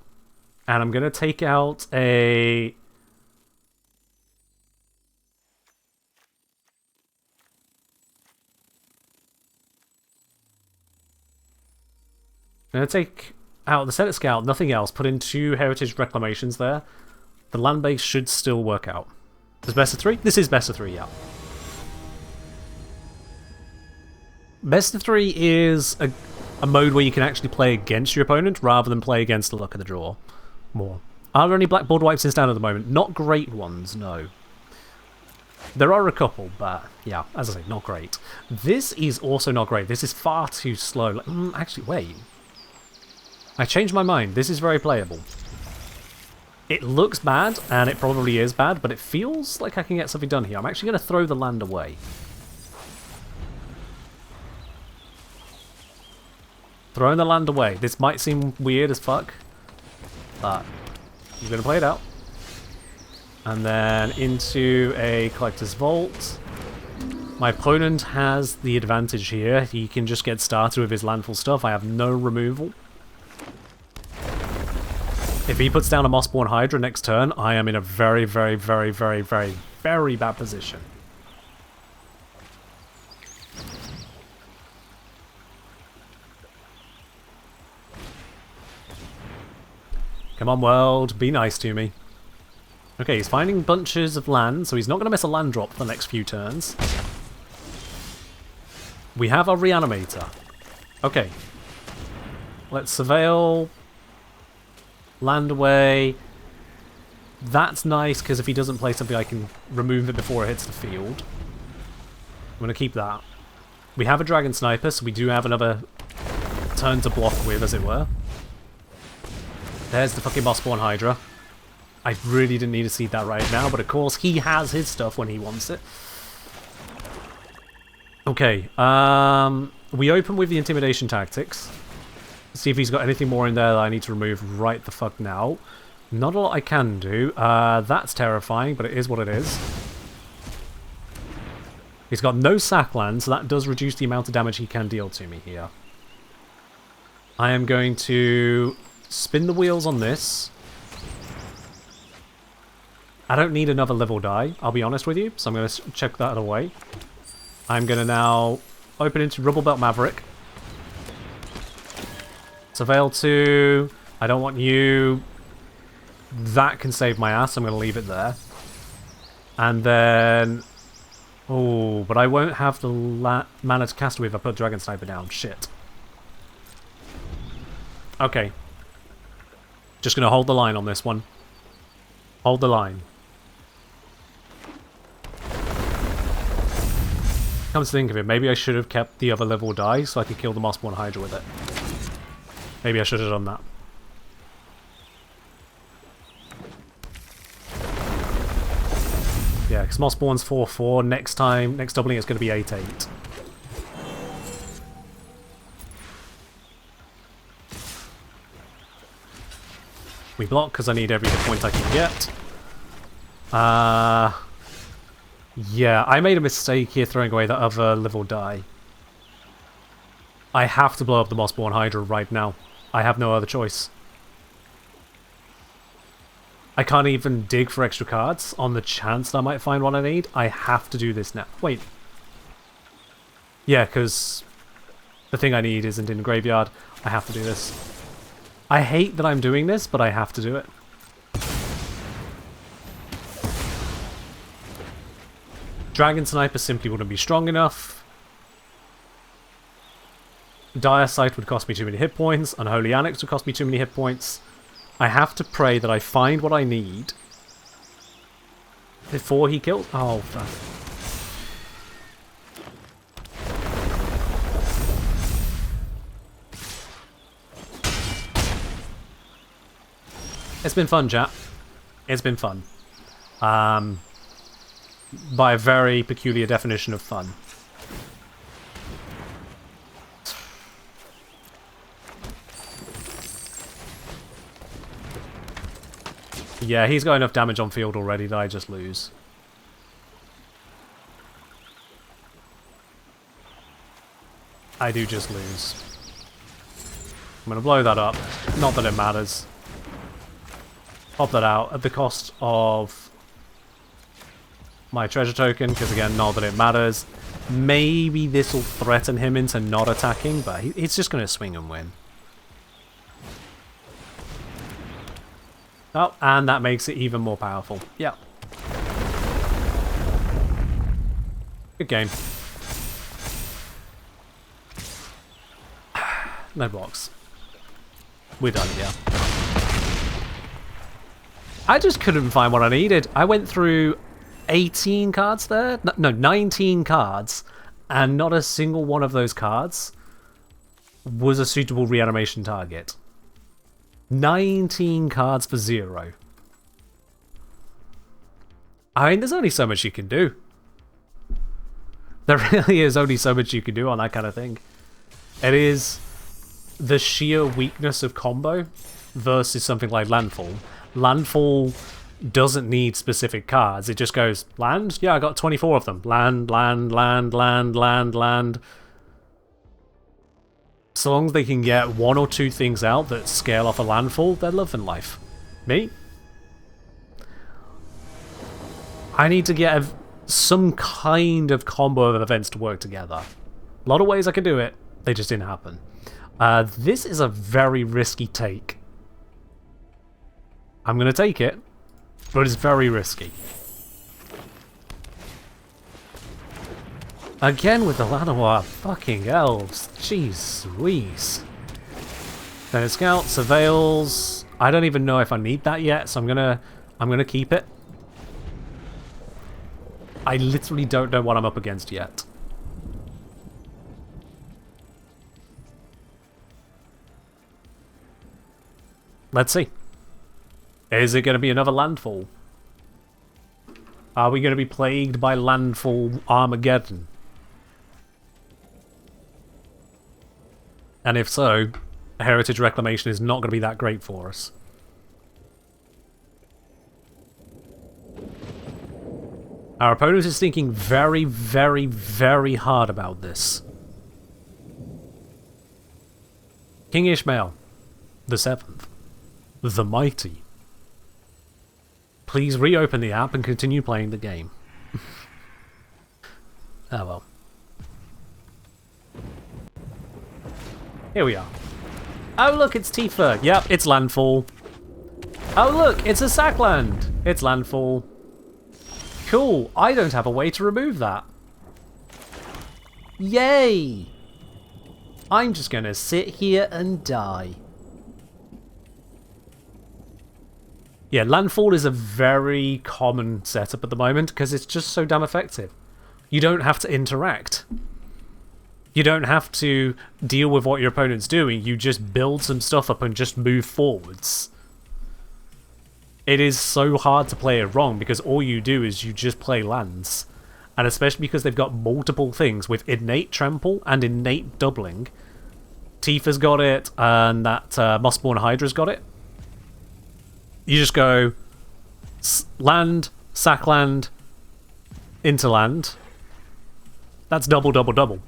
and I'm gonna take out a... I'm going to take out the Senate Scout, nothing else, put in 2 Heritage Reclamations there. The land base should still work out. Is best of 3? This is best of 3, yeah. Best of 3 is a mode where you can actually play against your opponent rather than play against the luck of the draw more. Are there any black board wipes in Standard at the moment? Not great ones, no. There are a couple, but yeah, as I say, not great. This is also not great. This is far too slow. Like, actually, wait. I changed my mind. This is very playable. It looks bad, and it probably is bad, but it feels like I can get something done here. I'm actually going to throw the land away. Throwing the land away. This might seem weird as fuck, but I'm going to play it out. And then into a Collector's Vault. My opponent has the advantage here. He can just get started with his landfall stuff. I have no removal. If he puts down a Mossborn Hydra next turn, I am in a very, very, very, very, very, very bad position. Come on, world. Be nice to me. Okay, he's finding bunches of land, so he's not going to miss a land drop for the next few turns. We have our reanimator. Okay. Let's surveil. Land away. That's nice, because if he doesn't play something, I can remove it before it hits the field. I'm going to keep that. We have a dragon sniper, so we do have another turn to block with, as it were. There's the fucking Mossborn Hydra. I really didn't need to see that right now, but of course he has his stuff when he wants it. Okay, we open with the intimidation tactics. See if he's got anything more in there that I need to remove right the fuck now. Not a lot I can do. That's terrifying, but it is what it is. He's got no sack land, so that does reduce the amount of damage he can deal to me here. I am going to spin the wheels on this. I don't need another level die, I'll be honest with you, so I'm going to check that away. I'm going to now open into Rubble Belt Maverick. Surveil 2. I don't want you. That can save my ass, I'm going to leave it there. And then... Oh, but I won't have the mana to cast it with if I put Dragon Sniper down. Shit. Okay. Just going to hold the line on this one. Hold the line. Come to think of it, maybe I should have kept the other level die so I could kill the Mossborn Hydra with it. Maybe I should have done that. Yeah, because Mossborn's 4-4. Next doubling it's going to be 8-8. We block because I need every hit point I can get. Yeah, I made a mistake here throwing away that other level die. I have to blow up the Mossborn Hydra right now. I have no other choice. I can't even dig for extra cards on the chance that I might find what I need. I have to do this now. Wait. Yeah, because the thing I need isn't in the graveyard. I have to do this. I hate that I'm doing this, but I have to do it. Dragon Sniper simply wouldn't be strong enough. Dire Sight would cost me too many hit points. Unholy Annex would cost me too many hit points. I have to pray that I find what I need before he kills... Oh, fuck. It's been fun, chat. It's been fun. By a very peculiar definition of fun. Yeah, he's got enough damage on field already that I just lose. I do just lose. I'm going to blow that up. Not that it matters. Pop that out at the cost of my treasure token, because again, not that it matters. Maybe this will threaten him into not attacking, but he's just going to swing and win. Oh, and that makes it even more powerful. Yeah. Good game. No blocks. We're done, yeah. I just couldn't find what I needed. I went through 18 cards there? No, 19 cards, and not a single one of those cards was a suitable reanimation target. 19 cards for 0. I mean, there's only so much you can do. There really is only so much you can do on that kind of thing. It is the sheer weakness of combo versus something like Landfall. Landfall doesn't need specific cards. It just goes, land? Yeah, I got 24 of them. Land, land, land, land, land, land. So long as they can get 1 or 2 things out that scale off a landfall, they're loving life. Me? I need to get some kind of combo of events to work together. A lot of ways I can do it, they just didn't happen. This is a very risky take. I'm going to take it. But it's very risky. Again with the Lanoir fucking elves. Jeez Louise. Then it's Scout, Surveils. I don't even know if I need that yet, so I'm gonna keep it. I literally don't know what I'm up against yet. Let's see. Is it going to be another landfall? Are we going to be plagued by landfall Armageddon? And if so, heritage reclamation is not going to be that great for us. Our opponent is thinking very, very, very hard about this. King Ishmael, the 7th, the Mighty. Please reopen the app and continue playing the game. Oh well. Here we are. Oh look, it's Tifa. Yep, it's landfall. Oh look, it's a sackland. It's landfall. Cool, I don't have a way to remove that. Yay! I'm just gonna sit here and die. Yeah, landfall is a very common setup at the moment because it's just so damn effective. You don't have to interact. You don't have to deal with what your opponent's doing. You just build some stuff up and just move forwards. It is so hard to play it wrong because all you do is you just play lands. And especially because they've got multiple things with innate trample and innate doubling. Tifa's got it, and that Mossborn Hydra's got it. You just go land, sack land, into land. That's double, double, double.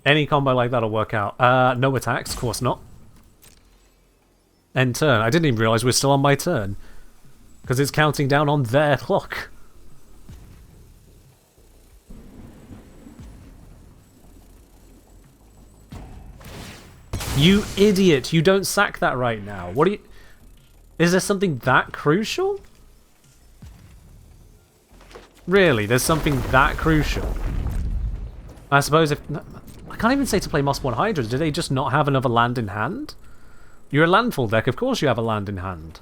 Any combo like that'll work out. No attacks, of course not. End turn. I didn't even realise we're still on my turn. Because it's counting down on their clock. You idiot! You don't sack that right now. What are you... Is there something that crucial? Really? There's something that crucial? I suppose if... I can't even say to play Mossborn Hydra. Do they just not have another land in hand? You're a landfall deck, of course you have a land in hand.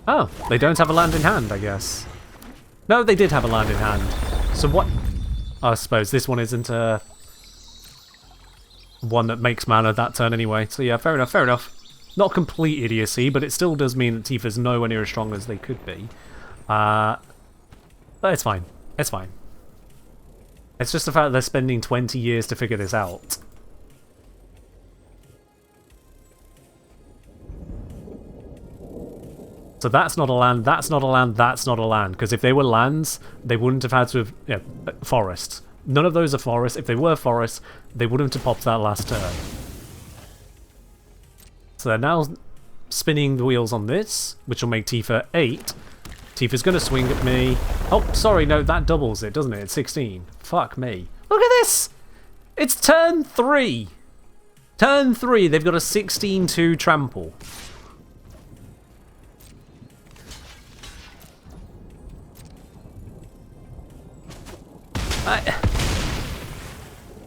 Oh, they don't have a land in hand, I guess. No, they did have a land in hand. So what... I suppose this one isn't one that makes mana that turn anyway. So yeah, fair enough, fair enough. Not complete idiocy, but it still does mean that Tifa's nowhere near as strong as they could be. But it's fine. It's fine. It's just the fact that they're spending 20 years to figure this out. So that's not a land, that's not a land, that's not a land. Because if they were lands, they wouldn't have had to have... Yeah, forests. None of those are forests. If they were forests, they wouldn't have popped that last turn. So they're now spinning the wheels on this, which will make Tifa 8. Tifa's going to swing at me. Oh, sorry, no, that doubles it, doesn't it? It's 16. Fuck me. Look at this! It's turn 3! Turn 3, they've got a 16-2 trample.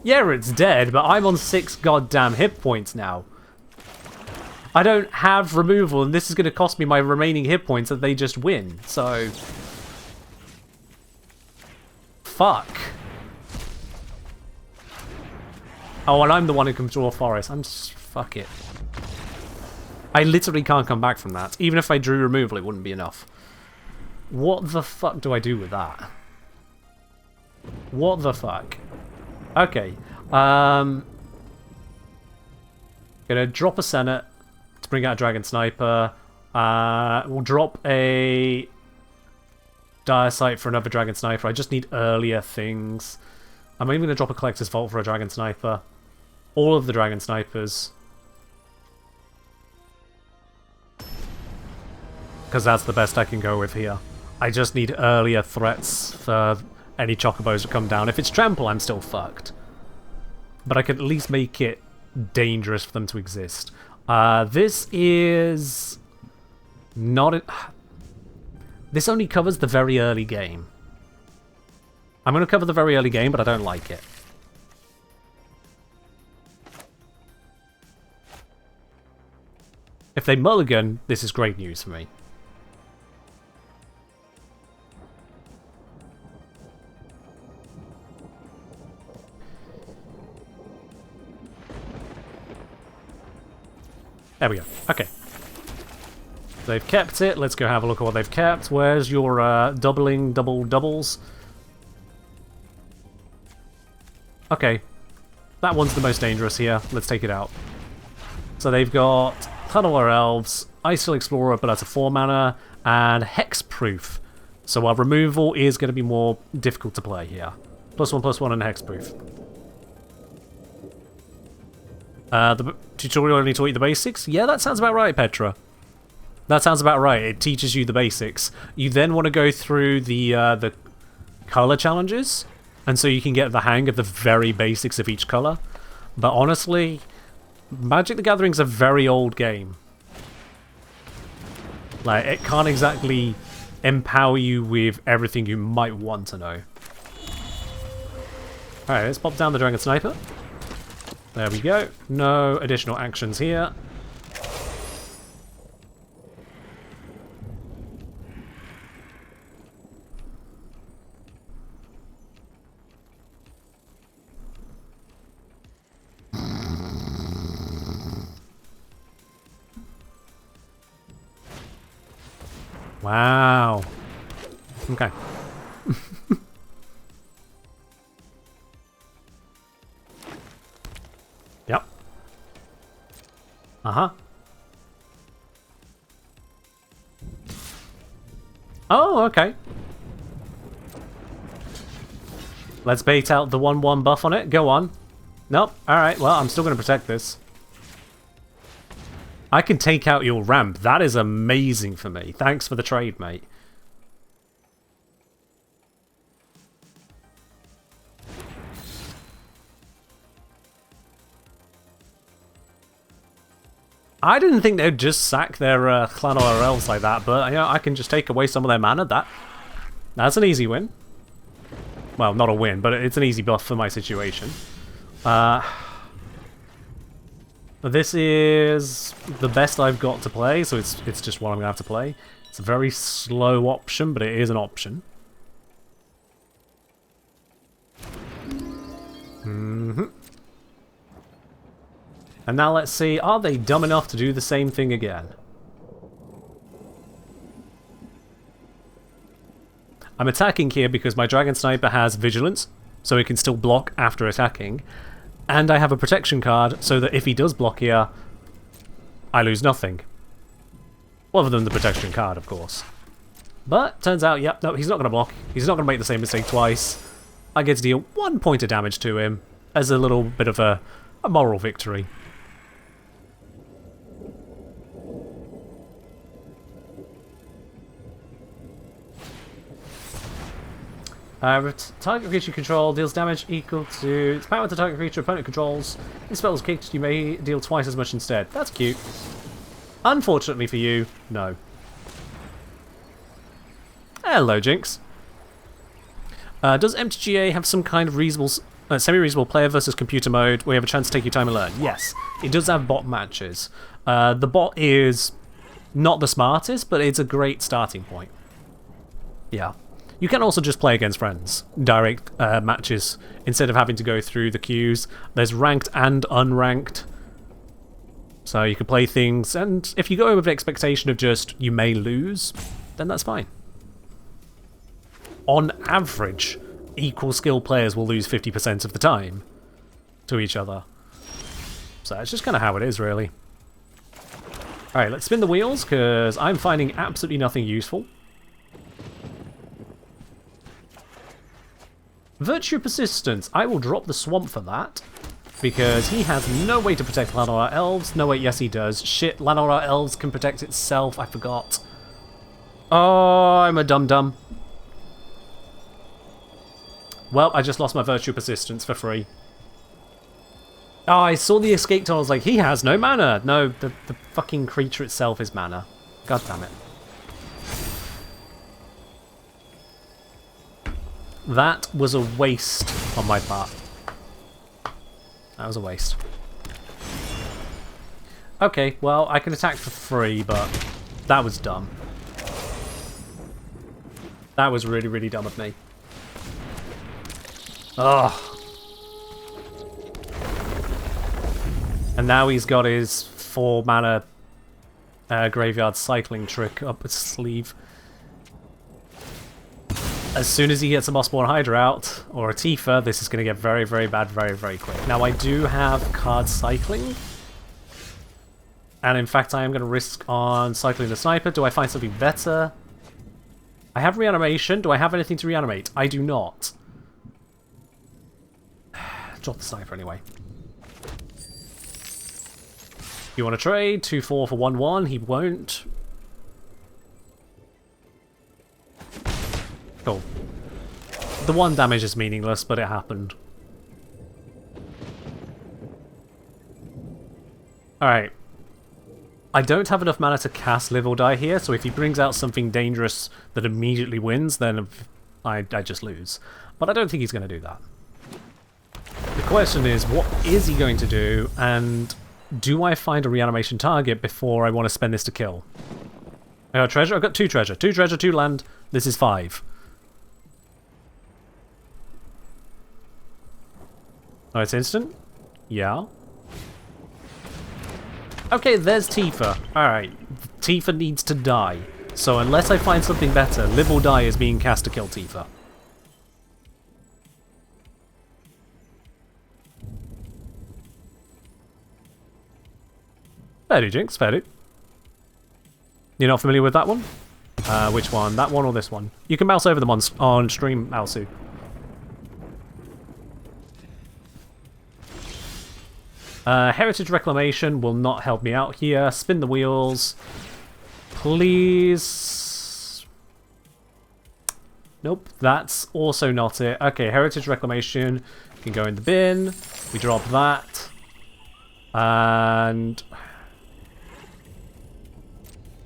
Yeah, it's dead, but I'm on 6 goddamn hit points now. I don't have removal, and this is going to cost me my remaining hit points that they just win, so... Fuck. Oh, and I'm the one who can draw forest. I'm just... Fuck it. I literally can't come back from that. Even if I drew removal, it wouldn't be enough. What the fuck do I do with that? What the fuck? Okay. Gonna drop a Senate to bring out a Dragon Sniper. We'll drop a Dire Sight for another Dragon Sniper. I just need earlier things. I'm even gonna drop a Collector's Vault for a Dragon Sniper. All of the Dragon Snipers. Because that's the best I can go with here. I just need earlier threats for any chocobos to come down. If it's trample, I'm still fucked. But I could at least make it dangerous for them to exist. This is not... This only covers the very early game. I'm going to cover the very early game, but I don't like it. If they mulligan, this is great news for me. There we go. Okay. They've kept it. Let's go have a look at what they've kept. Where's your doubles? Okay. That one's the most dangerous here. Let's take it out. So they've got Tunnel Elves, Icehill Explorer, but that's a 4 mana, and Hexproof. So our removal is going to be more difficult to play here. +1/+1 and Hexproof. The tutorial only taught you the basics? Yeah, that sounds about right, Petra. That sounds about right. It teaches you the basics. You then want to go through the color challenges, and so you can get the hang of the very basics of each color. But honestly, Magic the Gathering's a very old game. Like, it can't exactly empower you with everything you might want to know. Alright, let's pop down the Dragon Sniper. There we go. No additional actions here. Wow. Okay. Yep. Uh-huh. Oh, okay. Let's bait out the 1/1 buff on it. Go on. Nope. Alright, well, I'm still going to protect this. I can take out your ramp. That is amazing for me. Thanks for the trade, mate. I didn't think they'd just sack their Clanor Elves like that, but yeah, I can just take away some of their mana. That's an easy win. Well, not a win, but it's an easy buff for my situation. This is the best I've got to play, so it's just what I'm going to have to play. It's a very slow option, but it is an option. And now let's see, are they dumb enough to do the same thing again? I'm attacking here because my Dragon Sniper has Vigilance, so it can still block after attacking. And I have a protection card, so that if he does block here, I lose nothing. Other than the protection card, of course. But, turns out, yep, no, he's not going to block. He's not going to make the same mistake twice. I get to deal 1 point of damage to him, as a little bit of a moral victory. Target creature control deals damage equal to its power to target creature opponent controls. In spells kicked, you may deal twice as much instead. That's cute. Unfortunately for you, no. Hello, Jinx. Does MTGA have some kind of reasonable, semi-reasonable player versus computer mode where you have a chance to take your time and learn? Yes, it does have bot matches. The bot is not the smartest, but it's a great starting point. Yeah. You can also just play against friends, direct matches, instead of having to go through the queues. There's ranked and unranked, so you can play things, and if you go with the expectation of just, you may lose, then that's fine. On average, equal skill players will lose 50% of the time to each other. So it's just kind of how it is, really. Alright, let's spin the wheels, because I'm finding absolutely nothing useful. Virtue Persistence. I will drop the Swamp for that, because he has no way to protect Llanowar Elves. No, wait, yes he does. Shit, Llanowar Elves can protect itself. I forgot. Oh, I'm a dum-dum. Well, I just lost my virtue persistence for free. Oh, I saw the escape tunnel. I was like, he has no mana. No, the fucking creature itself is mana. God damn it. That was a waste on my part. That was a waste. Okay, well, I can attack for free, but that was dumb. That was really, really dumb of me. Ugh. And now he's got his 4 mana graveyard cycling trick up his sleeve. As soon as he gets a Mossborn Hydra out, or a Tifa, this is going to get very, very bad very, very quick. Now, I do have card cycling. And in fact, I am going to risk on cycling the Sniper. Do I find something better? I have reanimation. Do I have anything to reanimate? I do not. Drop the Sniper anyway. You want to trade? 2-4 for 1-1. He won't. Cool. The 1 damage is meaningless, but it happened. Alright. I don't have enough mana to cast Live or Die here, so if he brings out something dangerous that immediately wins, then I just lose. But I don't think he's going to do that. The question is, what is he going to do, and do I find a reanimation target before I want to spend this to kill? I got treasure? I've got 2 treasure. 2 treasure, 2 land. This is 5. Oh, it's instant? Yeah. Okay, there's Tifa. Alright, Tifa needs to die. So unless I find something better, Live or Die is being cast to kill Tifa. Fair do, Jinx, fair do. You're not familiar with that one? Which one? That one or this one? You can mouse over them on stream, Alsu. Heritage Reclamation will not help me out here. Spin the wheels. Please. Nope, that's also not it. Okay, Heritage Reclamation can go in the bin. We drop that. And...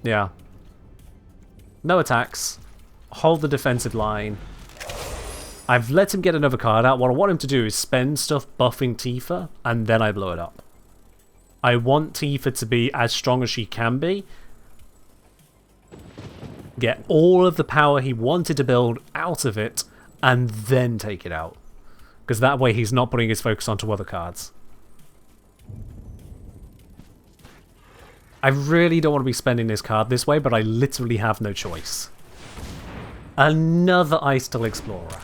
yeah. No attacks. Hold the defensive line. I've let him get another card out. What I want him to do is spend stuff buffing Tifa, and then I blow it up. I want Tifa to be as strong as she can be. Get all of the power he wanted to build out of it, and then take it out. Because that way he's not putting his focus onto other cards. I really don't want to be spending this card this way, but I literally have no choice. Another Icedale Explorer.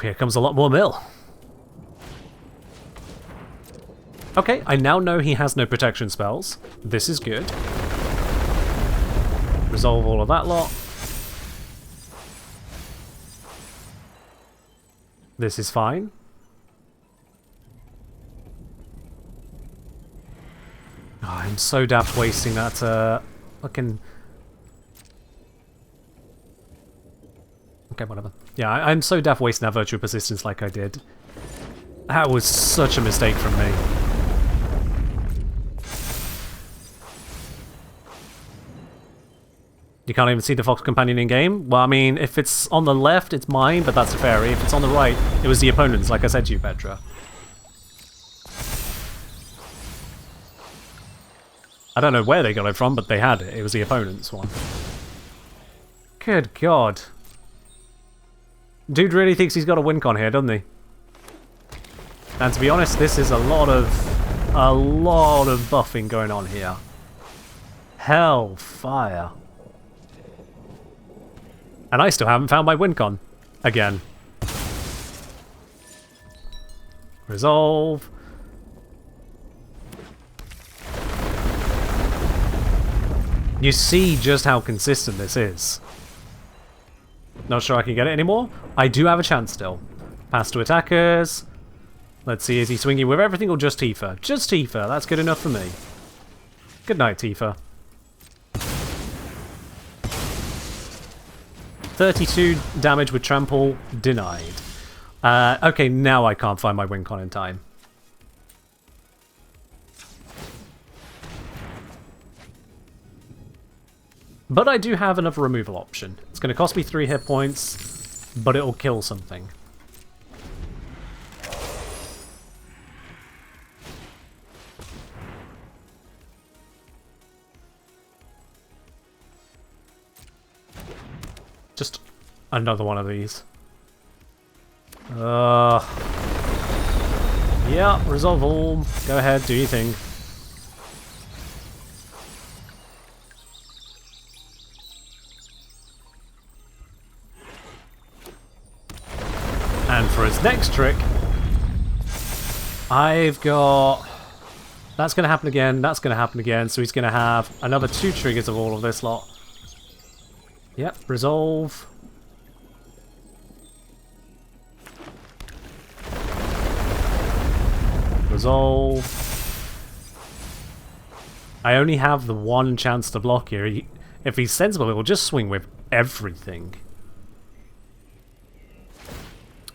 Here comes a lot more mill. Okay, I now know he has no protection spells. This is good. Resolve all of that lot. This is fine. Oh, I'm so daft wasting that fucking... okay, whatever. Yeah, I'm so daft wasting that virtual persistence like I did. That was such a mistake from me. You can't even see the Fox Companion in-game? Well, I mean, if it's on the left, it's mine, but that's a fairy. If it's on the right, it was the opponent's, like I said to you, Petra. I don't know where they got it from, but they had it. It was the opponent's one. Good God. Dude really thinks he's got a win con here, doesn't he? And to be honest, this is a lot of buffing going on here. Hellfire. And I still haven't found my win con. Again. Resolve. You see just how consistent this is. Not sure I can get it anymore. I do have a chance still. Pass to attackers. Let's see, is he swinging with everything or just Tifa? Just Tifa, that's good enough for me. Good night, Tifa. 32 damage with trample, denied. Okay, now I can't find my win con in time. But I do have another removal option. It's going to cost me 3 hit points, but it'll kill something. Just another one of these. Yeah, resolve all. Go ahead, do your thing. And for his next trick, I've got... That's going to happen again, that's going to happen again, so he's going to have another 2 triggers of all of this lot. Yep, resolve. Resolve. I only have the one chance to block here. If he's sensible, he'll just swing with everything.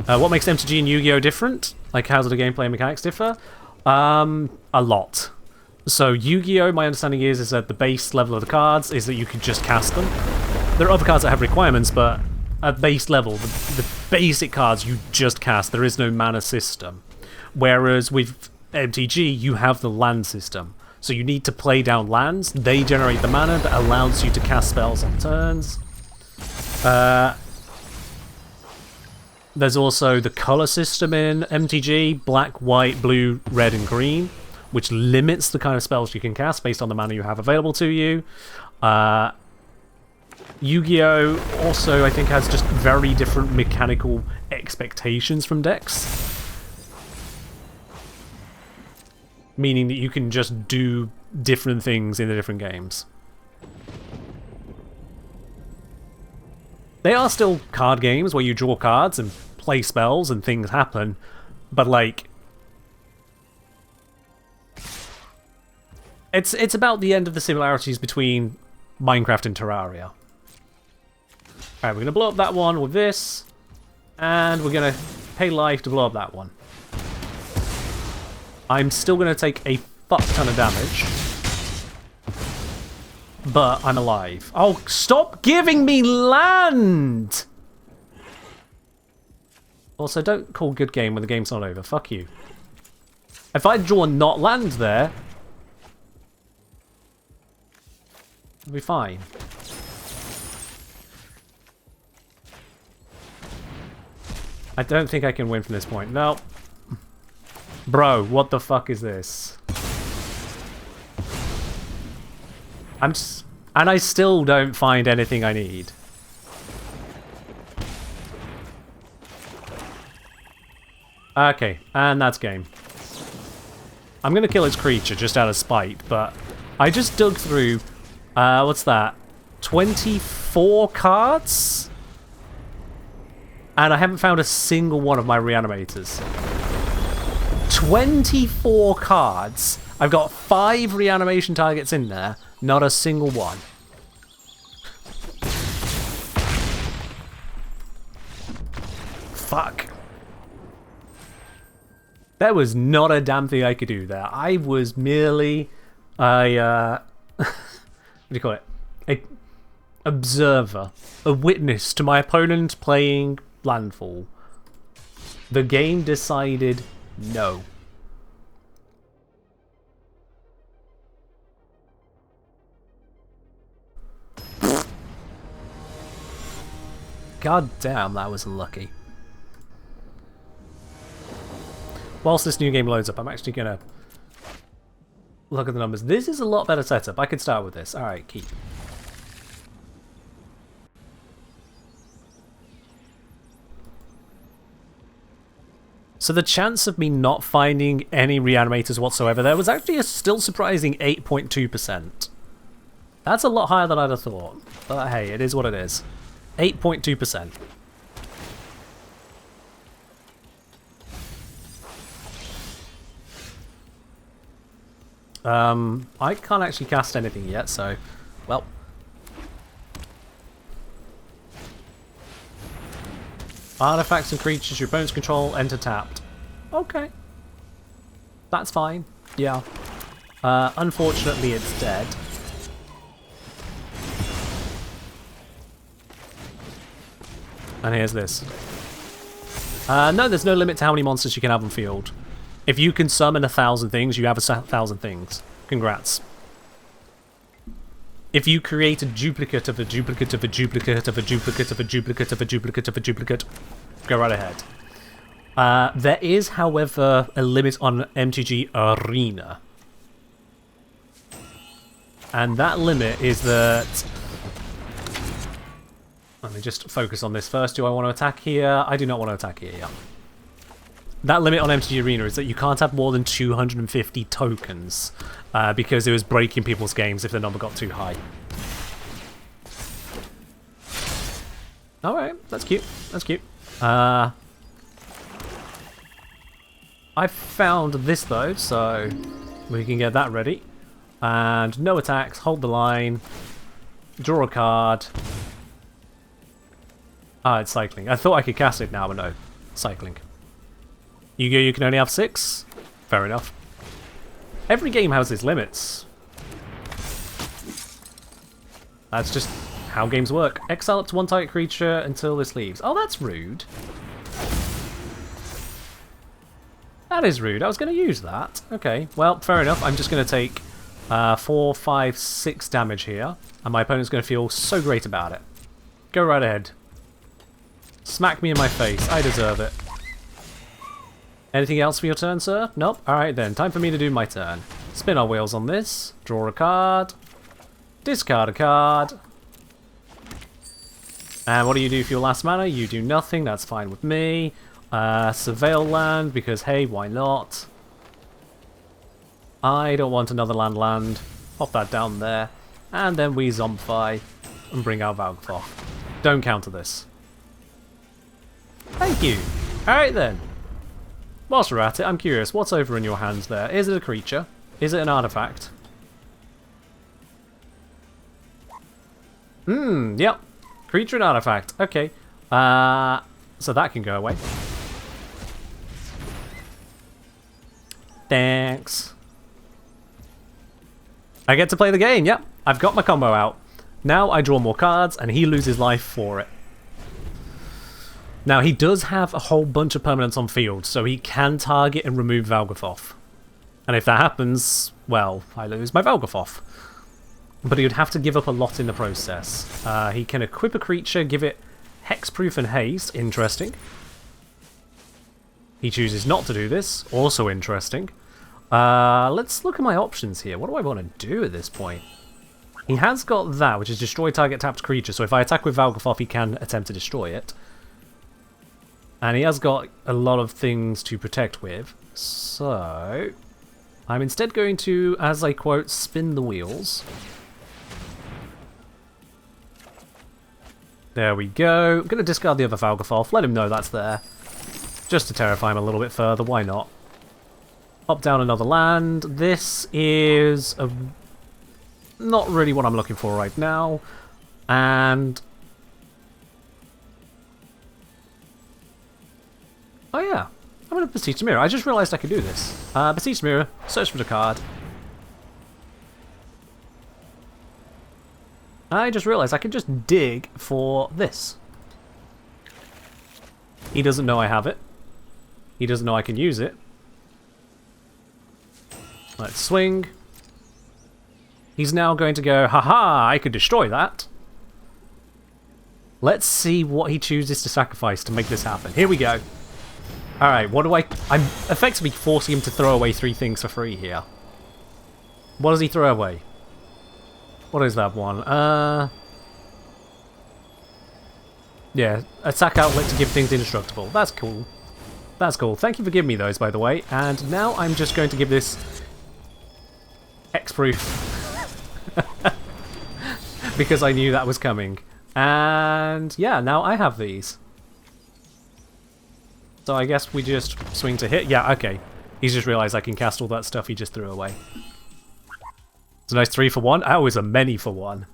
What makes MTG and Yu-Gi-Oh different? Like, how do the gameplay and mechanics differ? A lot. So Yu-Gi-Oh, my understanding is that the base level of the cards is that you can just cast them. There are other cards that have requirements, but at base level, the basic cards you just cast. There is no mana system. Whereas with MTG, you have the land system. So you need to play down lands. They generate the mana that allows you to cast spells on turns. There's also the color system in MTG, black, white, blue, red, and green, which limits the kind of spells you can cast based on the mana you have available to you. Yu-Gi-Oh! Also, I think, has just very different mechanical expectations from decks. Meaning that you can just do different things in the different games. They are still card games where you draw cards and play spells and things happen, but like... It's about the end of the similarities between Minecraft and Terraria. Alright, we're going to blow up that one with this, and we're going to pay life to blow up that one. I'm still going to take a fuck ton of damage, but I'm alive. Oh, stop giving me land! Also, don't call good game when the game's not over. Fuck you. If I draw not land there, it'll be fine. I don't think I can win from this point. No. Bro, what the fuck is this? And I still don't find anything I need. Okay, and that's game. I'm gonna kill its creature just out of spite, but I just dug through, what's that? 24 cards? And I haven't found a single one of my reanimators. 24 cards. I've got 5 reanimation targets in there. Not a single one. Fuck. There was not a damn thing I could do there. I was merely a... what do you call it? A observer. A witness to my opponent playing landfall. The game decided no. God damn, that was unlucky. Whilst this new game loads up, I'm actually gonna look at the numbers. This is a lot better setup. I could start with this. Alright, keep. So the chance of me not finding any reanimators whatsoever there was actually a still surprising 8.2%. That's a lot higher than I'd have thought. But hey, it is what it is. 8.2%. I can't actually cast anything yet, so... Well... Artifacts and creatures your opponents control enter tapped. Okay. That's fine. Yeah. Unfortunately, it's dead. And here's this. No, there's no limit to how many monsters you can have on field. If you can summon 1,000 things, you have 1,000 things. Congrats. If you create a duplicate of a duplicate of a duplicate of a duplicate of a duplicate of a duplicate of a duplicate, go right ahead. There is, however, a limit on MTG Arena. And that limit is that... Let me just focus on this first. Do I want to attack here? I do not want to attack here, yeah. That limit on MTG Arena is that you can't have more than 250 tokens because it was breaking people's games if the number got too high. Alright, that's cute. That's cute. I found this though, so we can get that ready. And no attacks, hold the line, draw a card. Ah, it's cycling. I thought I could cast it now, but no. Cycling. You can only have 6? Fair enough. Every game has its limits. That's just how games work. Exile up to one target creature until this leaves. Oh, that's rude. That is rude. I was going to use that. Okay, well, fair enough. I'm just going to take 4, 5, 6 damage here. And my opponent's going to feel so great about it. Go right ahead. Smack me in my face. I deserve it. Anything else for your turn, sir? Nope. Alright then. Time for me to do my turn. Spin our wheels on this. Draw a card. Discard a card. And what do you do for your last mana? You do nothing. That's fine with me. Surveil land, because hey, why not? I don't want another land. Pop that down there. And then we zombify and bring out Valgavoth. Don't counter this. Thank you. Alright then. Whilst we're at it, I'm curious, what's over in your hands there? Is it a creature? Is it an artifact? Yep. Creature and artifact. Okay. So that can go away. Thanks. I get to play the game, yep. I've got my combo out. Now I draw more cards, and he loses life for it. Now, he does have a whole bunch of permanents on field, so he can target and remove Valgavoth. And if that happens, well, I lose my Valgavoth. But he would have to give up a lot in the process. He can equip a creature, give it hexproof and haste. Interesting. He chooses not to do this. Also interesting. Let's look at my options here. What do I want to do at this point? He has got that, which is destroy target tapped creature. So if I attack with Valgavoth, he can attempt to destroy it. And he has got a lot of things to protect with. So I'm instead going to, as I quote, spin the wheels. There we go. I'm going to discard the other Valgavoth. Let him know that's there. Just to terrify him a little bit further. Why not? Pop down another land. This is not really what I'm looking for right now. And... oh yeah, I'm going to Beseech Mirror. I just realised I could do this. Beseech Mirror, search for the card. I just realised I could just dig for this. He doesn't know I have it. He doesn't know I can use it. Let's swing. He's now going to go, haha, I could destroy that. Let's see what he chooses to sacrifice to make this happen. Here we go. Alright, what do I'm effectively forcing him to throw away 3 things for free here. What does he throw away? What is that one? Yeah, attack outlet to give things indestructible. That's cool. That's cool. Thank you for giving me those, by the way. And now I'm just going to give this hexproof. Because I knew that was coming. And yeah, now I have these. So I guess we just swing to hit. Yeah, okay. He's just realised I can cast all that stuff he just threw away. It's a nice 3 for 1. That was a many for 1.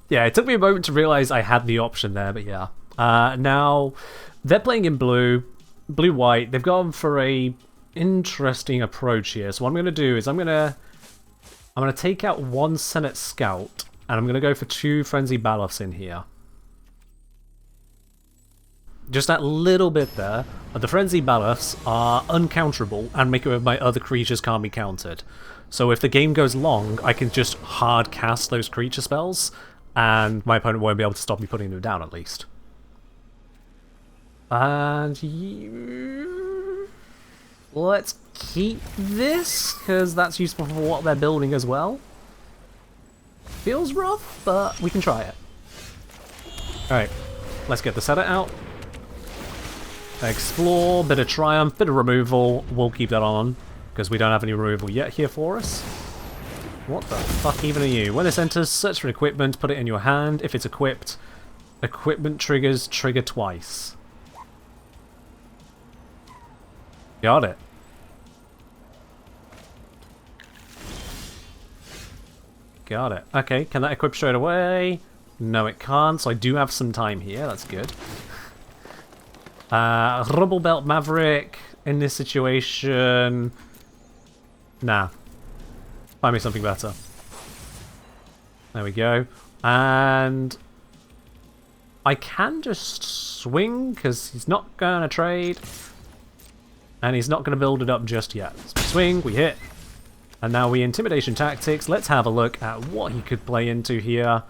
Yeah, it took me a moment to realise I had the option there, but yeah. Now, they're playing in blue, blue-white. They've gone for a interesting approach here. So what I'm going to do is I'm going to take out one Senate Scout, and I'm going to go for 2 Frenzy Baloths in here. Just that little bit there. The Frenzy Baloths are uncounterable and make it where my other creatures can't be countered. So if the game goes long, I can just hard cast those creature spells, and my opponent won't be able to stop me putting them down at least. And let's keep this, because that's useful for what they're building as well. Feels rough, but we can try it. Alright, let's get the setter out. Explore, bit of triumph, bit of removal. We'll keep that on, because we don't have any removal yet here for us. What the fuck even are you? When this enters, search for equipment, put it in your hand. If it's equipped, equipment triggers trigger twice. Got it. Got it. Okay, can that equip straight away? No, it can't, so I do have some time here. That's good. Rubble Belt Maverick in this situation. Nah. Find me something better. There we go. And I can just swing, because he's not going to trade. And he's not going to build it up just yet. So we swing, we hit. And now we Intimidation Tactics. Let's have a look at what he could play into here.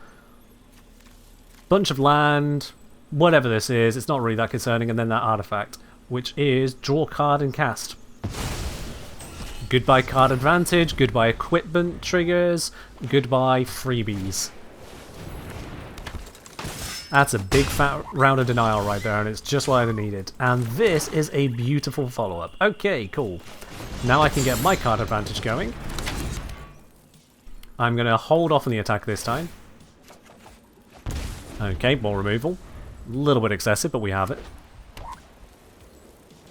Bunch of land. Whatever this is, it's not really that concerning. And then that artifact, which is draw card and cast. Goodbye card advantage, goodbye equipment triggers, goodbye freebies. That's a big fat round of denial right there, and it's just what I needed. And this is a beautiful follow-up. Okay, cool. Now I can get my card advantage going. I'm going to hold off on the attack this time. Okay, more removal. A little bit excessive, but we have it.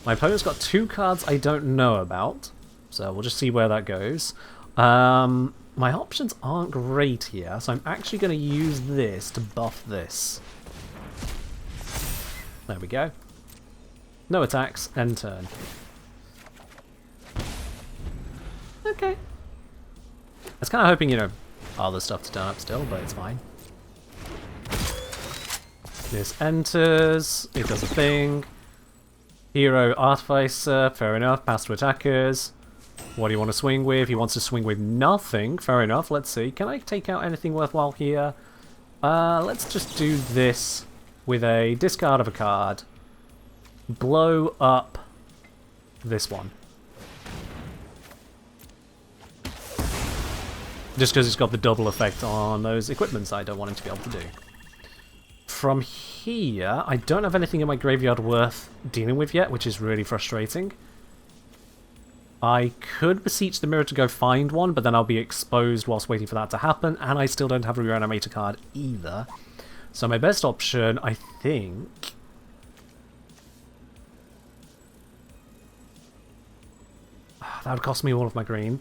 My opponent's got 2 cards I don't know about, so we'll just see where that goes. My options aren't great here, so I'm actually going to use this to buff this. There we go. No attacks, end turn. Okay. I was kind of hoping, you know, other stuff to turn up still, but it's fine. This enters, it does a thing. Hero Artificer, fair enough, pass to attackers. What do you want to swing with? He wants to swing with nothing, fair enough, let's see. Can I take out anything worthwhile here? Let's just do this with a discard of a card. Blow up this one. Just because it's got the double effect on those equipments I don't want him to be able to do. From here, I don't have anything in my graveyard worth dealing with yet, which is really frustrating. I could beseech the mirror to go find one, but then I'll be exposed whilst waiting for that to happen, and I still don't have a reanimator card either. So my best option, I think... that would cost me all of my green.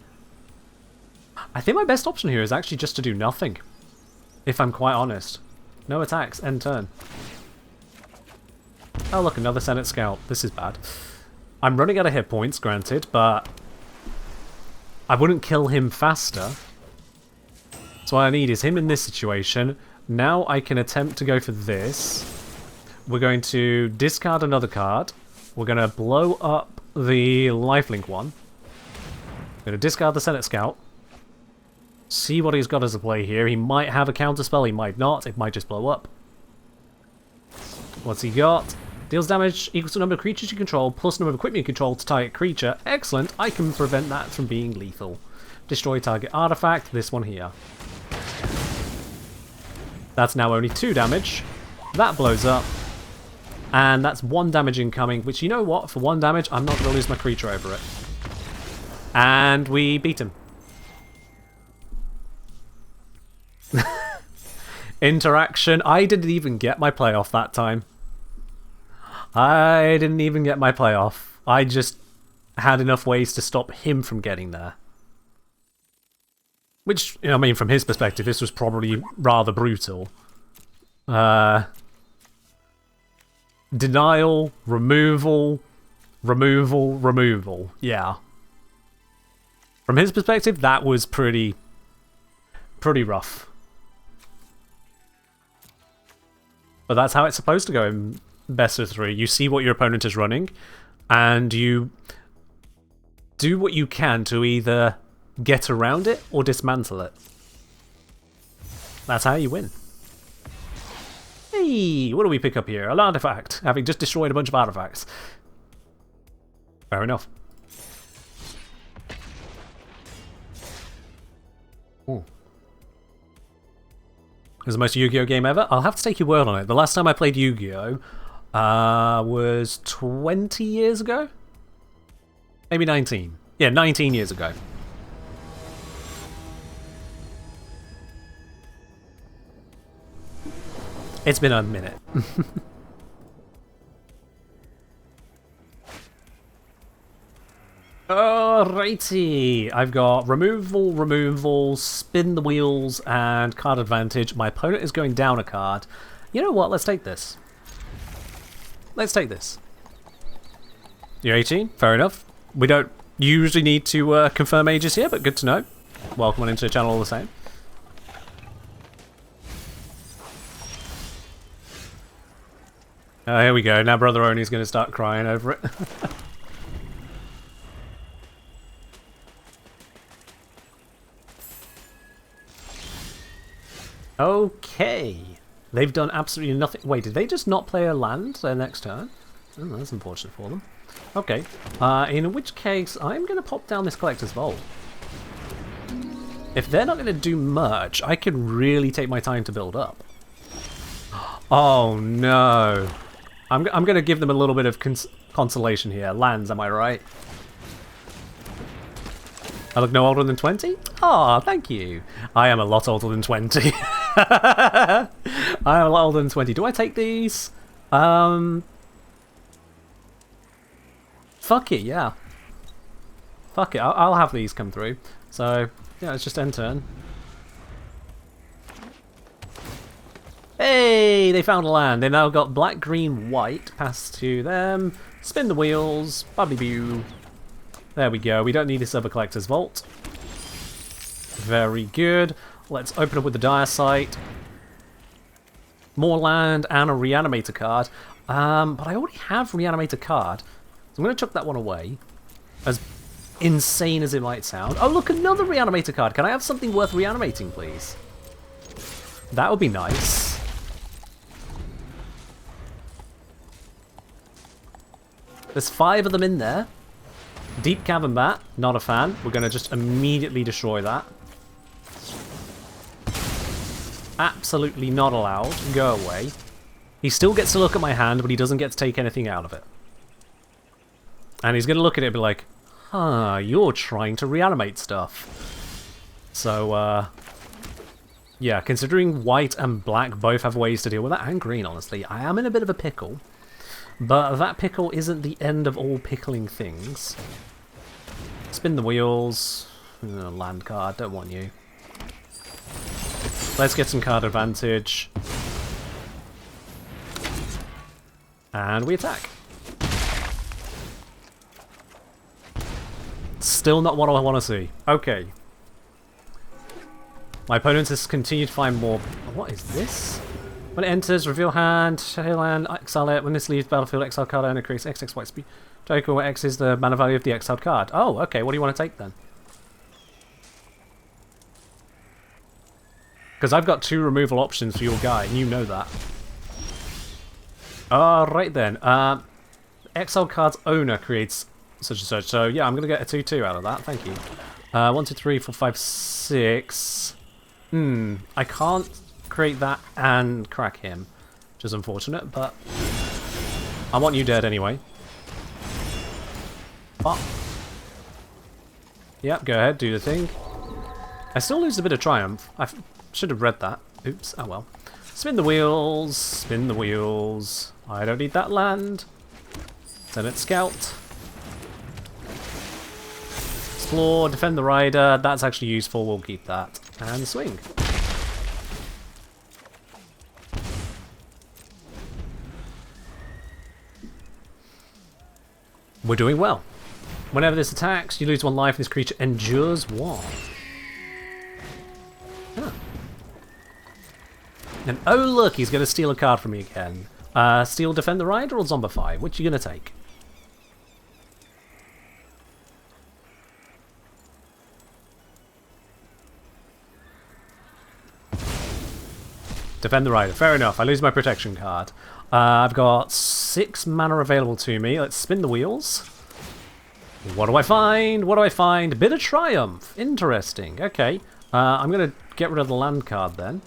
I think my best option here is actually just to do nothing, if I'm quite honest. No attacks, end turn. Oh look, another Senate Scout. This is bad. I'm running out of hit points, granted, but I wouldn't kill him faster. So what I need is him in this situation. Now I can attempt to go for this. We're going to discard another card. We're going to blow up the lifelink one. We're going to discard the Senate Scout. See what he's got as a play here. He might have a counterspell, he might not. It might just blow up. What's he got? Deals damage equals to the number of creatures you control plus number of equipment you control to target creature. Excellent. I can prevent that from being lethal. Destroy target artifact. This one here. That's now only 2 damage. That blows up. And that's 1 damage incoming, which, you know what? For 1 damage, I'm not going to lose my creature over it. And we beat him. Interaction. I didn't even get my playoff that time. I didn't even get my playoff. I just had enough ways to stop him from getting there. Which, you know, I mean, from his perspective, this was probably rather brutal. Denial, removal, removal, removal. Yeah. From his perspective, that was pretty rough. But that's how it's supposed to go in best of 3. You see what your opponent is running, and you do what you can to either get around it or dismantle it. That's how you win. Hey, what do we pick up here? An artifact, having just destroyed a bunch of artifacts. Fair enough. Ooh. It was the most Yu-Gi-Oh game ever? I'll have to take your word on it. The last time I played Yu-Gi-Oh was 20 years ago? Maybe 19. Yeah, 19 years ago. It's been a minute. Alrighty, I've got removal, removal, spin the wheels, and card advantage. My opponent is going down a card. You know what? Let's take this. Let's take this. You're 18? Fair enough. We don't usually need to confirm ages here, but good to know. Welcome on into the channel all the same. Here we go. Now Brother Oni's going to start crying over it. Okay. They've done absolutely nothing. Wait, did they just not play a land their next turn? Oh, that's unfortunate for them. Okay. In which case, I'm going to pop down this Collector's Vault. If they're not going to do much, I can really take my time to build up. Oh, no. I'm going to give them a little bit of consolation here. Lands, am I right? I look no older than 20? Aw, thank you. I am a lot older than 20. I am a lot older than 20. Do I take these? Fuck it, yeah. Fuck it, I'll have these come through. So, yeah, let's just end turn. Hey, they found a land. They now got black, green, white. Pass to them. Spin the wheels. Bubbly boo. There we go. We don't need this other Collector's Vault. Very good. Let's open up with the Dire Sight. More land and a Reanimator card. But I already have Reanimator card. So I'm going to chuck that one away. As insane as it might sound. Oh, look, another Reanimator card. Can I have something worth reanimating, please? That would be nice. There's 5 of them in there. Deep Cavern Bat, not a fan. We're going to just immediately destroy that. Absolutely not allowed. Go away. He still gets to look at my hand, but he doesn't get to take anything out of it. And he's going to look at it and be like, huh, you're trying to reanimate stuff. So, yeah, considering white and black both have ways to deal with that, and green, honestly, I am in a bit of a pickle. But that pickle isn't the end of all pickling things. Spin the wheels. Land card, don't want you. Let's get some card advantage. And we attack. Still not what I want to see. Okay. My opponent has continued to find more. What is this? When it enters, reveal hand, share land, exile it. When this leaves battlefield, exile card and increase XX white speed token, where X is the mana value of the exiled card. Oh, okay. What do you want to take then? Because I've got 2 removal options for your guy, and you know that. Right then. Exile card's owner creates such and such. So yeah, I'm going to get a 2/2 out of that. Thank you. 1, 2, 3, 4, 5, 6. I can't create that and crack him, which is unfortunate, but I want you dead anyway. Oh. Yep, go ahead, do the thing. I still lose a bit of triumph. I should have read that. Oops, oh well. Spin the wheels, spin the wheels. I don't need that land. Send it scout. Explore, defend the rider. That's actually useful, we'll keep that. And swing. We're doing well. Whenever this attacks, you lose 1 life and this creature endures 1. Huh. And oh look, he's going to steal a card from me again. Steal Defend the Rider or Zombify? Which are you going to take? Defend the Rider. Fair enough. I lose my protection card. I've got 6 mana available to me. Let's spin the wheels. What do I find? What do I find? Bit of Triumph. Interesting. Okay. I'm going to get rid of the land card then.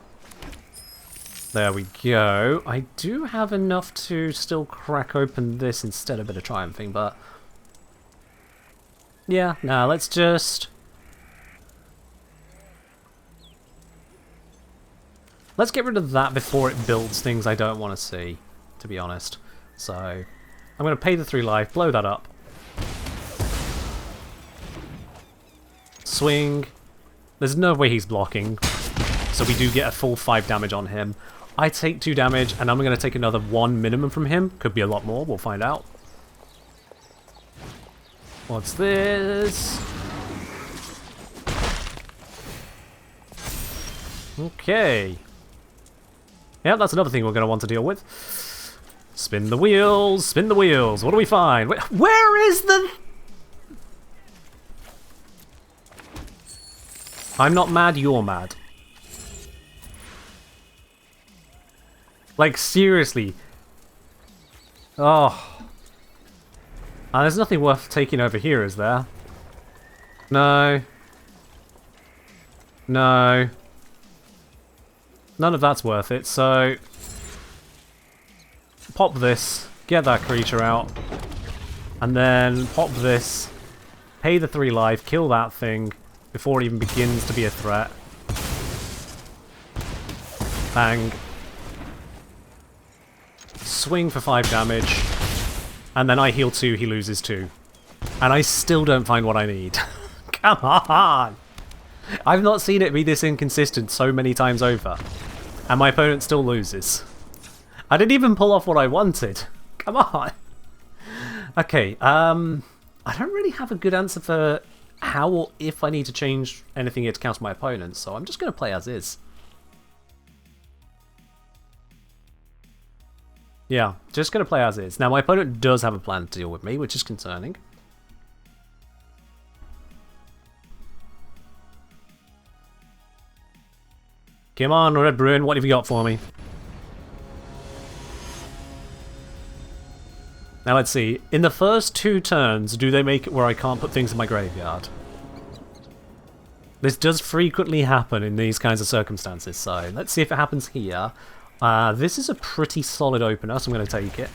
There we go. I do have enough to still crack open this instead of Bit of Triumphing, but... yeah, nah, let's just... let's get rid of that before it builds things I don't want to see, to be honest. So, I'm going to pay the 3 life, blow that up. Swing. There's no way he's blocking, so we do get a full 5 damage on him. I take 2 damage, and I'm going to take another 1 minimum from him. Could be a lot more, we'll find out. What's this? Okay. Yeah, that's another thing we're going to want to deal with. Spin the wheels, spin the wheels. What do we find? Where is the... I'm not mad, you're mad. Like, seriously. Oh. There's nothing worth taking over here, is there? No. No. None of that's worth it, so... pop this, get that creature out, and then pop this, pay the 3 life, kill that thing, before it even begins to be a threat. Bang. Swing for 5 damage, and then I heal 2, he loses 2. And I still don't find what I need. Come on! I've not seen it be this inconsistent so many times over. And my opponent still loses. I didn't even pull off what I wanted. Come on! Okay, I don't really have a good answer for how or if I need to change anything here to counter my opponent, so I'm just going to play as is. Yeah, just going to play as is. Now, my opponent does have a plan to deal with me, which is concerning. Come on, Red Bruin, what have you got for me? Now let's see, in the first 2 turns, do they make it where I can't put things in my graveyard? This does frequently happen in these kinds of circumstances, so let's see if it happens here. This is a pretty solid opener, so I'm going to take it.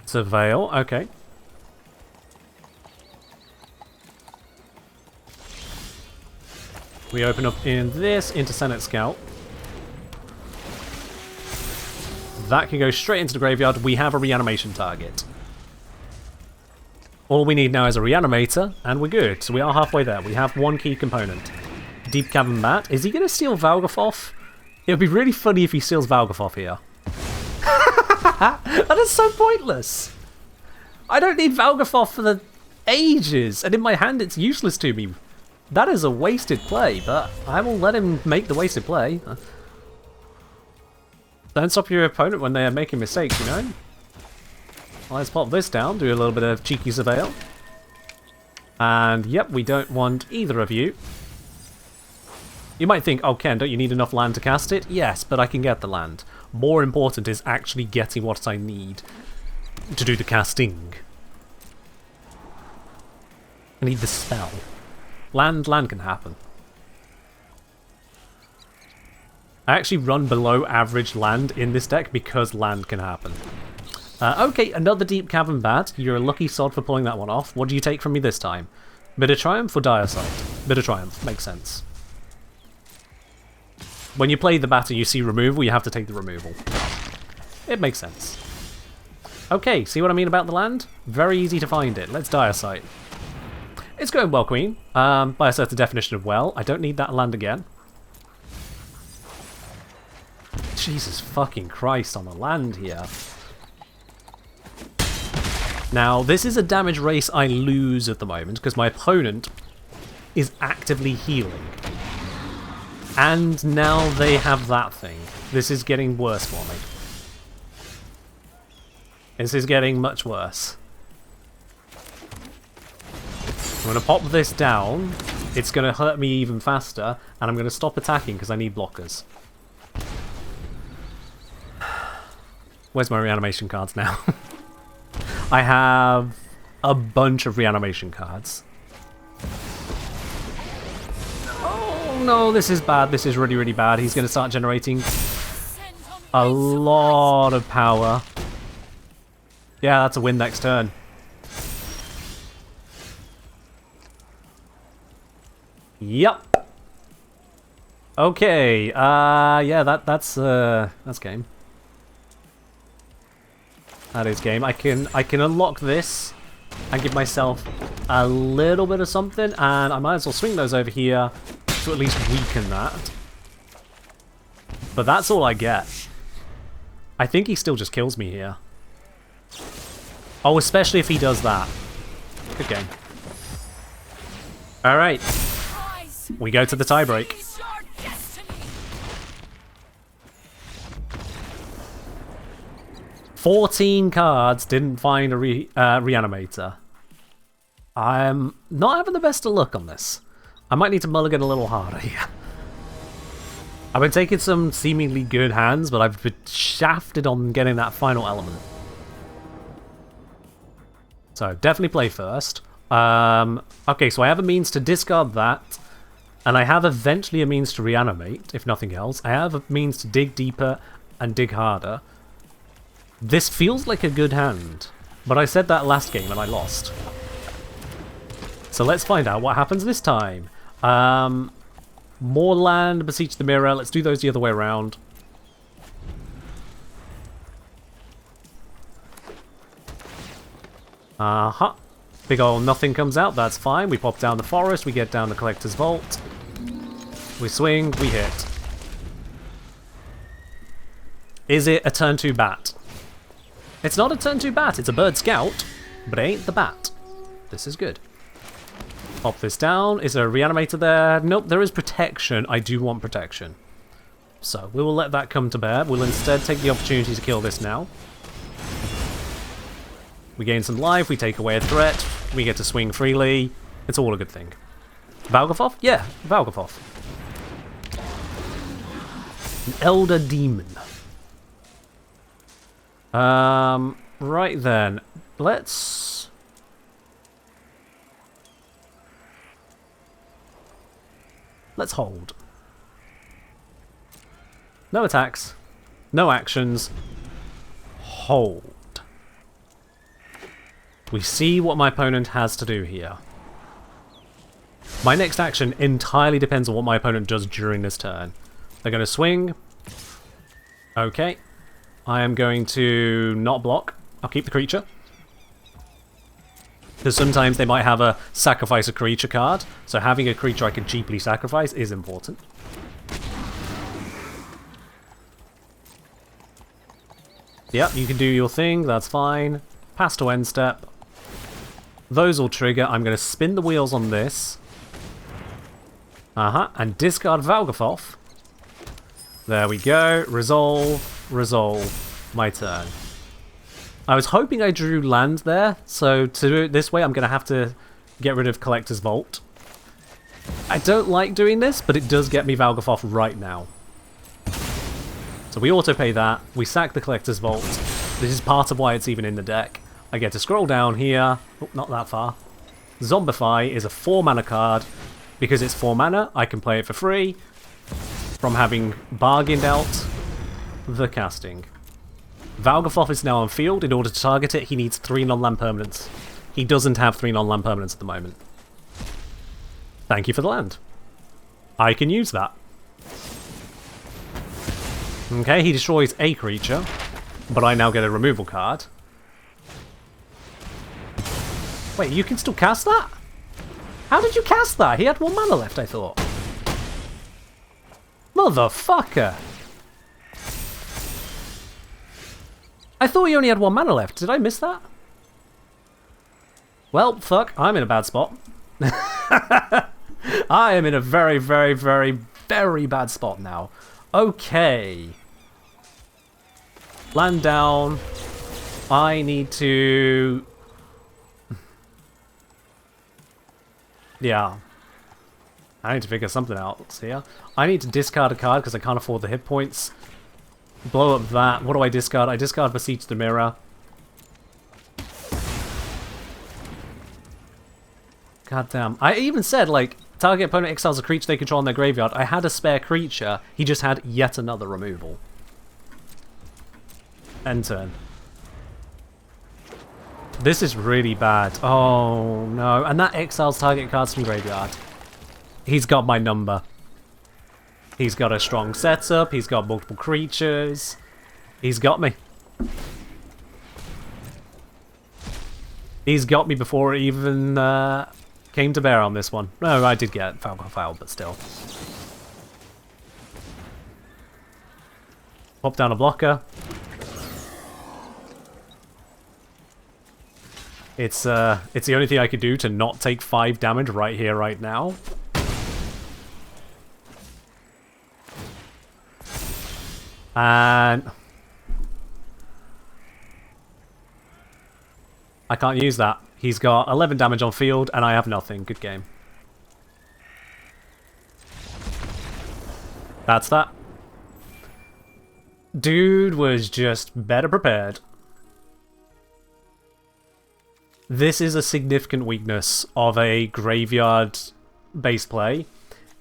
Surveil, okay. We open up in this into Senate Scout. That can go straight into the graveyard. We have a reanimation target. All we need now is a reanimator, and we're good. So we are halfway there. We have 1 key component. Deep Cavern Bat. Is he going to steal Valgafoth? It would be really funny if he steals Valgafoth here. That is so pointless. I don't need Valgafoth for the ages, and in my hand it's useless to me. That is a wasted play, but I will let him make the wasted play. Don't stop your opponent when they are making mistakes, you know? Let's pop this down, do a little bit of cheeky surveil. And yep, we don't want either of you. You might think, oh Ken, don't you need enough land to cast it? Yes, but I can get the land. More important is actually getting what I need to do the casting. I need the spell. Land can happen. I actually run below average land in this deck because land can happen. Okay, another Deep Cavern Bat. You're a lucky sod for pulling that one off. What do you take from me this time? Bit of Triumph or Dire Sight? Bit of Triumph, makes sense. When you play the bat and you see removal, you have to take the removal. It makes sense. Okay, see what I mean about the land? Very easy to find it. Let's Dire Sight. It's going well, Queen. By a certain definition of well. I don't need that land again. Jesus fucking Christ on the land here. Now, this is a damage race I lose at the moment because my opponent is actively healing. And now they have that thing. This is getting worse for me. This is getting much worse. I'm going to pop this down. It's going to hurt me even faster. And I'm going to stop attacking because I need blockers. Where's my reanimation cards now? I have a bunch of reanimation cards. Oh no, this is bad. This is really, really bad. He's going to start generating a lot of power. Yeah, that's a win next turn. Yep. Okay. Yeah, that's game. That is game. I can unlock this and give myself a little bit of something, and I might as well swing those over here to at least weaken that. But that's all I get. I think he still just kills me here. Oh, especially if he does that. Good game. Alright. We go to the tiebreak. 14 cards didn't find a reanimator. I'm not having the best of luck on this. I might need to mulligan a little harder here. I've been taking some seemingly good hands, but I've been shafted on getting that final element. So definitely play first. Okay, so I have a means to discard that, and I have eventually a means to reanimate, if nothing else. I have a means to dig deeper and dig harder. This feels like a good hand, but I said that last game and I lost. So let's find out what happens this time. More land, beseech the mirror. Let's do those the other way around. Uh-huh. Big ol' nothing comes out, that's fine. We pop down the forest, we get down the collector's vault. We swing, we hit. Is it a turn 2 bat? It's not a turn 2 bat, it's a bird scout, but it ain't the bat. This is good. Pop this down. Is there a reanimator there? Nope, there is protection. I do want protection. So we will let that come to bear. We'll instead take the opportunity to kill this now. We gain some life, we take away a threat, we get to swing freely. It's all a good thing. Valgafoth? Yeah, Valgafoth. An Elder Demon. Right then. Let's hold. No attacks. No actions. Hold. We see what my opponent has to do here. My next action entirely depends on what my opponent does during this turn. They're going to swing. Okay. I am going to not block. I'll keep the creature. Because sometimes they might have a sacrifice a creature card, so having a creature I can cheaply sacrifice is important. Yep, you can do your thing, that's fine. Pass to end step. Those will trigger. I'm going to spin the wheels on this. And discard Valgafoth. There we go. Resolve, resolve. My turn. I was hoping I drew land there, so to do it this way I'm going to have to get rid of Collector's Vault. I don't like doing this, but it does get me Valgafoth right now. So we auto-pay that, we sack the Collector's Vault. This is part of why it's even in the deck. I get to scroll down here. Oh, not that far. Zombify is a 4 mana card. Because it's 4 mana, I can play it for free from having bargained out the casting. Valgafoth is now on field. In order to target it, he needs 3 non-land permanents. He doesn't have 3 non-land permanents at the moment. Thank you for the land. I can use that. Okay, he destroys a creature, but I now get a removal card. Wait, you can still cast that? How did you cast that? He had 1 mana left, I thought. Motherfucker! I thought he only had 1 mana left. Did I miss that? Well, fuck, I'm in a bad spot. I am in a very, very, very, very bad spot now. Okay. Land down. I need to... Yeah. I need to figure something out here. I need to discard a card because I can't afford the hit points. Blow up that. What do I discard? I discard Beseech the Mirror. God damn. I even said, like, target opponent exiles a creature they control in their graveyard. I had a spare creature. He just had yet another removal. End turn. This is really bad. Oh, no. And that exiles target cards from graveyard. He's got my number. He's got a strong setup. He's got multiple creatures. He's got me. He's got me before it even came to bear on this one. No, I did get foul, but still. Pop down a blocker. It's the only thing I could do to not take 5 damage right here, right now. And I can't use that. He's got 11 damage on field, and I have nothing. Good game. That's that. Dude was just better prepared. This is a significant weakness of a graveyard base play,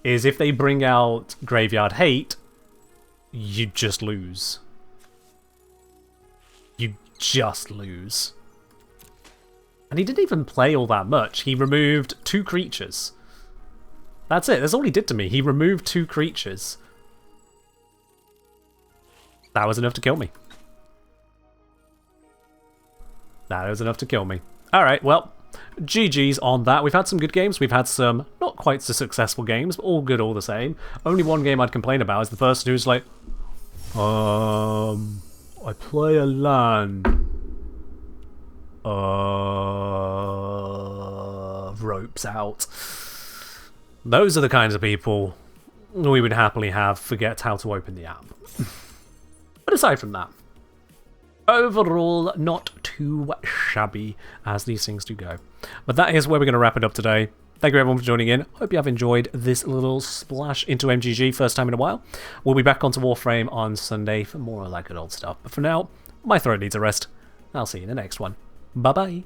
is if they bring out Graveyard Hate, you just lose. You just lose. And he didn't even play all that much. He removed 2 creatures. That's it. That's all he did to me. He removed 2 creatures. That was enough to kill me. That was enough to kill me. Alright, well, GG's on that. We've had some good games. We've had some not quite so successful games, but all good all the same. Only one game I'd complain about is the person who's like, I play a land. Ropes out. Those are the kinds of people we would happily have forget how to open the app. But aside from that, overall, not too shabby as these things do go. But that is where we're going to wrap it up today. Thank you everyone for joining in. Hope you have enjoyed this little splash into MGG, first time in a while. We'll be back onto Warframe on Sunday for more of that good old stuff. But for now, my throat needs a rest. I'll see you in the next one. Bye-bye.